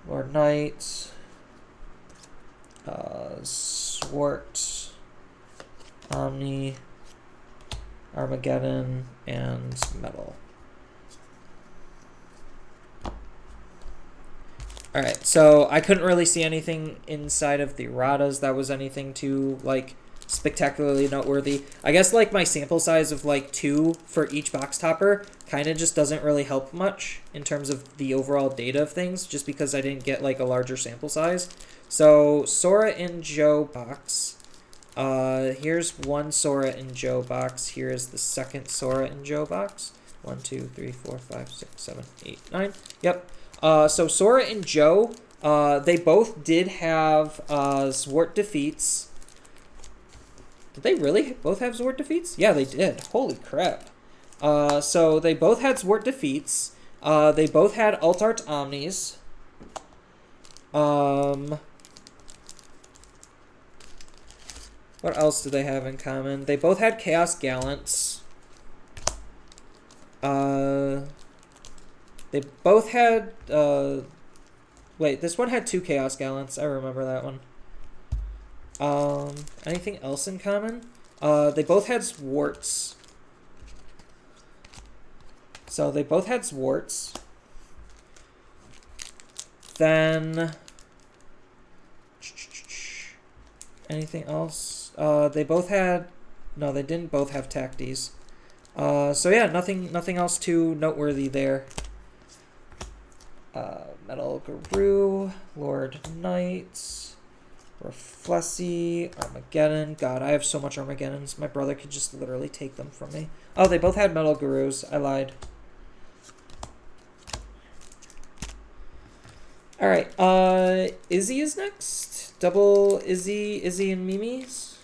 Lord Knight, Swart, Omni, Armageddon, and Metal. Alright, so I couldn't really see anything inside of the erratas that was anything too, like, spectacularly noteworthy. I guess, like, my sample size of, like, 2 for each box topper kind of just doesn't really help much in terms of the overall data of things, just because I didn't get, like, a larger sample size. So, Sora and Joe box. Here's one Sora and Joe box. Here is the second Sora and Joe box. 1, 2, 3, 4, 5, 6, 7, 8, 9. Yep. So Sora and Joe, they both did have Zwart defeats. Did they really both have Zwart defeats? Yeah, they did. Holy crap. So they both had Zwart defeats. They both had Alt Art Omnis. What else do they have in common? They both had Chaos Gallants. They both had, wait, this one had 2 Chaos Gallants. I remember that one. Anything else in common? They both had Zwarts. So they both had Zwarts. Then, anything else? They both had, no, they didn't both have Tacties. So yeah, nothing else too noteworthy there. Metal Guru, Lord Knights, Reflessi, Armageddon. God, I have so much Armageddons. My brother could just literally take them from me. Oh, they both had Metal Gurus. I lied. Alright, Izzy is next. Double Izzy and Mimi's.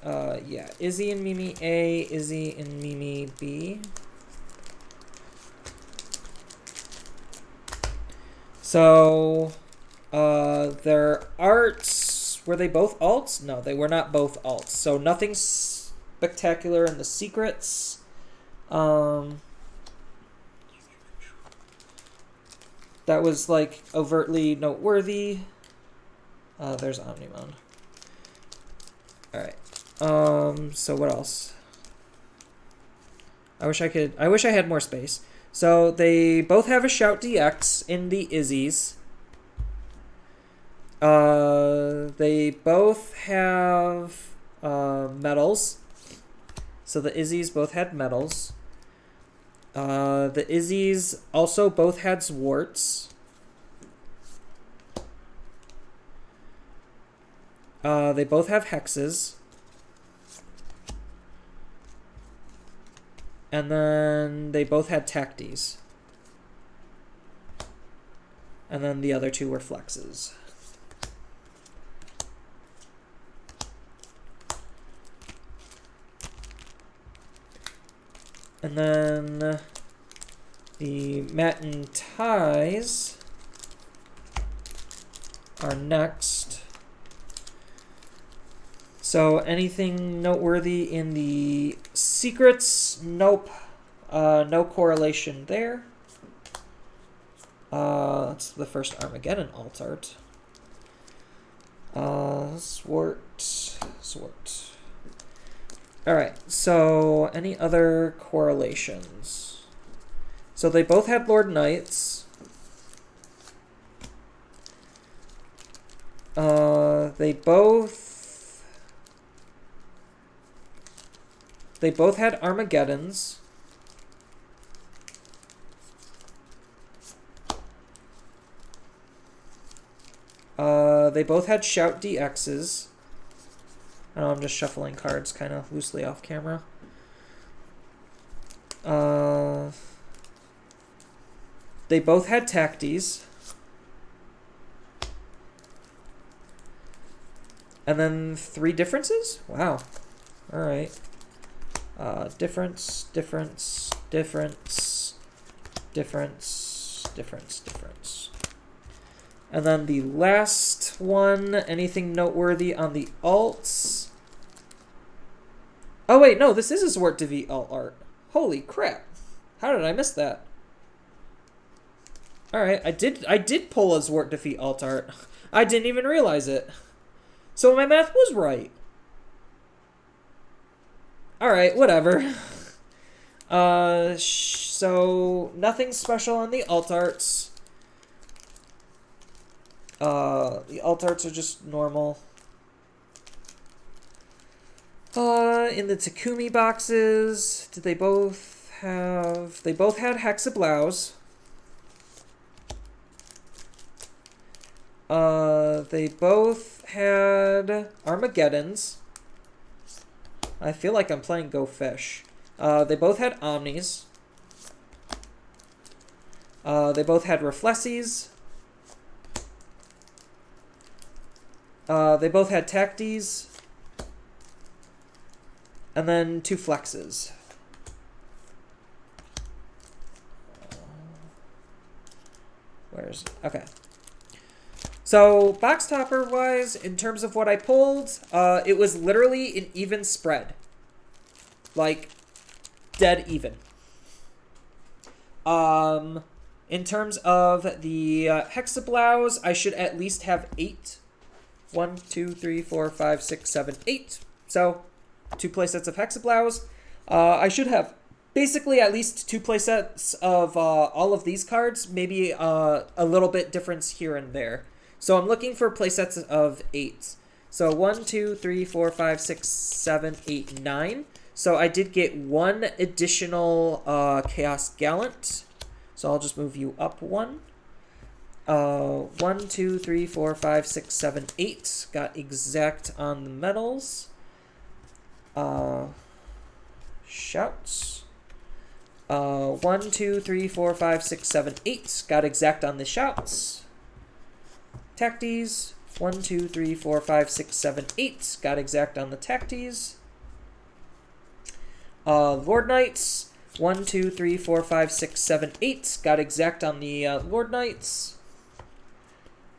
Yeah, Izzy and Mimi A, Izzy and Mimi B. So, their arts, were they both alts? No, they were not both alts. So nothing spectacular in the secrets. That was, like, overtly noteworthy. There's Omnimon. Alright. So what else? I wish I had more space. So they both have a Shout DX in the Izzies. They both have medals. So the Izzies both had medals. The Izzies also both had Zwarts. They both have hexes. And then they both had Tacties. And then the other 2 were flexes. And then the Matt and Ties are next. So anything noteworthy in the secrets? Nope. No correlation there. That's the first Armageddon alt art. Swart. Alright, so any other correlations? So they both had Lord Knights. They both had Armageddons. They both had Shout DXs. I know I'm just shuffling cards kind of loosely off camera. They both had Tacties. And then 3 differences? Wow. Alright. Difference. And then the last one, anything noteworthy on the alts? Oh wait, no, this is a Zwart defeat alt art. Holy crap. How did I miss that? Alright, I did pull a Zwart defeat alt art. I didn't even realize it. So my math was right. Alright, whatever. So nothing special on the alt arts. The alt arts are just normal. In the Takumi boxes, did they both have... They both had Hexablouse. They both had Armageddons. I feel like I'm playing Go Fish. They both had Omnis. They both had Reflexies. They both had Tacties. And then 2 Flexes. Where's... Okay. So, box topper wise, in terms of what I pulled, it was literally an even spread. Like, dead even. In terms of the Hexablouse, I should at least have 8. 1, 2, 3, 4, 5, 6, 7, 8. So, 2 playsets of Hexablouse. I should have basically at least 2 playsets of all of these cards. Maybe a little bit difference here and there. So I'm looking for playsets of 8. So 1, 2, 3, 4, 5, 6, 7, 8, 9. So I did get 1 additional Chaos Gallant. So I'll just move you up 1. 1, 2, 3, 4, 5, 6, 7, 8. Got exact on the medals. Shouts. 1, 2, 3, 4, 5, 6, 7, 8. Got exact on the shouts. Tacties. 1, 2, 3, 4, 5, 6, 7, 8. Got exact on the Tacties. Lord Knights. 1, 2, 3, 4, 5, 6, 7, 8. Got exact on the Lord Knights.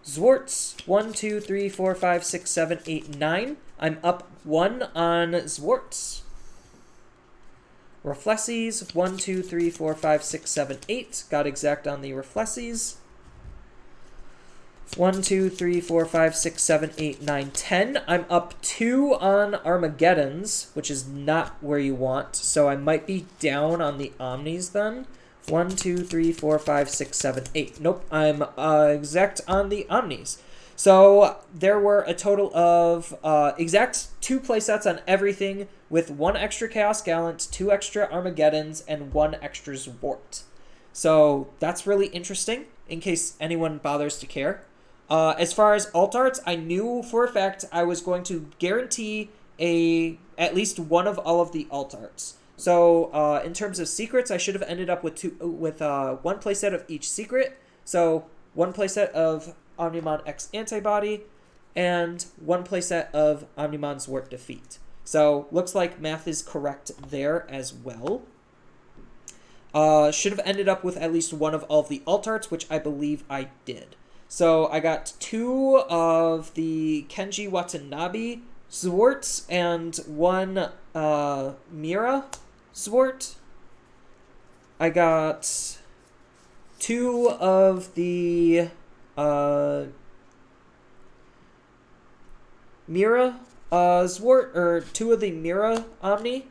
Zwarts. 1, 2, 3, 4, 5, 6, 7, 8, 9. I'm up 1 on Zwarts. Reflexies. 1, 2, 3, 4, 5, 6, 7, 8. Got exact on the Reflexies. 1, 2, 3, 4, 5, 6, 7, 8, 9, 10. I'm up 2 on Armageddons, which is not where you want. So I might be down on the Omnis then. 1, 2, 3, 4, 5, 6, 7, 8. Nope, I'm exact on the Omnis. So there were a total of exact 2 playsets on everything with 1 extra Chaos Gallant, 2 extra Armageddons, and 1 extra Zwart. So that's really interesting in case anyone bothers to care. As far as alt arts, I knew for a fact I was going to guarantee at least one of all of the alt arts. So in terms of secrets, I should have ended up with 1 playset of each secret. So 1 playset of Omnimon X Antibody and 1 playset of Omnimon Zwart Defeat. So looks like math is correct there as well. Should have ended up with at least 1 of all of the alt arts, which I believe I did. So I got 2 of the Kenji Watanabe Zwarts and 1 Mira Zwart. I got 2 of the Mira Zwart, or 2 of the Mira Omni.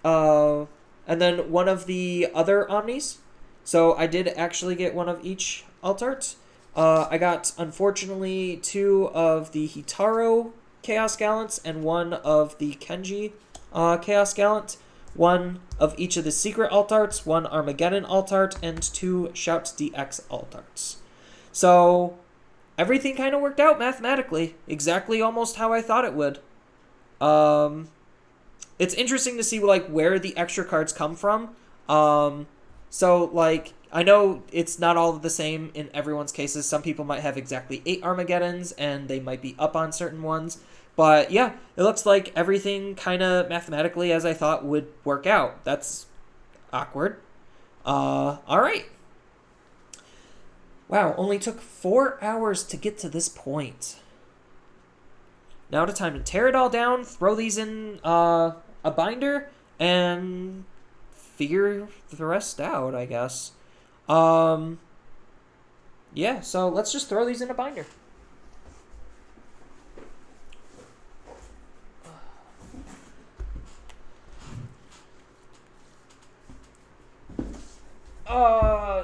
And then 1 of the other Omnis. So I did actually get 1 of each alt art. I got, unfortunately, 2 of the Hitaro Chaos Gallants and 1 of the Kenji Chaos Gallant. 1 of each of the Secret alt arts, 1 Armageddon alt art, and 2 Shouts DX alt arts. So everything kind of worked out mathematically, exactly almost how I thought it would. It's interesting to see like where the extra cards come from. So like I know it's not all the same in everyone's cases. Some people might have exactly 8 Armageddons and they might be up on certain ones. But yeah, it looks like everything kind of mathematically as I thought would work out. That's awkward. All right. Wow, only took 4 hours to get to this point. Now to time to tear it all down, throw these in a binder, and figure the rest out, I guess. Yeah, so let's just throw these in a binder.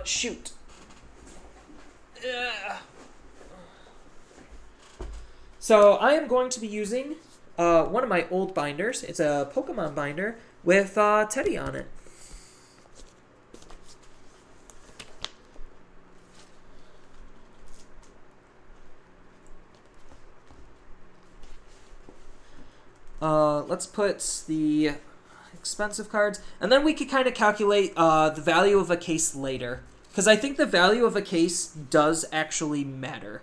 Shoot. So I am going to be using one of my old binders. It's a Pokemon binder with Teddy on it. Let's put the expensive cards, and then we could kind of calculate the value of a case later, because I think the value of a case does actually matter.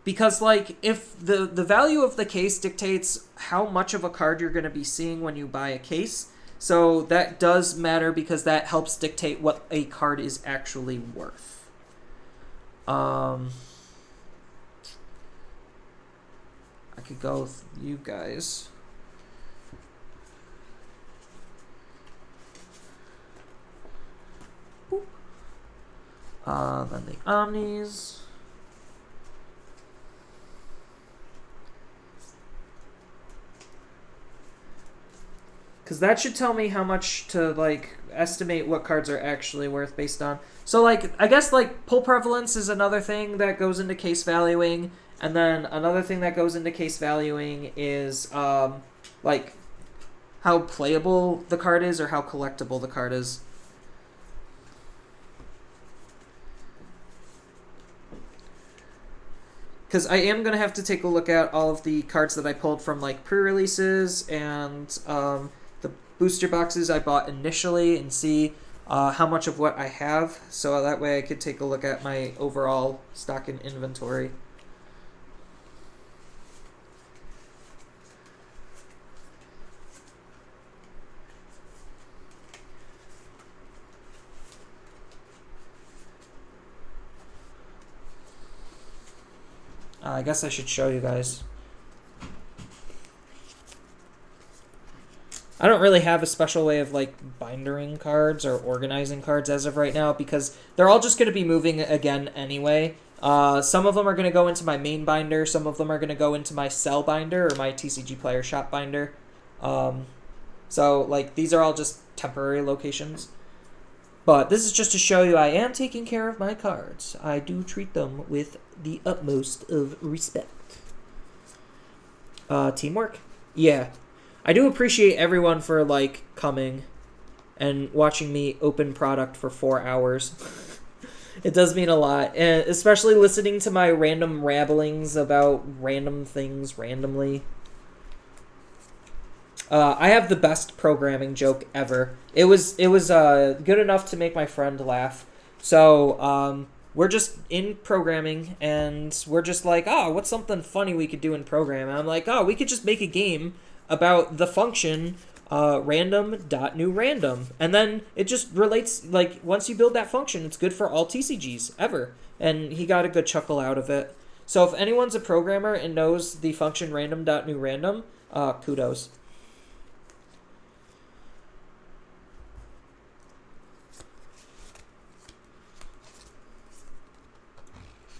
Because like if the value of the case dictates how much of a card you're going to be seeing when you buy a case, so that does matter because that helps dictate what a card is actually worth. I could go with you guys. Then the Omnis. Because that should tell me how much to, like, estimate what cards are actually worth based on. So, like, I guess, like, pull prevalence is another thing that goes into case valuing. And then another thing that goes into case valuing is, like, how playable the card is or how collectible the card is. Because I am going to have to take a look at all of the cards that I pulled from, like, pre-releases and the booster boxes I bought initially and see how much of what I have. So that way I could take a look at my overall stock and inventory. I guess I should show you guys. I don't really have a special way of like bindering cards or organizing cards as of right now because they're all just going to be moving again anyway. Some of them are going to go into my main binder. Some of them are going to go into my cell binder or my TCG Player Shop binder. So like these are all just temporary locations. But this is just to show you I am taking care of my cards. I do treat them with the utmost of respect. Teamwork? Yeah. I do appreciate everyone for, like, coming and watching me open product for 4 hours. It does mean a lot. And especially listening to my random rabblings about random things randomly. I have the best programming joke ever. It was good enough to make my friend laugh. So we're just in programming, and we're just like, oh, what's something funny we could do in programming? And I'm like, oh, we could just make a game about the function random.newRandom, and then it just relates. Like once you build that function, it's good for all TCGs ever. And he got a good chuckle out of it. So if anyone's a programmer and knows the function random.newRandom, kudos.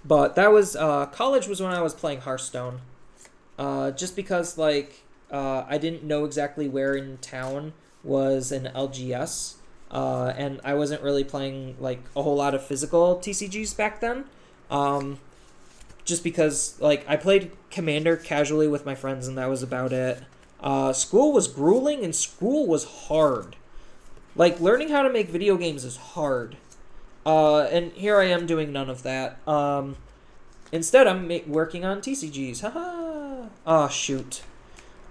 But that was, college was when I was playing Hearthstone. Just because, like, I didn't know exactly where in town was an LGS. And I wasn't really playing, like, a whole lot of physical TCGs back then. Just because, like, I played Commander casually with my friends, and that was about it. School was grueling, and school was hard. Like, learning how to make video games is hard. And here I am doing none of that. Instead, I'm working on TCGs. Haha. Oh, shoot.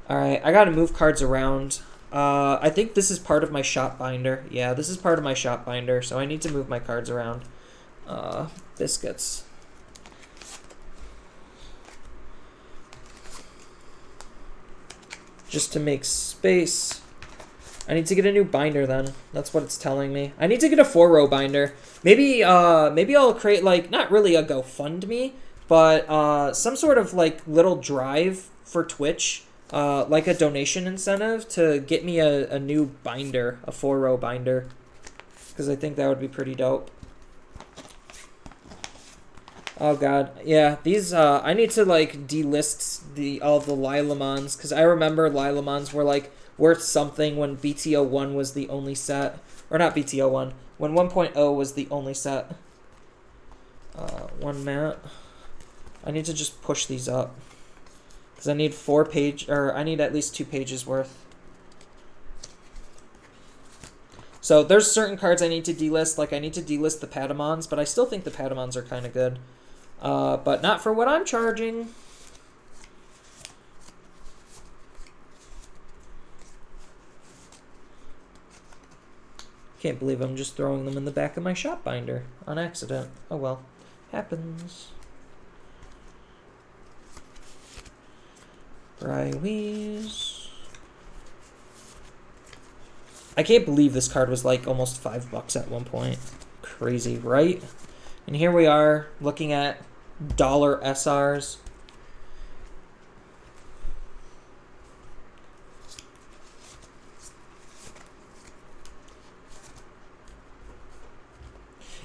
Alright, I gotta move cards around. I think this is part of my shop binder. Yeah, this is part of my shop binder, so I need to move my cards around. Biscuits. Just to make space. I need to get a new binder then. That's what it's telling me. I need to get a 4-row binder. Maybe I'll create, like, not really a GoFundMe, but some sort of, like, little drive for Twitch, like a donation incentive to get me a new binder, a 4-row binder, because I think that would be pretty dope. Oh god, yeah, these, I need to, like, delist all the Lilamons, because I remember Lilamons were, like, worth something when BT01 was the only set. Or not BT01, when 1.0 was the only set. One mat. I need to just push these up. Because I need I need at least 2 pages worth. So there's certain cards I need to delist. Like I need to delist the Patamons, but I still think the Patamons are kind of good. But not for what I'm charging. Can't believe I'm just throwing them in the back of my shop binder on accident. Oh well, happens. Brywees. I can't believe this card was like almost $5 at one point. Crazy, right? And here we are looking at dollar SRs.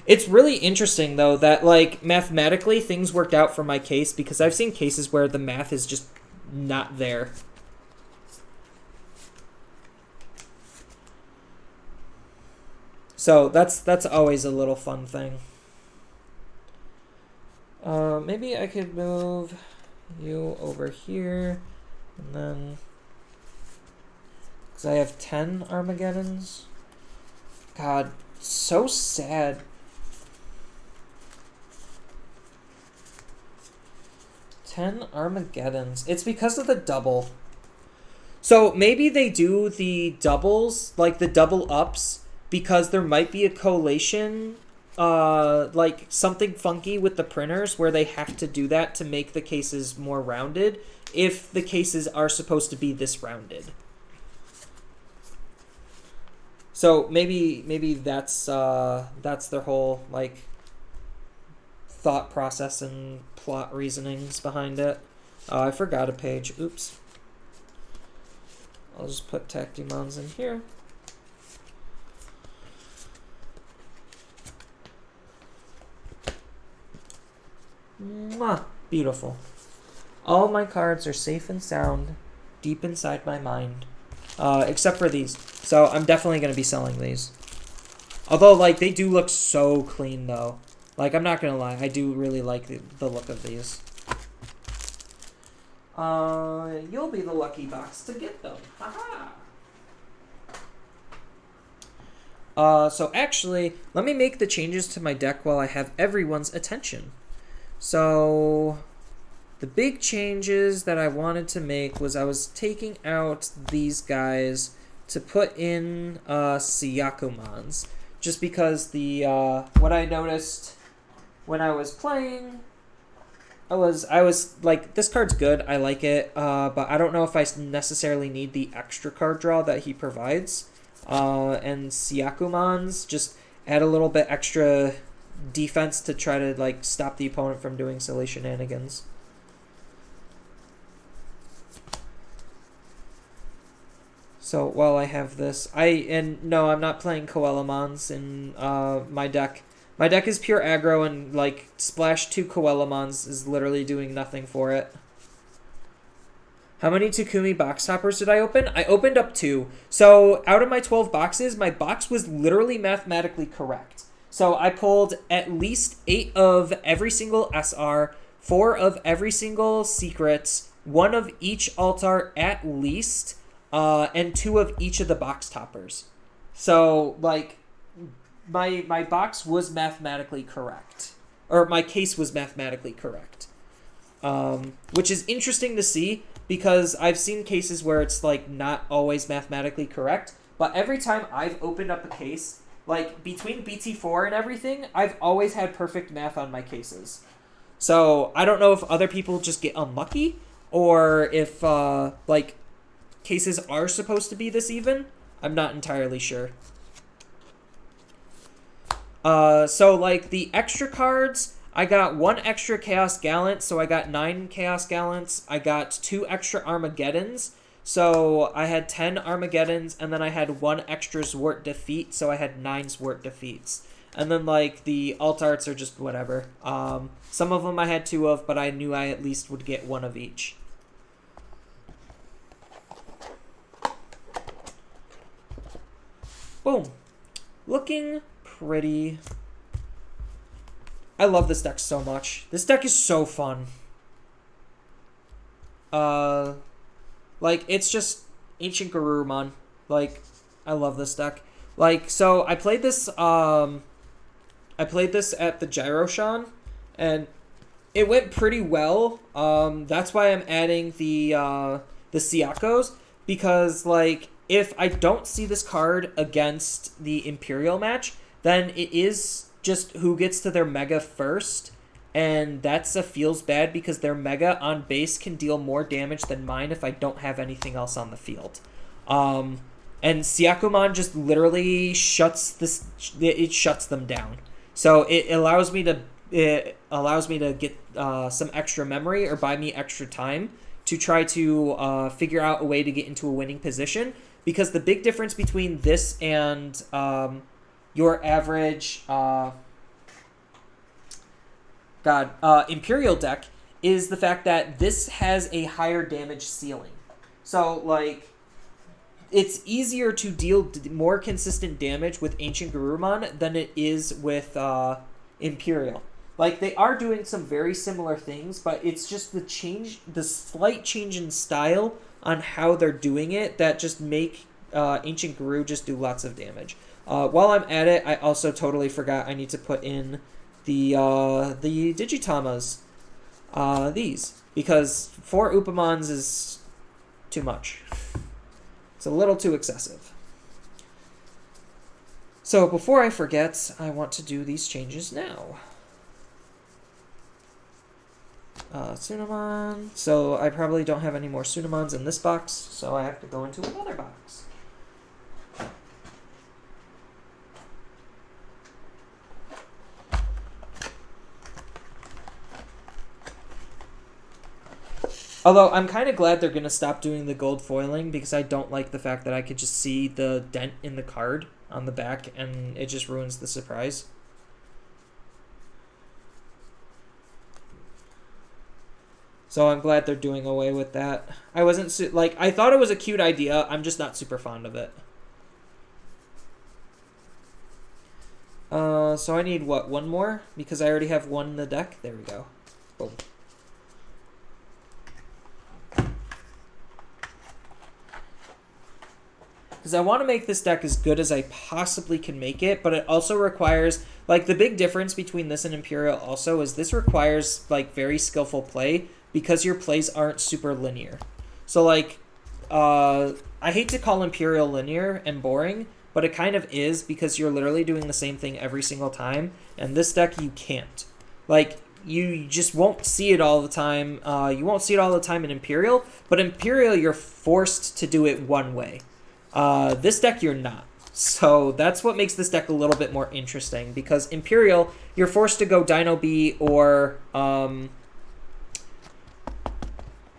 It's really interesting though that like mathematically things worked out for my case, because I've seen cases where the math is just not there. So that's always a little fun thing. Maybe I could move you over here, and then because I have 10 Armageddons. God, so sad. 10 Armageddons. It's because of the double. So maybe they do the doubles, like the double ups, because there might be a collation, like something funky with the printers where they have to do that to make the cases more rounded if the cases are supposed to be this rounded. So maybe that's their whole like thought process and plot reasonings behind it. Oh, I forgot a page. Oops. I'll just put Tactimons in here. Mwah! Beautiful. All my cards are safe and sound deep inside my mind. Except for these. So I'm definitely going to be selling these. Although, like, they do look so clean, though. Like, I'm not going to lie. I do really like the look of these. You'll be the lucky box to get them. Haha! So actually, let me make the changes to my deck while I have everyone's attention. So, the big changes that I wanted to make was I was taking out these guys to put in Syakumons. Just because the what I noticed when I was playing, I was like, this card's good, I like it, but I don't know if I necessarily need the extra card draw that he provides. And Syakumons just add a little bit extra defense to try to like stop the opponent from doing silly shenanigans. So while I have this, no, I'm not playing Coelamons in my deck. My deck is pure aggro, and like splash 2 Coelamons is literally doing nothing for it. How many Takumi box toppers did I open? I opened up 2. So out of my 12 boxes, my box was literally mathematically correct. So I pulled at least 8 of every single SR, 4 of every single secret, 1 of each altar at least, and 2 of each of the box toppers. So, like, my box was mathematically correct. Or my case was mathematically correct. Which is interesting to see, because I've seen cases where it's, like, not always mathematically correct. But every time I've opened up a case, like, between BT4 and everything, I've always had perfect math on my cases. So, I don't know if other people just get unlucky, or if, like, cases are supposed to be this even. I'm not entirely sure. So, like, the extra cards, I got 1 extra Chaos Gallant, so I got 9 Chaos Gallants. I got 2 extra Armageddons, so I had 10 Armageddons, and then I had 1 extra Zwart Defeat, so I had 9 Zwart Defeats. And then, like, the alt arts are just whatever. Some of them I had 2 of, but I knew I at least would get 1 of each. Boom. Looking pretty. I love this deck so much. This deck is so fun. Uh, like, it's just Ancient Garurumon. Like, I love this deck. Like, so I played this at the Gyroshan, and it went pretty well. That's why I'm adding the Siakos, because like if I don't see this card against the Imperial match, then it is just who gets to their Mega first, and that's a feels bad because their Mega on base can deal more damage than mine if I don't have anything else on the field. And Siakumon just literally shuts this. It shuts them down. So it allows me to get some extra memory or buy me extra time to try to figure out a way to get into a winning position. Because the big difference between this and your average Imperial deck is the fact that this has a higher damage ceiling. So like, it's easier to deal more consistent damage with Ancient Garurumon than it is with Imperial. Like, they are doing some very similar things, but it's just the slight change in style on how they're doing it that just make Ancient Garu just do lots of damage. While I'm at it, I also totally forgot I need to put in the Digitamas, these, because 4 Upamons is too much. It's a little too excessive. So before I forget, I want to do these changes now. Tsunamon. So I probably don't have any more Tsunamons in this box, so I have to go into another box. Although I'm kind of glad they're going to stop doing the gold foiling, because I don't like the fact that I could just see the dent in the card on the back and it just ruins the surprise. So I'm glad they're doing away with that. I wasn't I thought it was a cute idea. I'm just not super fond of it. So I need what, one more? Because I already have one in the deck. There we go. Boom. Because I want to make this deck as good as I possibly can make it, but it also requires, like, the big difference between this and Imperial also is this requires, like, very skillful play because your plays aren't super linear. So, like, I hate to call Imperial linear and boring, but it kind of is because you're literally doing the same thing every single time, and this deck you can't. Like, you just won't see it all the time. You won't see it all the time in Imperial, but Imperial you're forced to do it one way. This deck you're not. So that's what makes this deck a little bit more interesting, because Imperial, you're forced to go Dino B or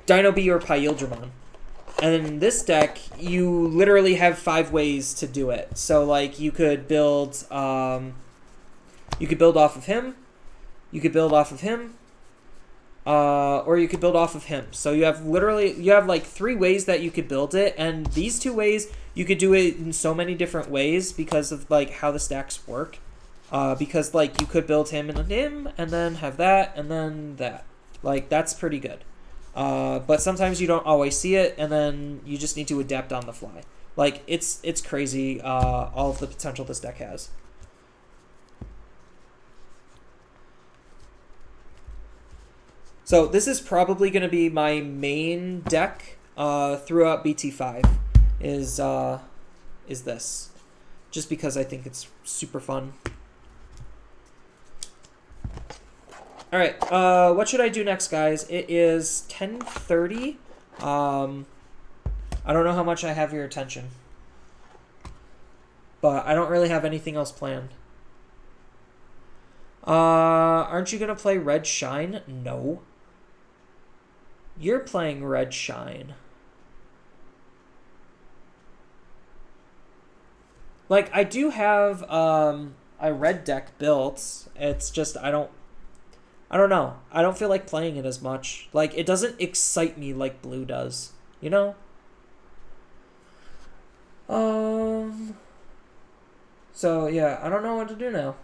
Pyildramon. And in this deck, you literally have 5 ways to do it. So like you could build off of him, you could build off of him, or you could build off of him. So you have like 3 ways that you could build it, and these 2 ways you could do it in so many different ways because of like how the stacks work. Because like you could build him and him, and then have that, and then that. Like that's pretty good. But sometimes you don't always see it, and then you just need to adapt on the fly. Like it's crazy all of the potential this deck has. So this is probably going to be my main deck throughout BT05 is this. Just because I think it's super fun. Alright, what should I do next, guys? It is 10:30. I don't know how much I have your attention. But I don't really have anything else planned. Aren't you going to play Red Shine? No. You're playing Red Shine. Like, I do have a red deck built. It's just I don't know. I don't feel like playing it as much. Like, it doesn't excite me like blue does. You know? So, yeah, I don't know what to do now.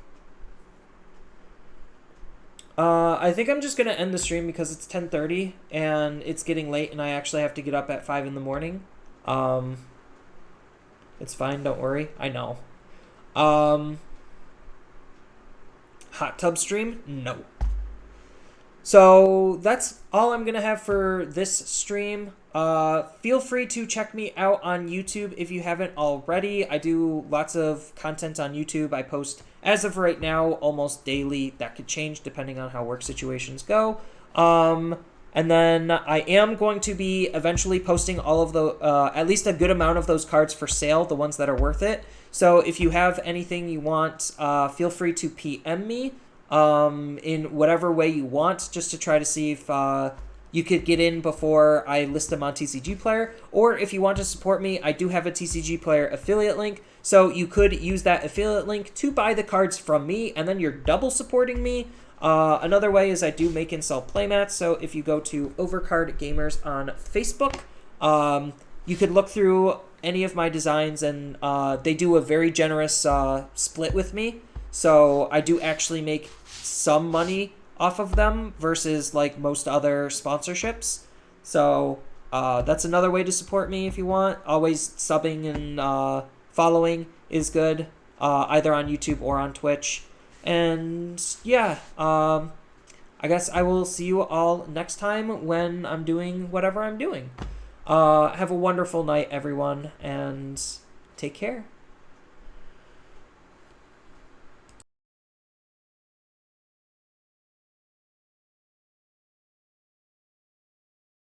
I think I'm just gonna end the stream because it's 10:30 and it's getting late, and I actually have to get up at 5 in the morning. Um, it's fine, don't worry. I know. Um, hot tub stream? No. So that's all I'm gonna have for this stream. Feel free to check me out on YouTube if you haven't already. I do lots of content on YouTube. I post, as of right now, almost daily. That could change depending on how work situations go. And then I am going to be eventually posting all of the, at least a good amount of those cards for sale, the ones that are worth it. So if you have anything you want, feel free to PM me in whatever way you want, just to try to see if you could get in before I list them on TCG Player. Or if you want to support me, I do have a TCG Player affiliate link, so you could use that affiliate link to buy the cards from me, and then you're double supporting me. Another way is I do make and sell playmats, so if you go to Overcard Gamers on Facebook, you could look through any of my designs, and they do a very generous split with me. So I do actually make some money off of them versus like most other sponsorships. So that's another way to support me if you want. Always subbing and following is good, either on YouTube or on Twitch. And yeah, I guess I will see you all next time when I'm doing whatever I'm doing. Have a wonderful night, everyone, and take care.